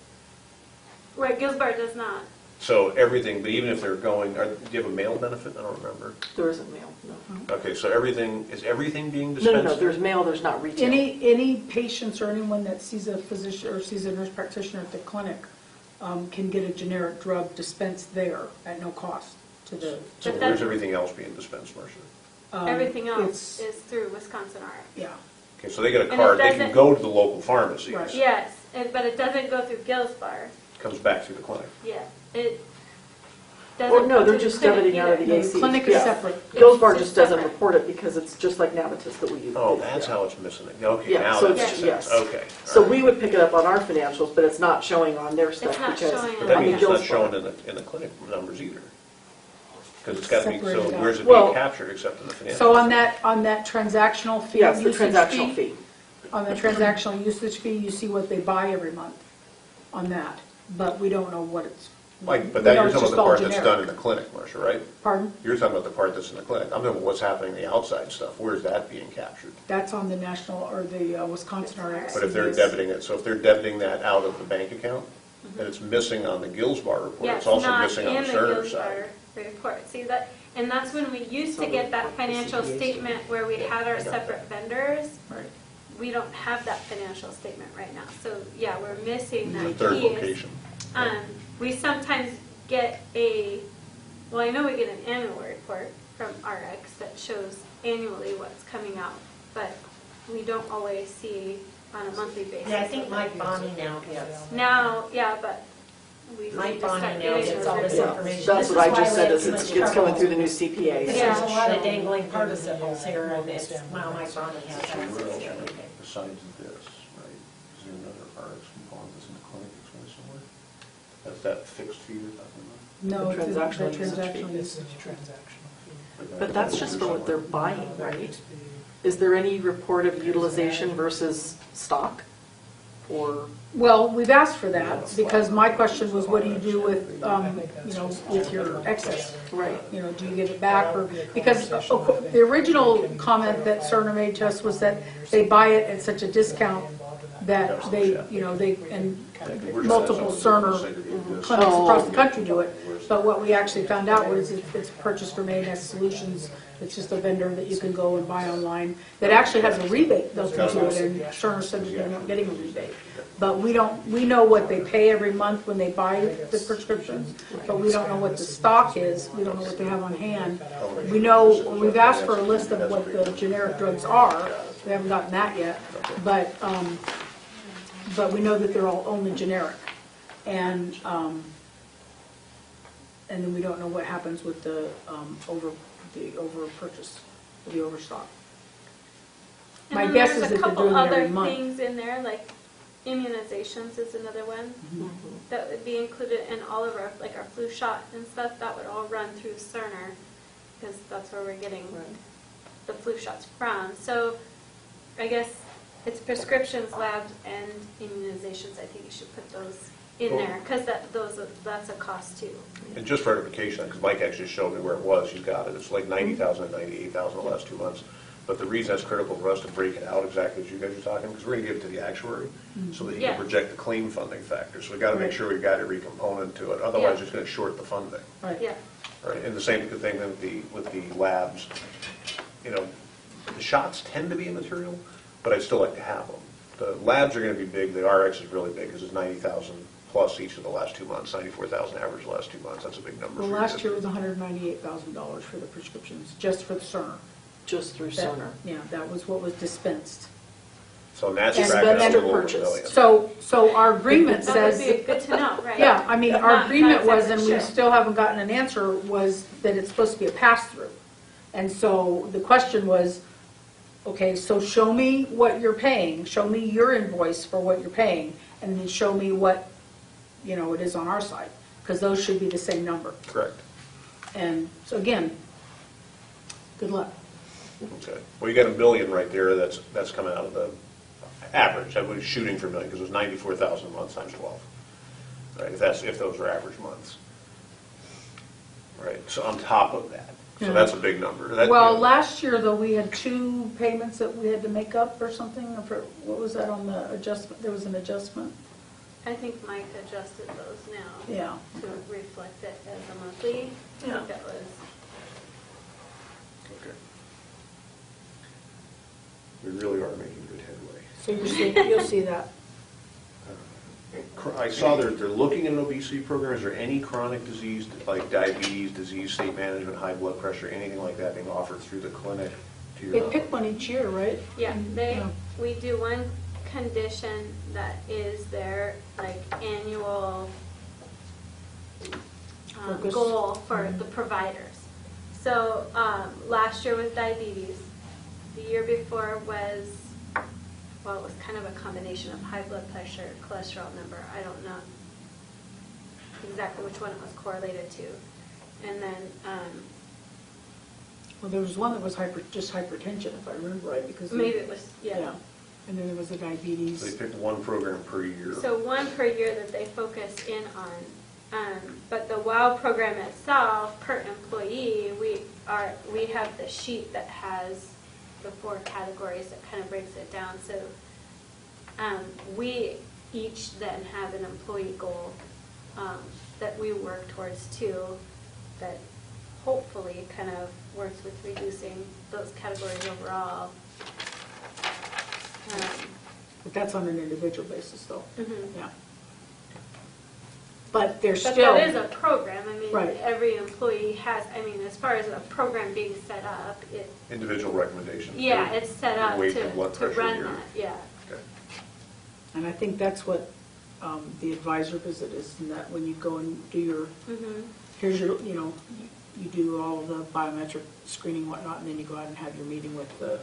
S1: Right, Gilsbar does not.
S4: So everything, but even if they're going, do you have a mail benefit? I don't remember.
S6: There isn't mail, no.
S4: Okay, so is everything being
S6: No,
S4: dispensed?
S6: no, there's mail, there's not retail.
S3: Any patients or anyone that sees a physician or sees a nurse practitioner at the clinic can get a generic drug dispensed there at no cost to the.
S4: So
S1: But
S4: where's
S1: that-
S4: everything else being dispensed, Marcia?
S1: Everything else
S3: it's-
S1: is through Wisconsin RX.
S3: Yeah,
S4: Okay, so they get a
S1: And it
S4: card, they can
S1: doesn't-
S4: go to the local pharmacies.
S3: Right.
S1: Yes, but it doesn't go through Gilsbar.
S4: Comes back through the clinic.
S1: Yeah, it doesn't.
S6: Or no,
S1: go
S6: they're
S1: through
S6: just
S1: the clinic
S6: debiting out of the
S1: either.
S3: the
S6: AC.
S3: clinic is
S6: Yeah.
S3: separate.
S6: Gilsbar
S1: It's
S6: just doesn't
S1: separate.
S6: report it because it's just like Navitus that we use.
S4: Oh, that's how it's missing it. Okay,
S6: Yeah,
S4: now
S6: so
S4: that
S6: it's-
S4: makes sense.
S6: yes.
S4: Okay.
S6: So
S4: all right.
S6: we would pick it up on our financials, but it's not showing on their stuff
S1: It's not
S6: because.
S1: showing
S4: But
S1: on
S4: that
S1: the-
S4: means it's not
S6: Gilsbar.
S4: showing in the clinic numbers either. Because it's got to be, so
S3: Separated out.
S4: where's it
S6: Well-
S4: being captured except in the financial?
S3: So on that transactional fee,
S6: Yes, the
S3: usage
S6: transactional fee.
S3: On the transactional usage fee, you see what they buy every month on that, but we don't know what it's.
S4: Like, but
S3: we
S4: that,
S3: know
S4: you're
S3: it's
S4: talking
S3: just
S4: about the
S3: all
S4: part that's
S3: generic.
S4: done in the clinic, Marcia, right?
S3: Pardon?
S4: You're talking about the part that's in the clinic. I'm talking about what's happening in the outside stuff. Where's that being captured?
S3: That's on the national, or the Wisconsin RX.
S4: But if they're debiting it, so if they're debiting that out of the bank account, and it's missing on the Gilsbar report,
S1: Yeah,
S4: it's also
S1: not
S4: missing on
S1: in
S4: the
S1: the
S4: Cerner
S1: Gilsbar
S4: side.
S1: report. See that, and that's when we used to get that financial statement where we had our separate vendors.
S3: Right.
S1: We don't have that financial statement right now. So yeah, we're missing
S4: The
S1: that
S4: third
S1: piece.
S4: location.
S1: We sometimes get well, I know we get an annual report from RX that shows annually what's coming out, but we don't always see on a monthly basis.
S7: Yeah, I think Mike Bonney now gets.
S1: Now, yeah, but we need
S7: Mike
S1: to start
S7: Bonney now
S1: getting
S7: gets
S1: those
S7: all this
S1: reports.
S7: information.
S6: That's
S7: This
S6: what I
S7: is
S6: just
S7: why
S6: said,
S7: we
S6: is
S7: have
S6: it's
S7: so much
S6: coming
S7: trouble.
S6: through the new CPA.
S7: Because
S1: Yeah.
S7: there's a lot of dangling participles here, and it's, well, Mike Bonney has access
S4: Where else
S7: to
S4: are
S7: everything.
S4: they? Besides this, right? Is there another RX component that's in the clinic that's going somewhere? That's that fixed fee you're talking
S3: No,
S6: The
S3: it's a
S6: transactional
S3: transactional
S8: It's
S3: usage.
S8: a transactional fee.
S4: about?
S6: But that's just for what they're buying, right? Is there any report of utilization versus stock? Or,
S3: Well, we've asked for that, because my question was, what do you do with, you know, with your excess?
S6: right,
S3: You know, do you give it back, or, because the original comment that Cerner made to us was that they buy it at such a discount that they, you know, they, and multiple Cerner clinics across the country do it. But what we actually found out was it's purchased from A&S Solutions. It's just a vendor that you can go and buy online that actually has a rebate built into it, and Cerner said that they're not getting a rebate. But we know what they pay every month when they buy the prescriptions, but we don't know what the stock is. We don't know what they have on hand. We know, we've asked for a list of what the generic drugs are. We haven't gotten that yet, but we know that they're all only generic. And then we don't know what happens with the over purchase, the overstock.
S1: And
S3: My
S1: then
S3: guess
S1: there's
S3: is
S1: a
S3: that they're
S1: couple
S3: doing it every
S1: other
S3: month.
S1: things in there, like immunizations is another one that would be included in all of our, like our flu shot and stuff. That would all run through Cerner, because that's where we're getting the flu shots from. So I guess it's prescriptions, labs, and immunizations. I think you should put those in there, because that's a cost too.
S4: And just for verification, because Mike actually showed me where it was, he's got it, it's like 90,000 and 98,000 the last 2 months. But the reason that's critical for us to break it out exactly as you guys are talking, because we're going to give it to the actuary, so that he
S1: Yeah.
S4: can project the claim funding factor. So we got to make
S3: Right.
S4: sure we've got every component to it, otherwise
S1: Yeah.
S4: it's going to short the funding.
S3: Right.
S1: Yeah.
S4: Right, and the same thing with the labs. You know, the shots tend to be immaterial, but I'd still like to have them. The labs are going to be big, the RX is really big, because it's 90,000 plus each of the last 2 months, 94,000 average the last 2 months, that's a big number.
S3: Well,
S4: for you.
S3: last year was $198,000 for the prescriptions, just for the Cerner.
S6: just through
S3: That-
S6: Cerner.
S3: Yeah, that was what was dispensed.
S4: So that's
S3: And
S4: tracking
S3: then
S4: a little over a
S6: purchase.
S4: million.
S3: So our agreement
S1: That would
S3: says,
S1: be good to know, right?
S3: yeah, I mean, our
S1: Not
S3: agreement was,
S1: exactly
S3: and we
S1: sure.
S3: still haven't gotten an answer, was that it's supposed to be a pass-through. And so the question was, okay, so show me what you're paying, show me your invoice for what you're paying, and then show me what, you know, it is on our side, because those should be the same number.
S4: Correct.
S3: And so again, good luck.
S4: Okay. Well, you got $1 million right there, that's coming out of the average, I was shooting for $1 million, because it was 94,000 a month times 12. Right, if those are average months. Right, so on top of that, so
S3: Yeah.
S4: that's a big number. That,
S3: Well,
S4: you know,
S3: last year, though, we had 2 payments that we had to make up or something. What was that on the adjustment? There was an adjustment?
S1: I think Mike adjusted those now
S3: Yeah.
S1: to reflect it as a monthly. I
S3: Yeah.
S1: think that was.
S4: Okay. We really are making good headway.
S3: So you'll see that.
S4: I saw they're looking at an obesity program. Is there any chronic disease, like diabetes, disease state management, high blood pressure, anything like that being offered through the clinic to your
S3: They
S4: knowledge?
S3: pick one each year, right?
S1: Yeah,
S3: Yeah.
S1: we do one condition that is their like annual
S3: Focus.
S1: goal for the providers. So last year was diabetes. The year before was, well, it was kind of a combination of high blood pressure, cholesterol number. I don't know exactly which one it was correlated to. And then,
S3: Well, there was one that was just hypertension, if I remember right, because.
S1: maybe it was, yeah.
S3: And then there was the
S4: So
S3: diabetes.
S4: they pick one program per year.
S1: So one per year that they focus in on. But the WOW program itself, per employee, we have the sheet that has the 4 categories that kind of breaks it down. So we each then have an employee goal that we work towards too, that hopefully kind of works with reducing those categories overall.
S3: But that's on an individual basis, though.
S1: Mhm.
S3: Yeah. But there's
S1: But
S3: still.
S1: that is a program. I mean,
S3: Right.
S1: every employee has, I mean, as far as a program being set up,
S4: Individual recommendations.
S1: yeah, it's set up
S4: Weight and blood
S1: to
S4: pressure
S1: run
S4: here.
S1: that, yeah.
S4: Okay.
S3: And I think that's what the advisor visit is, and that when you go and do your,
S1: Mhm.
S3: here's your, you know, you do all the biometric screening and whatnot, and then you go out and have your meeting with the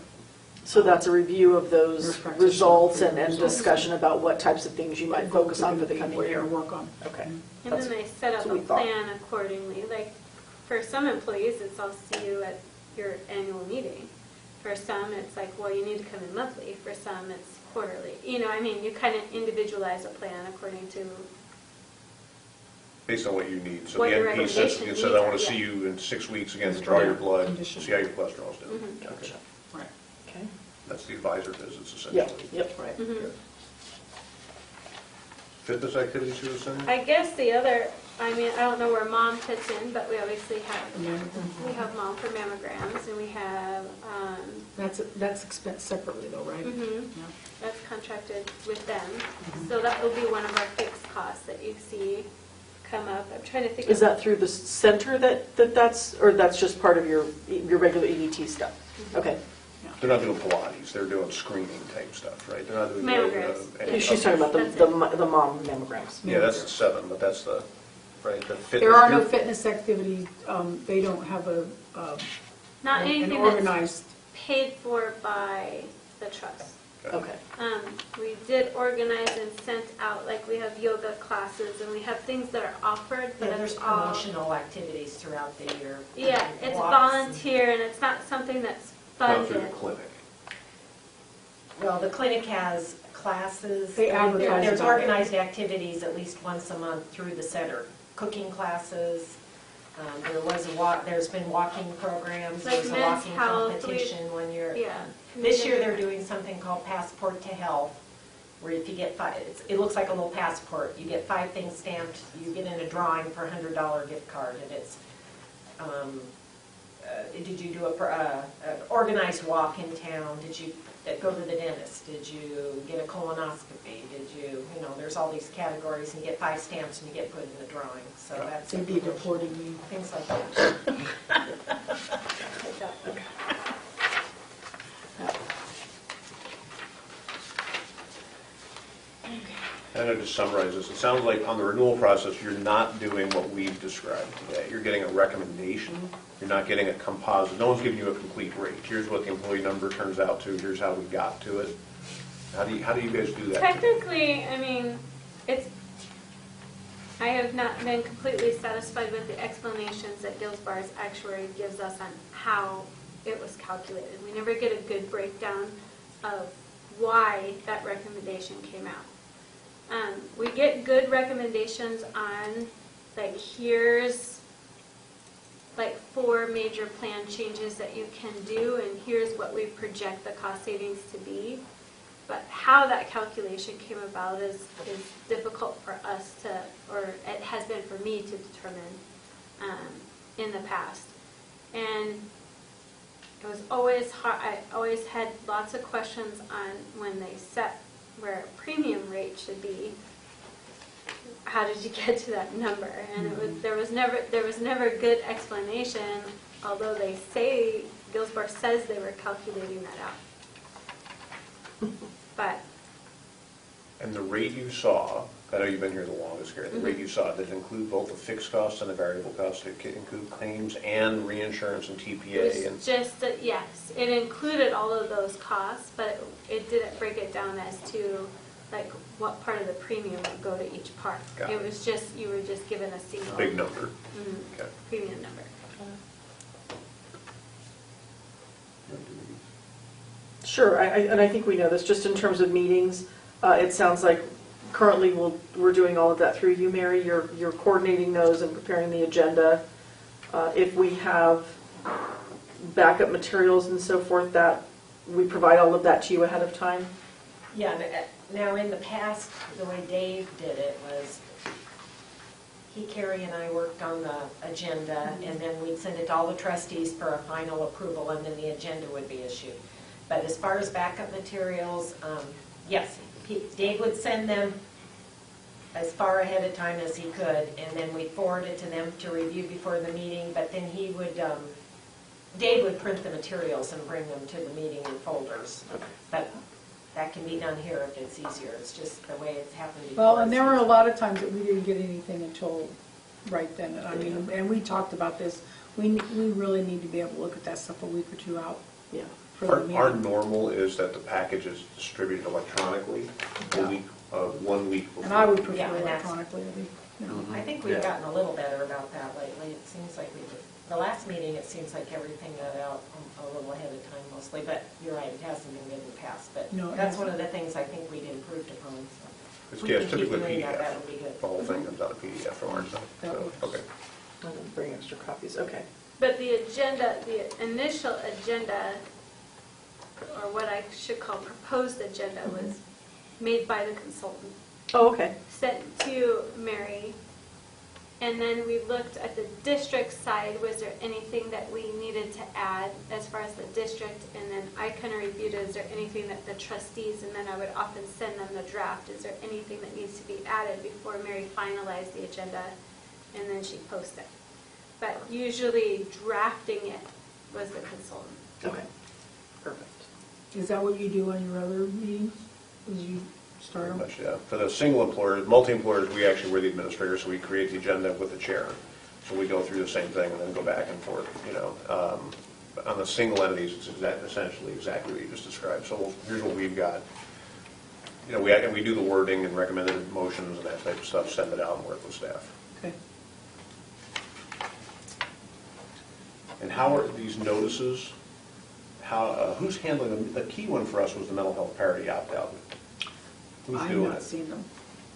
S6: So that's a review of those
S3: Nurse practitioner
S6: results and
S3: results.
S6: discussion about what types of things you might focus on for the coming
S3: What you're
S6: year.
S3: gonna work on.
S6: Okay.
S1: And
S6: That's-
S1: then they set up
S6: that's
S1: a
S6: what we thought.
S1: plan accordingly. Like, for some employees, it's I'll see you at your annual meeting. For some, it's like, well, you need to come in monthly. For some, it's quarterly. You know, I mean, you kind of individualize a plan according to,
S4: Based on what you need. So
S1: What
S4: the
S1: your
S4: NP says,
S1: recommendation
S4: it says, I want
S1: needs
S4: to
S1: are,
S4: see
S1: yeah.
S4: you in 6 weeks again to draw your blood,
S3: Condition.
S4: see how your cholesterol's doing.
S1: Mhm.
S6: Gotcha.
S3: Right.
S6: Okay.
S4: That's the advisor visits
S6: Yep,
S4: essentially.
S6: yep, right.
S1: Mhm.
S4: Fitness activities you were saying?
S1: I guess the other, I mean, I don't know where mom fits in, but we obviously have, we have mom for mammograms, and we have,
S3: That's expense separately though, right?
S1: mhm,
S3: Yeah.
S1: that's contracted with them. So that will be one of our fixed costs that you see come up. I'm trying to think.
S6: Is that through the center that's, or that's just part of your regular EBT stuff? Okay.
S4: They're not doing Pilates, they're doing screening type stuff, right? They're not doing yoga.
S1: Mammograms.
S4: and-
S6: She's talking about
S1: That's
S6: the mom mammograms.
S4: Yeah, that's the 7, but that's the, right, the fitness.
S3: There are no fitness activities, they don't have
S1: Not
S3: an
S1: anything that's
S3: organized,
S1: paid for by the trust.
S6: Okay.
S1: We did organize and sent out, like, we have yoga classes, and we have things that are offered, but
S7: Yeah, there's
S1: it's all.
S7: promotional activities throughout the year.
S1: Yeah, it's
S7: Walks.
S1: volunteer, and it's not something that's
S4: Not through the
S1: funded.
S4: clinic.
S7: Well, the clinic has classes.
S3: They advertise
S7: There's
S3: about it.
S7: organized activities at least once a month through the center. Cooking classes, there's been walking programs,
S1: Like
S7: there's a
S1: Men's
S7: walking
S1: Health,
S7: competition when you're.
S1: Yeah.
S7: This year, they're doing something called Passport to Health, where if you get it looks like a little passport. You get 5 things stamped, you get in a drawing for a $100 gift card, and it's, did you do a organized walk in town? Did you go to the dentist? Did you get a colonoscopy? Did you, there's all these categories, and you get 5 stamps, and you get put in the drawing, so that's.
S3: they'd be reporting me.
S7: Things like that.
S4: And to just summarize this, it sounds like on the renewal process, you're not doing what we've described today. You're getting a recommendation, you're not getting a composite, no one's giving you a complete rate. Here's what the employee number turns out to, here's how we got to it. How do you guys do that?
S1: Technically, I mean, I have not been completely satisfied with the explanations that Gilsbar's actuary gives us on how it was calculated. We never get a good breakdown of why that recommendation came out. We get good recommendations on, like, here's like 4 major plan changes that you can do, and here's what we project the cost savings to be. But how that calculation came about is difficult for us to, or it has been for me to determine in the past. And it was always hard, I always had lots of questions on when they set where a premium rate should be. How did you get to that number? And there was never good explanation, although Gilsbar says they were calculating that out. But.
S4: And the rate you saw, I know you've been here the longest here, the rate you saw, did it include both the fixed costs and the variable costs? Did it include claims and reinsurance and TPA?
S1: It was just that, yes, it included all of those costs, but it didn't break it down as to, like, what part of the premium would go to each part.
S4: Got
S1: It
S4: it.
S1: was just, you were just given a single.
S4: Big number.
S1: Mhm,
S4: Okay.
S1: premium number.
S6: Sure, and I think we know this, just in terms of meetings, it sounds like currently we're doing all of that through you, Mary. You're coordinating those and preparing the agenda. If we have backup materials and so forth, that we provide all of that to you ahead of time?
S7: Yeah, now in the past, the way Dave did it was, Carrie and I worked on the agenda, and then we'd send it to all the trustees for a final approval, and then the agenda would be issued. But as far as backup materials, yes, Dave would send them as far ahead of time as he could, and then we'd forward it to them to review before the meeting, but then Dave would print the materials and bring them to the meeting in folders. But that can be done here if it's easier. It's just the way it's happened before.
S3: Well, and there were a lot of times that we didn't get anything until right then. I mean, and we talked about this. We really need to be able to look at that stuff a week or 2 out.
S6: Yeah.
S3: for the
S4: Our
S3: meeting.
S4: normal is that the package is distributed electronically a week, 1 week before.
S3: And I would prefer
S7: Yeah, and that's-
S3: electronically, I think.
S7: I think we've gotten a little better about that lately. It seems like the last meeting, it seems like everything got out a little ahead of time mostly, but you're right, it hasn't been in the past. But
S3: No, it
S7: that's
S3: hasn't.
S7: one of the things I think we'd improved upon, so.
S4: It's
S7: We can keep
S4: typically
S7: doing that,
S4: PDF.
S7: that would be good.
S4: The whole thing comes out of PDF from our side.
S3: That
S4: So,
S3: works.
S4: okay.
S6: I didn't bring extra copies, okay.
S1: But the agenda, the initial agenda, or what I should call proposed agenda, was made by the consultant,
S6: Oh, okay.
S1: sent to Mary, and then we looked at the district side, was there anything that we needed to add as far as the district, and then I kind of reviewed, is there anything that the trustees, and then I would often send them the draft, is there anything that needs to be added before Mary finalized the agenda, and then she posted. But usually drafting it was the consultant.
S6: Okay, perfect.
S3: Is that what you do on your other meetings? Is you start
S4: Pretty
S3: them?
S4: much, yeah. For the single employers, multi-employers, we actually were the administrator, so we create the agenda with the chair. So we go through the same thing and then go back and forth, you know. On the single entities, it's essentially exactly what you just described. So here's what we've got. You know, we do the wording and recommended motions and that type of stuff, send it out and work with staff.
S3: Okay.
S4: And how are these notices, who's handling them? The key one for us was the mental health parity opt-out. Who's
S3: I have
S4: doing
S3: not
S4: it?
S3: seen them.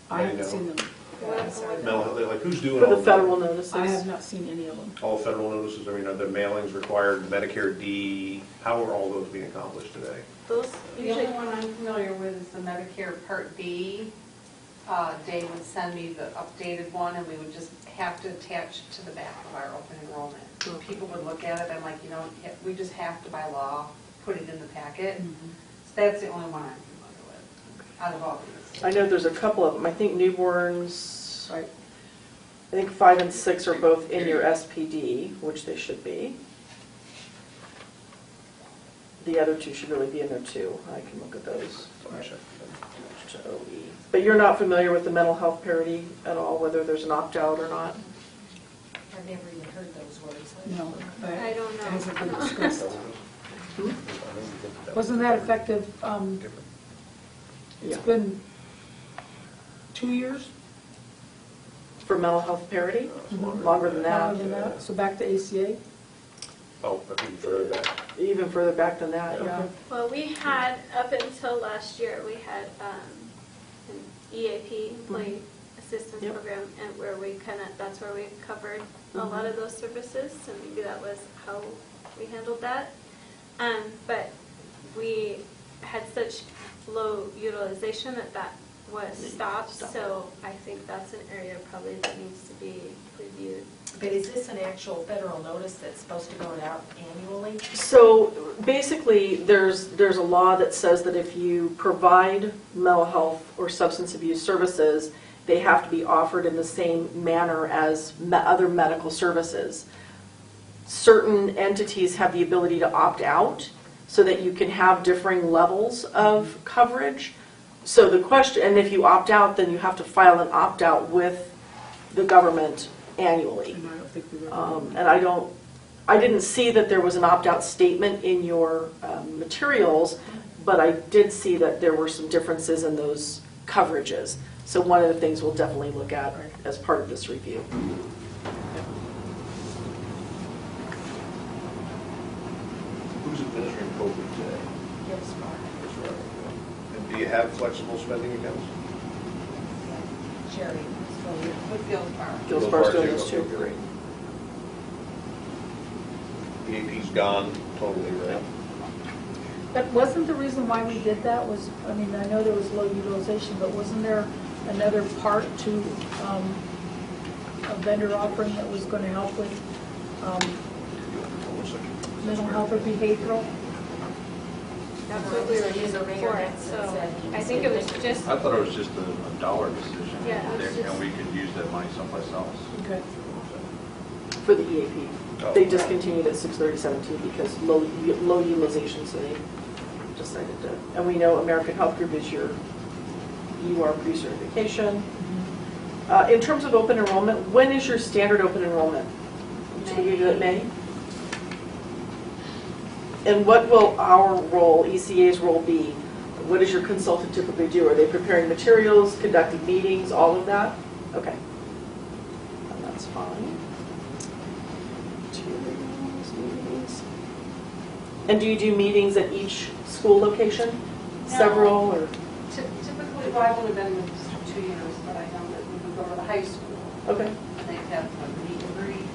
S4: I
S3: I haven't
S4: know.
S3: seen them.
S4: Mental health, like who's doing
S6: For
S4: all
S6: the
S4: of
S6: federal
S4: them?
S6: notices?
S3: I have not seen any of them.
S4: All federal notices, I mean, are the mailings required, Medicare D, how are all those being accomplished today?
S1: Those
S9: The
S1: usually,
S9: only one I'm familiar with is the Medicare Part D. Dave would send me the updated one, and we would just have to attach it to the back of our open enrollment. When people would look at it, I'm like, we just have to by law put it in the packet. So that's the only one I'm familiar with, out of all these.
S6: I know there's a couple of them. I think newborns, I think 5 and 6 are both in your SPD, which they should be. The other two should really be in there too. I can look at those.
S4: Let me check.
S6: But you're not familiar with the mental health parity at all, whether there's an opt-out or not?
S7: I've never even heard those words.
S3: No.
S1: I don't know.
S3: Hasn't been discussed. Wasn't that effective, it's
S6: Yeah.
S3: been 2 years?
S6: For mental health parity? Longer than that?
S3: Longer than that? So back to ACA?
S4: Oh, I think further back.
S6: Even further back than that, yeah.
S1: well, we had, up until last year, we had an EAP, Employee Assistance
S6: Yep.
S1: Program, and where we that's where we covered a lot of those services, so maybe that was how we handled that. But we had such low utilization that was stopped, so I think that's an area probably that needs to be reviewed.
S7: But is this an actual federal notice that's supposed to go out annually?
S6: So basically, there's a law that says that if you provide mental health or substance abuse services, they have to be offered in the same manner as other medical services. Certain entities have the ability to opt out so that you can have differing levels of coverage. So the question, and if you opt out, then you have to file an opt-out with the government annually.
S3: And I don't think we've ever done that.
S6: And I didn't see that there was an opt-out statement in your materials, but I did see that there were some differences in those coverages. So one of the things we'll definitely look at as part of this review.
S4: Who's administering COVID today?
S7: Yes, Mark.
S4: And do you have flexible spending accounts?
S7: Sherry.
S9: With Gil's Bar.
S6: Gil's
S4: Those
S6: Bar's
S4: are
S6: doing
S4: two,
S6: those
S4: okay,
S6: too.
S4: good. EAP's gone totally, right?
S3: But wasn't the reason why we did that was, I mean, I know there was low utilization, but wasn't there another part to a vendor offering that was going to help with mental health or behavioral?
S1: That's what we were using for it, so I think it was just,
S5: I thought it was just a dollar decision.
S1: Yeah, it was just-
S5: And we could use that money someplace else.
S3: Okay.
S6: For the EAP. They discontinued at 6/30/17 because low utilization, so they decided to. And we know American Health Group is your UR pre-certification. In terms of open enrollment, when is your standard open enrollment? So we do that May? And what will our role, ECA's role be? What does your consultant typically do? Are they preparing materials, conducting meetings, all of that? Okay. And that's fine. Materials, meetings. And do you do meetings at each school location?
S9: No.
S6: Several or?
S9: Typically, well, I've only been in the district 2 years, but I know that we would go to the high school.
S6: Okay.
S9: And they'd have a meet and greet,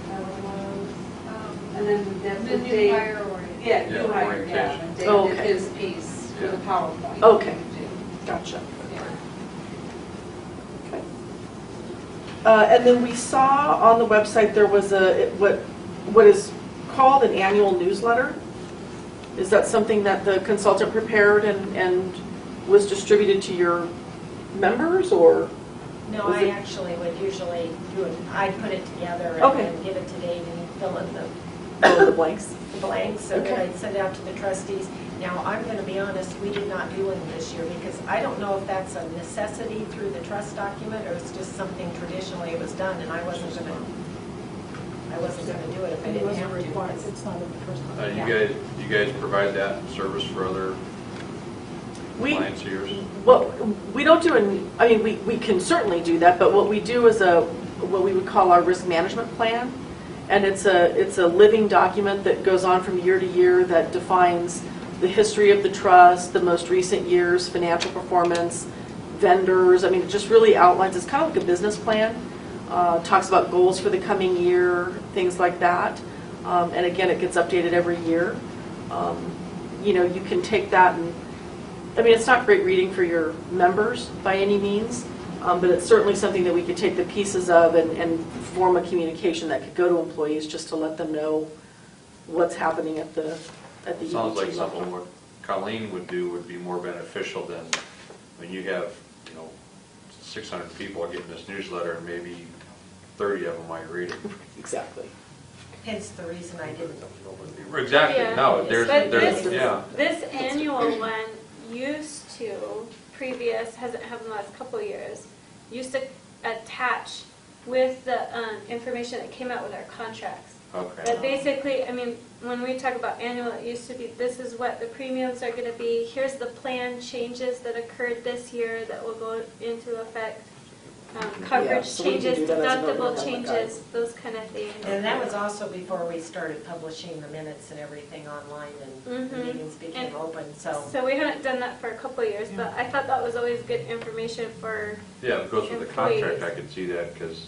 S9: and then that's
S1: The
S9: what
S1: new
S9: Dave.
S1: hire orientation.
S9: Yeah,
S5: Yeah,
S9: new hire, yeah.
S5: orientation.
S9: And Dave
S6: Oh,
S9: did
S6: okay.
S9: his piece for the
S5: Yeah.
S9: PowerPoint.
S6: Okay.
S9: too.
S6: Gotcha.
S9: Yeah.
S6: Okay. And then we saw on the website there was what is called an annual newsletter. Is that something that the consultant prepared and was distributed to your members, or?
S7: No,
S6: Was
S7: I
S6: it-
S7: actually would usually do it, I'd put it together and
S6: Okay.
S7: then give it to Dave and he'd fill in the
S6: Oh, the blanks?
S7: blanks, so
S6: Okay.
S7: that I'd send out to the trustees. Now, I'm going to be honest, we did not do them this year because I don't know if that's a necessity through the trust document or it's just something traditionally it was done and I wasn't going to do it if I
S3: It
S7: didn't
S3: wasn't
S7: have to.
S3: required,
S7: 'cause-
S3: it's not in the first one.
S5: You guys provide that service for other clients of yours?
S6: Well, we don't do I mean, we can certainly do that, but what we do is what we would call our risk management plan. And it's a living document that goes on from year to year that defines the history of the trust, the most recent years, financial performance, vendors. I mean, it just really outlines, it's kind of like a business plan. Talks about goals for the coming year, things like that. And again, it gets updated every year. You know, you can take that and, I mean, it's not great reading for your members by any means, but it's certainly something that we could take the pieces of and form a communication that could go to employees just to let them know what's happening at the EBT
S5: Sounds like
S6: level.
S5: something what Colleen would do would be more beneficial than, when you have, 600 people getting this newsletter and maybe 30 of them might read it.
S6: Exactly.
S7: Hence the reason I didn't.
S5: Exactly,
S1: Yeah.
S5: no,
S1: But
S5: there's,
S1: this-
S5: yeah.
S1: This annual one used to, hasn't happened the last couple of years, used to attach with the information that came out with our contracts.
S5: Okay.
S1: But basically, I mean, when we talk about annual, it used to be, this is what the premiums are going to be, here's the plan changes that occurred this year that will go into effect, coverage
S6: so we can
S1: changes,
S6: do that as an
S1: deductible
S6: overall
S1: changes, those kind of things.
S7: And that was also before we started publishing the minutes and everything online and the
S1: Mhm.
S7: meetings became
S1: And
S7: open, so.
S1: So we haven't done that for a couple of years, but I thought that was always good information for,
S5: Yeah, it goes with the contract,
S1: Employees.
S5: I could see that, because,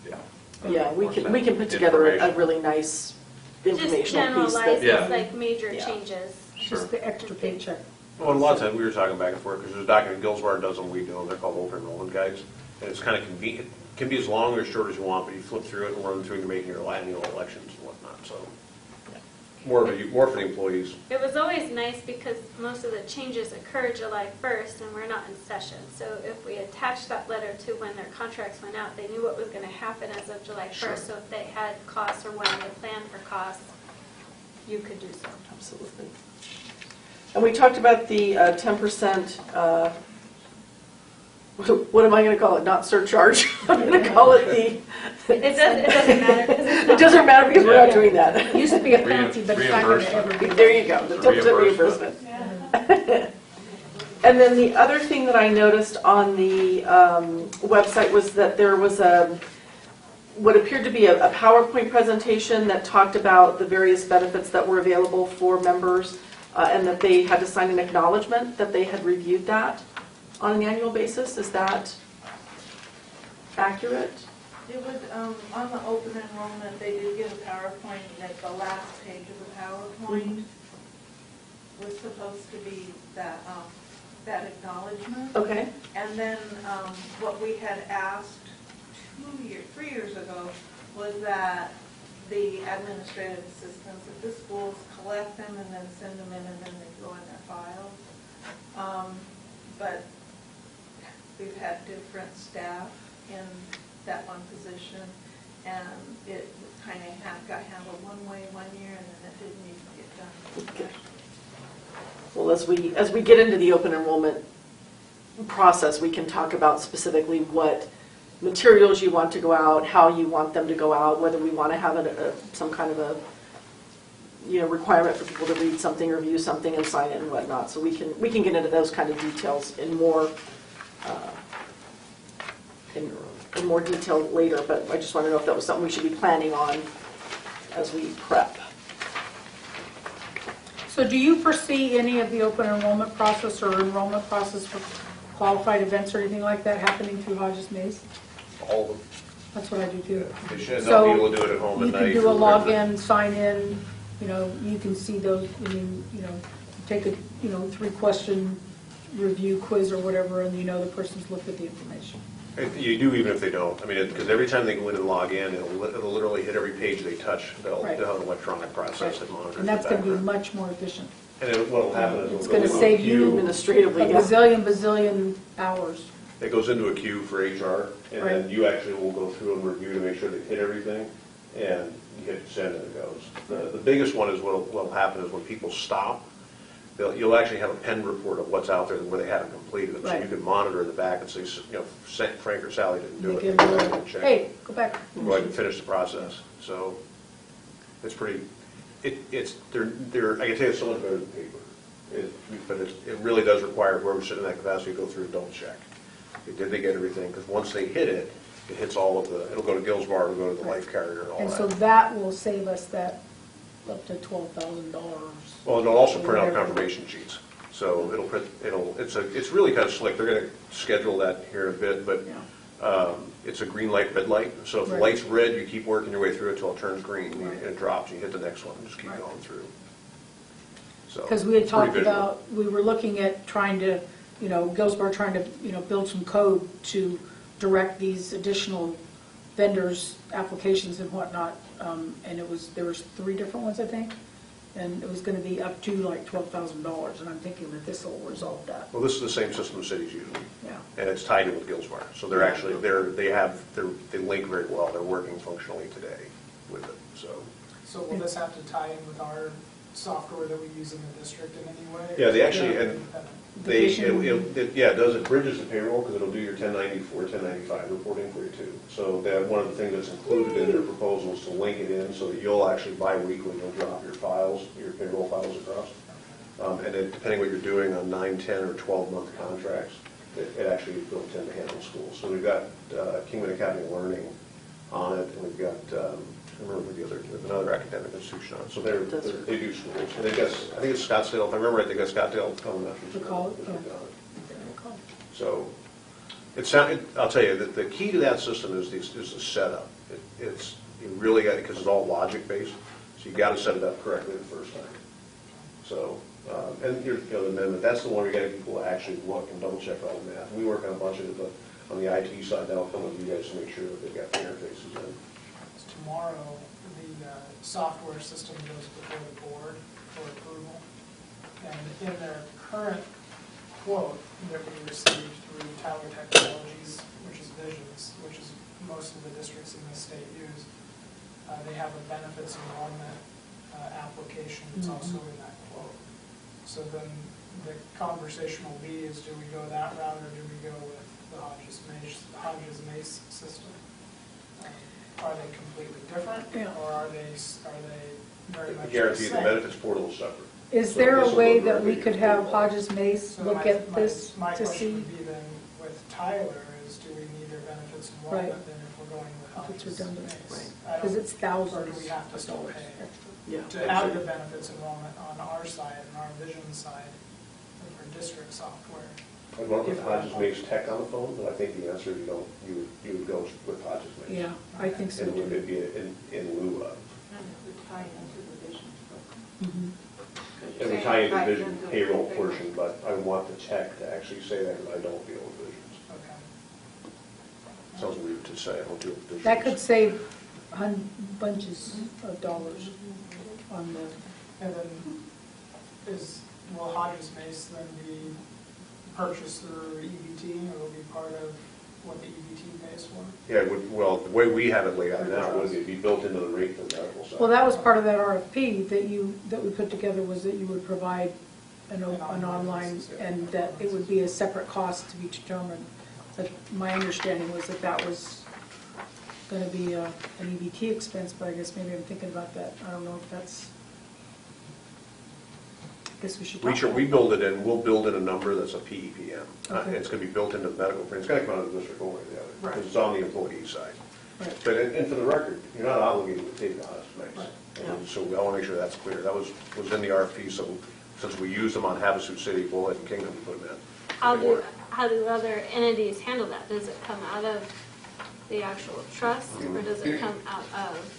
S5: yeah.
S6: Yeah, we can put together a
S5: Information.
S6: really nice
S1: just
S6: informational piece that,
S1: generalized,
S5: Yeah.
S1: like major
S6: Yeah.
S1: changes.
S5: Sure.
S3: Just the extra paycheck.
S4: Well, and a lot of times, we were talking back and forth, because there's a document, Gilsbar does them, we do them, they're called open enrollment guides. And it's kind of convenient, it can be as long or as short as you want, but you flip through it and run through and you're making your annual elections and whatnot, so. More for the employees.
S1: It was always nice because most of the changes occurred July 1st and we're not in session. So if we attached that letter to when their contracts went out, they knew what was going to happen as of July 1st.
S6: Sure.
S1: So if they had costs or wanted to plan for costs, you could do so.
S6: absolutely. And we talked about the 10%, what am I going to call it? Not surcharge. I'm going to call it the.
S1: It doesn't matter because it's
S6: It
S1: not.
S6: doesn't matter because we're not
S5: Yeah.
S6: doing that.
S3: It used to be a penalty, but it's not going to ever be.
S6: There you go, the 10% reimbursement. And then the other thing that I noticed on the website was that there was what appeared to be a PowerPoint presentation that talked about the various benefits that were available for members, and that they had to sign an acknowledgement that they had reviewed that on an annual basis. Is that accurate?
S10: It would, on the open enrollment, they did give a PowerPoint, like the last page of the PowerPoint was supposed to be that, that acknowledgement.
S6: Okay.
S10: And then what we had asked 3 years ago was that the administrative assistants at the schools collect them and then send them in and then they go in their files. But we've had different staff in that one position, and it kind of got handled one way one year, and then it didn't even get done.
S6: Well, as we get into the open enrollment process, we can talk about specifically what materials you want to go out, how you want them to go out, whether we want to have some kind of a requirement for people to read something, review something, and sign it and whatnot. So we can get into those kind of details in more detail later, but I just want to know if that was something we should be planning on as we prep.
S3: So do you foresee any of the open enrollment process or enrollment process for qualified events or anything like that happening through Hodges Maze?
S4: All of them.
S3: That's what I do too.
S4: They should
S3: So
S4: not be able to do it at home at
S3: you
S4: night.
S3: can do a
S4: or whatever.
S3: login, sign in, you can see those, take a, 3-question review quiz or whatever, and the person's looked at the information.
S4: You do even if they don't. I mean, because every time they go in and log in, it'll literally hit every page they touch. They'll
S3: Right.
S4: have an electronic process that monitors
S3: And that's
S4: the
S3: going to be
S4: background.
S3: much more efficient.
S4: And then what'll happen is
S3: It's
S4: it'll
S3: going to
S4: go into
S3: save
S4: a
S3: you
S4: queue.
S6: Administratively,
S3: a
S6: yeah.
S3: bazillion hours.
S4: It goes into a queue for HR, and then
S3: Right.
S4: you actually will go through and review to make sure they hit everything, and you hit send and it goes. The biggest one is what'll happen is when people stop, you'll actually have a pen report of what's out there where they haven't completed it. So
S3: Right.
S4: you can monitor in the back and say, Frank or Sally didn't do
S3: They
S4: it.
S3: give
S4: Go
S3: them
S4: ahead
S3: a,
S4: and check.
S3: hey, go back.
S4: Go ahead and finish the process. So it's pretty, they're, I can tell you it's so much better than paper. But it really does require whoever's sitting in that capacity to go through and double check. Did they get everything? Because once they hit it, it hits all of the, it'll go to Gilsbar, it'll go to the life carrier and all
S3: And so
S4: that.
S3: that will save us that up to $12,000.
S4: Well, it'll also print out confirmation sheets. So it'll print, it's really kind of slick. They're going to schedule that here in a bit, but
S3: Yeah.
S4: it's a green light, red light. So if the
S3: Right.
S4: light's red, you keep working your way through it until it turns green, and
S3: Right.
S4: it drops, and you hit the next one, and just keep
S3: Right.
S4: going through. So
S3: Because we had
S4: pretty
S3: talked
S4: visual.
S3: about, we were looking at trying to, Gilsbar trying to, build some code to direct these additional vendors' applications and whatnot. And there was 3 different ones, I think. And it was going to be up to like $12,000. And I'm thinking that this will resolve that.
S4: Well, this is the same system the city's using,
S3: Yeah.
S4: and it's tied in with Gilsbar. So they're actually, they link very well. They're working functionally today with it, so.
S8: So will this have to tie in with our software that we use in the district in any way?
S4: Yeah, they actually, and they,
S3: Division.
S4: it does, it bridges the payroll, because it'll do your 1094, 1095 reporting for you too. So that, one of the things that's included in their proposal is to link it in so that you'll actually bi-weekly, you'll drop your files, your payroll files across. And then depending what you're doing on 9, 10, or 12-month contracts, it actually is built in to handle schools. So we've got Kingman Academy Learning on it, and we've got, I remember there's another academic institution on it. So they do schools. And they've got, I think it's Scottsdale, if I remember right, they got Scottsdale Elementary
S3: The
S4: School.
S3: college, yeah.
S4: So I'll tell you, that the key to that system is the setup. You really got, because it's all logic-based, so you got to set it up correctly the first time. So, and the amendment, that's the one where you got to get people to actually look and double-check all the math. We work on a bunch of it, but on the IT side, that'll come with you guys to make sure that they've got the interfaces in.
S8: Tomorrow, the software system goes before the board for approval. And in their current quote that we received through Tower Technologies, which is Visions, which is most of the districts in the state use, they have a benefits enrollment application that's also in that quote. So then the conversation will be is, do we go that route or do we go with the Hodges Mace system? Are they completely different,
S3: Yeah.
S8: or are they very much
S4: I
S8: the
S4: guarantee the
S8: same?
S4: benefits portal is separate.
S3: Is
S4: So
S3: there
S4: this
S3: a
S4: will
S3: way
S4: look
S3: that
S4: very
S3: we could
S4: big.
S3: have Hodges Mace
S8: So
S3: look at this
S8: my
S3: to
S8: question
S3: see?
S8: would be then with Tyler is, do we need their benefits enrollment
S3: Right.
S8: then if we're going with
S3: If it's
S8: Hodges
S3: redundant.
S8: Mace?
S6: Right.
S8: I don't-
S3: Because it's thousands
S8: Or do we have to
S3: of
S8: still
S3: dollars.
S8: pay
S6: Yeah.
S8: to have the benefits enrollment on our side and our vision side for district software?
S4: I'd want to put Hodges Mace Tech on the phone, but I think the answer, you would go with Hodges Mace.
S3: Yeah, I think so
S4: And would
S3: too.
S4: it be in lieu of?
S10: And it would tie into the vision program.
S3: Mhm.
S4: And we tie into the vision payroll portion, but I want the tech to actually say that, because I don't deal with visions.
S8: Okay.
S4: Sounds weird to say, I don't deal with visions.
S3: That could save bunches of dollars on the,
S8: And then will Hodges Mace then be purchased through EBT, or will be part of what the EBT pays for?
S4: Yeah, well, the way we have it laid out now, would it be built into the rate for the medical side?
S3: well, that was part of that RFP that we put together, was that you would provide an online, and that it would be a separate cost to be determined. But my understanding was that was going to be an EBT expense, but I guess maybe I'm thinking about that. I don't know if that's Guess we should talk.
S4: We build it in, we'll build in a number that's a PEPM.
S3: Okay.
S4: It's gonna be built into the medical, it's gotta come out of the district one way or the other,
S3: Right.
S4: because it's on the employee side.
S3: Right.
S4: But, and for the record, you're not obligated to take the honest
S3: Right.
S4: mix. And so I wanna make sure that's clear. That was in the RFP, so since we used them on Havasu City, Bullhead, and Kingdom, we put them in.
S1: How do other entities handle that? Does it come out of the actual trust, or does it come out of?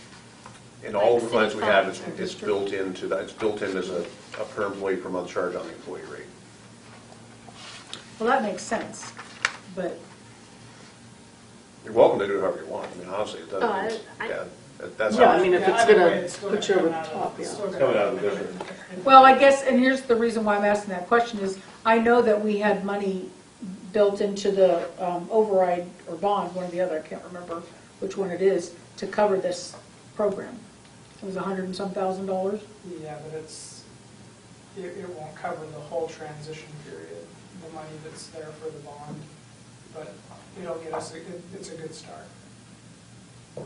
S4: In all
S1: Like
S4: the plans we
S1: city
S4: have,
S1: funds or
S4: it's built into that, it's built in as a per employee per month charge on the employee rate.
S3: Well, that makes sense, but
S4: You're welcome to do it however you want. I mean, honestly, it doesn't.
S1: Oh, I-
S4: Yeah, that's
S6: Yeah,
S4: how
S6: I mean, if
S8: Yeah,
S6: it's
S8: either
S6: gonna
S8: way, it's still
S6: put you over the
S8: come out of-
S6: top,
S8: it's
S6: yeah.
S8: still
S4: It's
S8: gonna
S4: coming out of
S8: come
S4: the district.
S3: well, I guess, and here's the reason why I'm asking that question is, I know that we had money built into the override or bond, one or the other, I can't remember which one it is, to cover this program. It was $100 and some thousand.
S8: Yeah, but it won't cover the whole transition period, the money that's there for the bond, but it'll get us, it's a good start.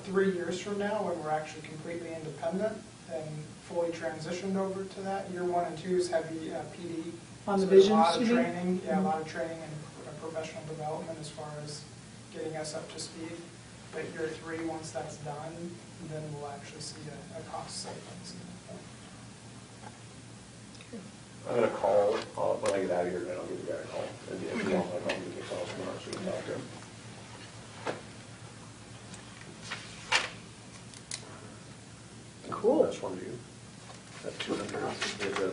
S8: 3 years from now, when we're actually completely independent and fully transitioned over to that, year 1 and 2 is heavy PD.
S3: On the
S8: So there's
S3: vision,
S8: A lot of
S3: you mean?
S8: training, yeah, a lot of training and professional development as far as getting us up to speed. But year 3, once that's done, then we'll actually see a cost savings.
S4: I'm gonna call, when I get out of here, then I'll give the guy a call. And if you want, I'll call him to get calls tomorrow, so you can talk to him.
S6: Cool.
S4: That's one to you. That $200.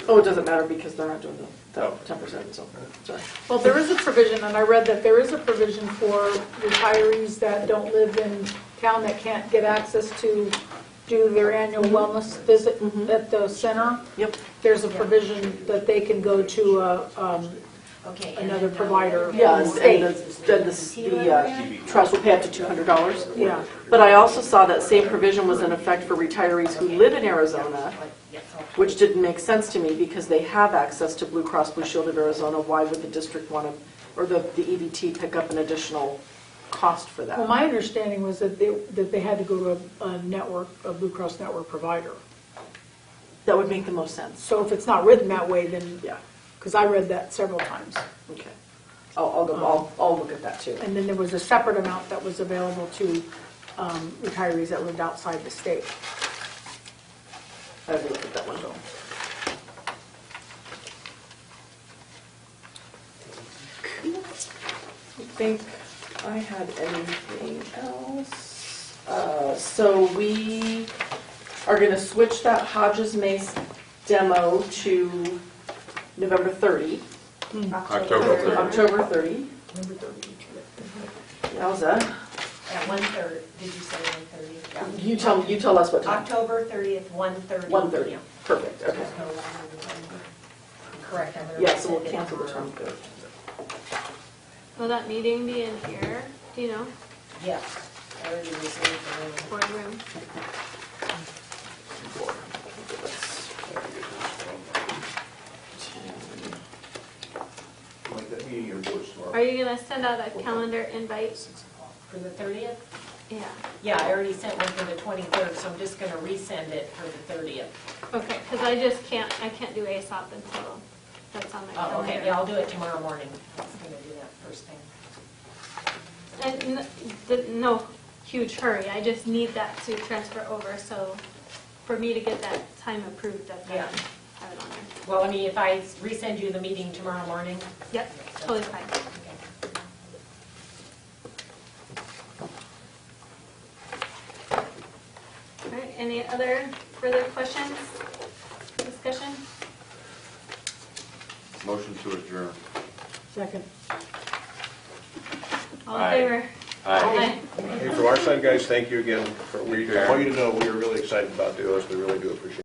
S6: Oh, it doesn't matter because they're not doing the
S4: Oh.
S6: 10%, so, sorry.
S3: Well, there is a provision, and I read that there is a provision for retirees that don't live in town that can't get access to do their annual wellness visit at the center.
S6: Yep.
S3: There's a provision that they can go to
S7: Okay. and
S3: another
S7: then,
S3: provider.
S6: Yeah,
S3: in the
S6: and
S3: state.
S6: the trust will pay up to $200.
S3: Yeah.
S6: But I also saw that same provision was in effect for retirees who live in Arizona, which didn't make sense to me because they have access to Blue Cross Blue Shield of Arizona. Why would the district want to, or the EBT pick up an additional cost for that?
S3: Well, my understanding was that they had to go to a network, a Blue Cross network provider.
S6: That would make the most sense.
S3: So if it's not written that way, then,
S6: Yeah,
S3: because I read that several times.
S6: okay. I'll look at that too.
S3: And then there was a separate amount that was available to retirees that lived outside the state.
S6: I will look at that one. I think I had anything else. So we are going to switch that Hodges Mace demo to November 30.
S4: October 30.
S6: October 30. Yowza.
S7: At 1:30, did you say 1:30? Yeah.
S6: You tell us what time.
S7: October 30th, 1:30.
S6: 1:30. Perfect, okay.
S7: Correct. I'm gonna
S6: Yeah, so we'll
S7: resend it
S6: cancel the
S7: tomorrow.
S6: term. Good.
S1: Will that meeting be in here? Do you know?
S7: Yes, I already received the
S1: Boardroom?
S4: Like that meeting your boards tomorrow.
S1: Are you gonna send out a calendar invite?
S8: 6 o'clock.
S7: for the 30th?
S1: Yeah.
S7: Yeah, I already sent one for the 23rd, so I'm just gonna resend it for the 30th.
S1: Okay, because I can't do ASAP until that's on my calendar.
S7: Oh, okay, yeah, I'll do it tomorrow morning. I was gonna do that first thing.
S1: And no huge hurry, I just need that to transfer over, so for me to get that time approved, that I
S7: Yeah.
S1: have it on there.
S7: Well, I mean, if I resend you the meeting tomorrow morning.
S1: Yep, totally fine.
S7: Okay.
S1: All right, any other further questions, discussion?
S5: Motion to adjourn.
S3: Second.
S1: All in
S5: Aye.
S1: favor?
S5: Aye.
S4: Hey, from our side, guys, thank you again. I want you to know, we are really excited about doing this, we really do appreciate it.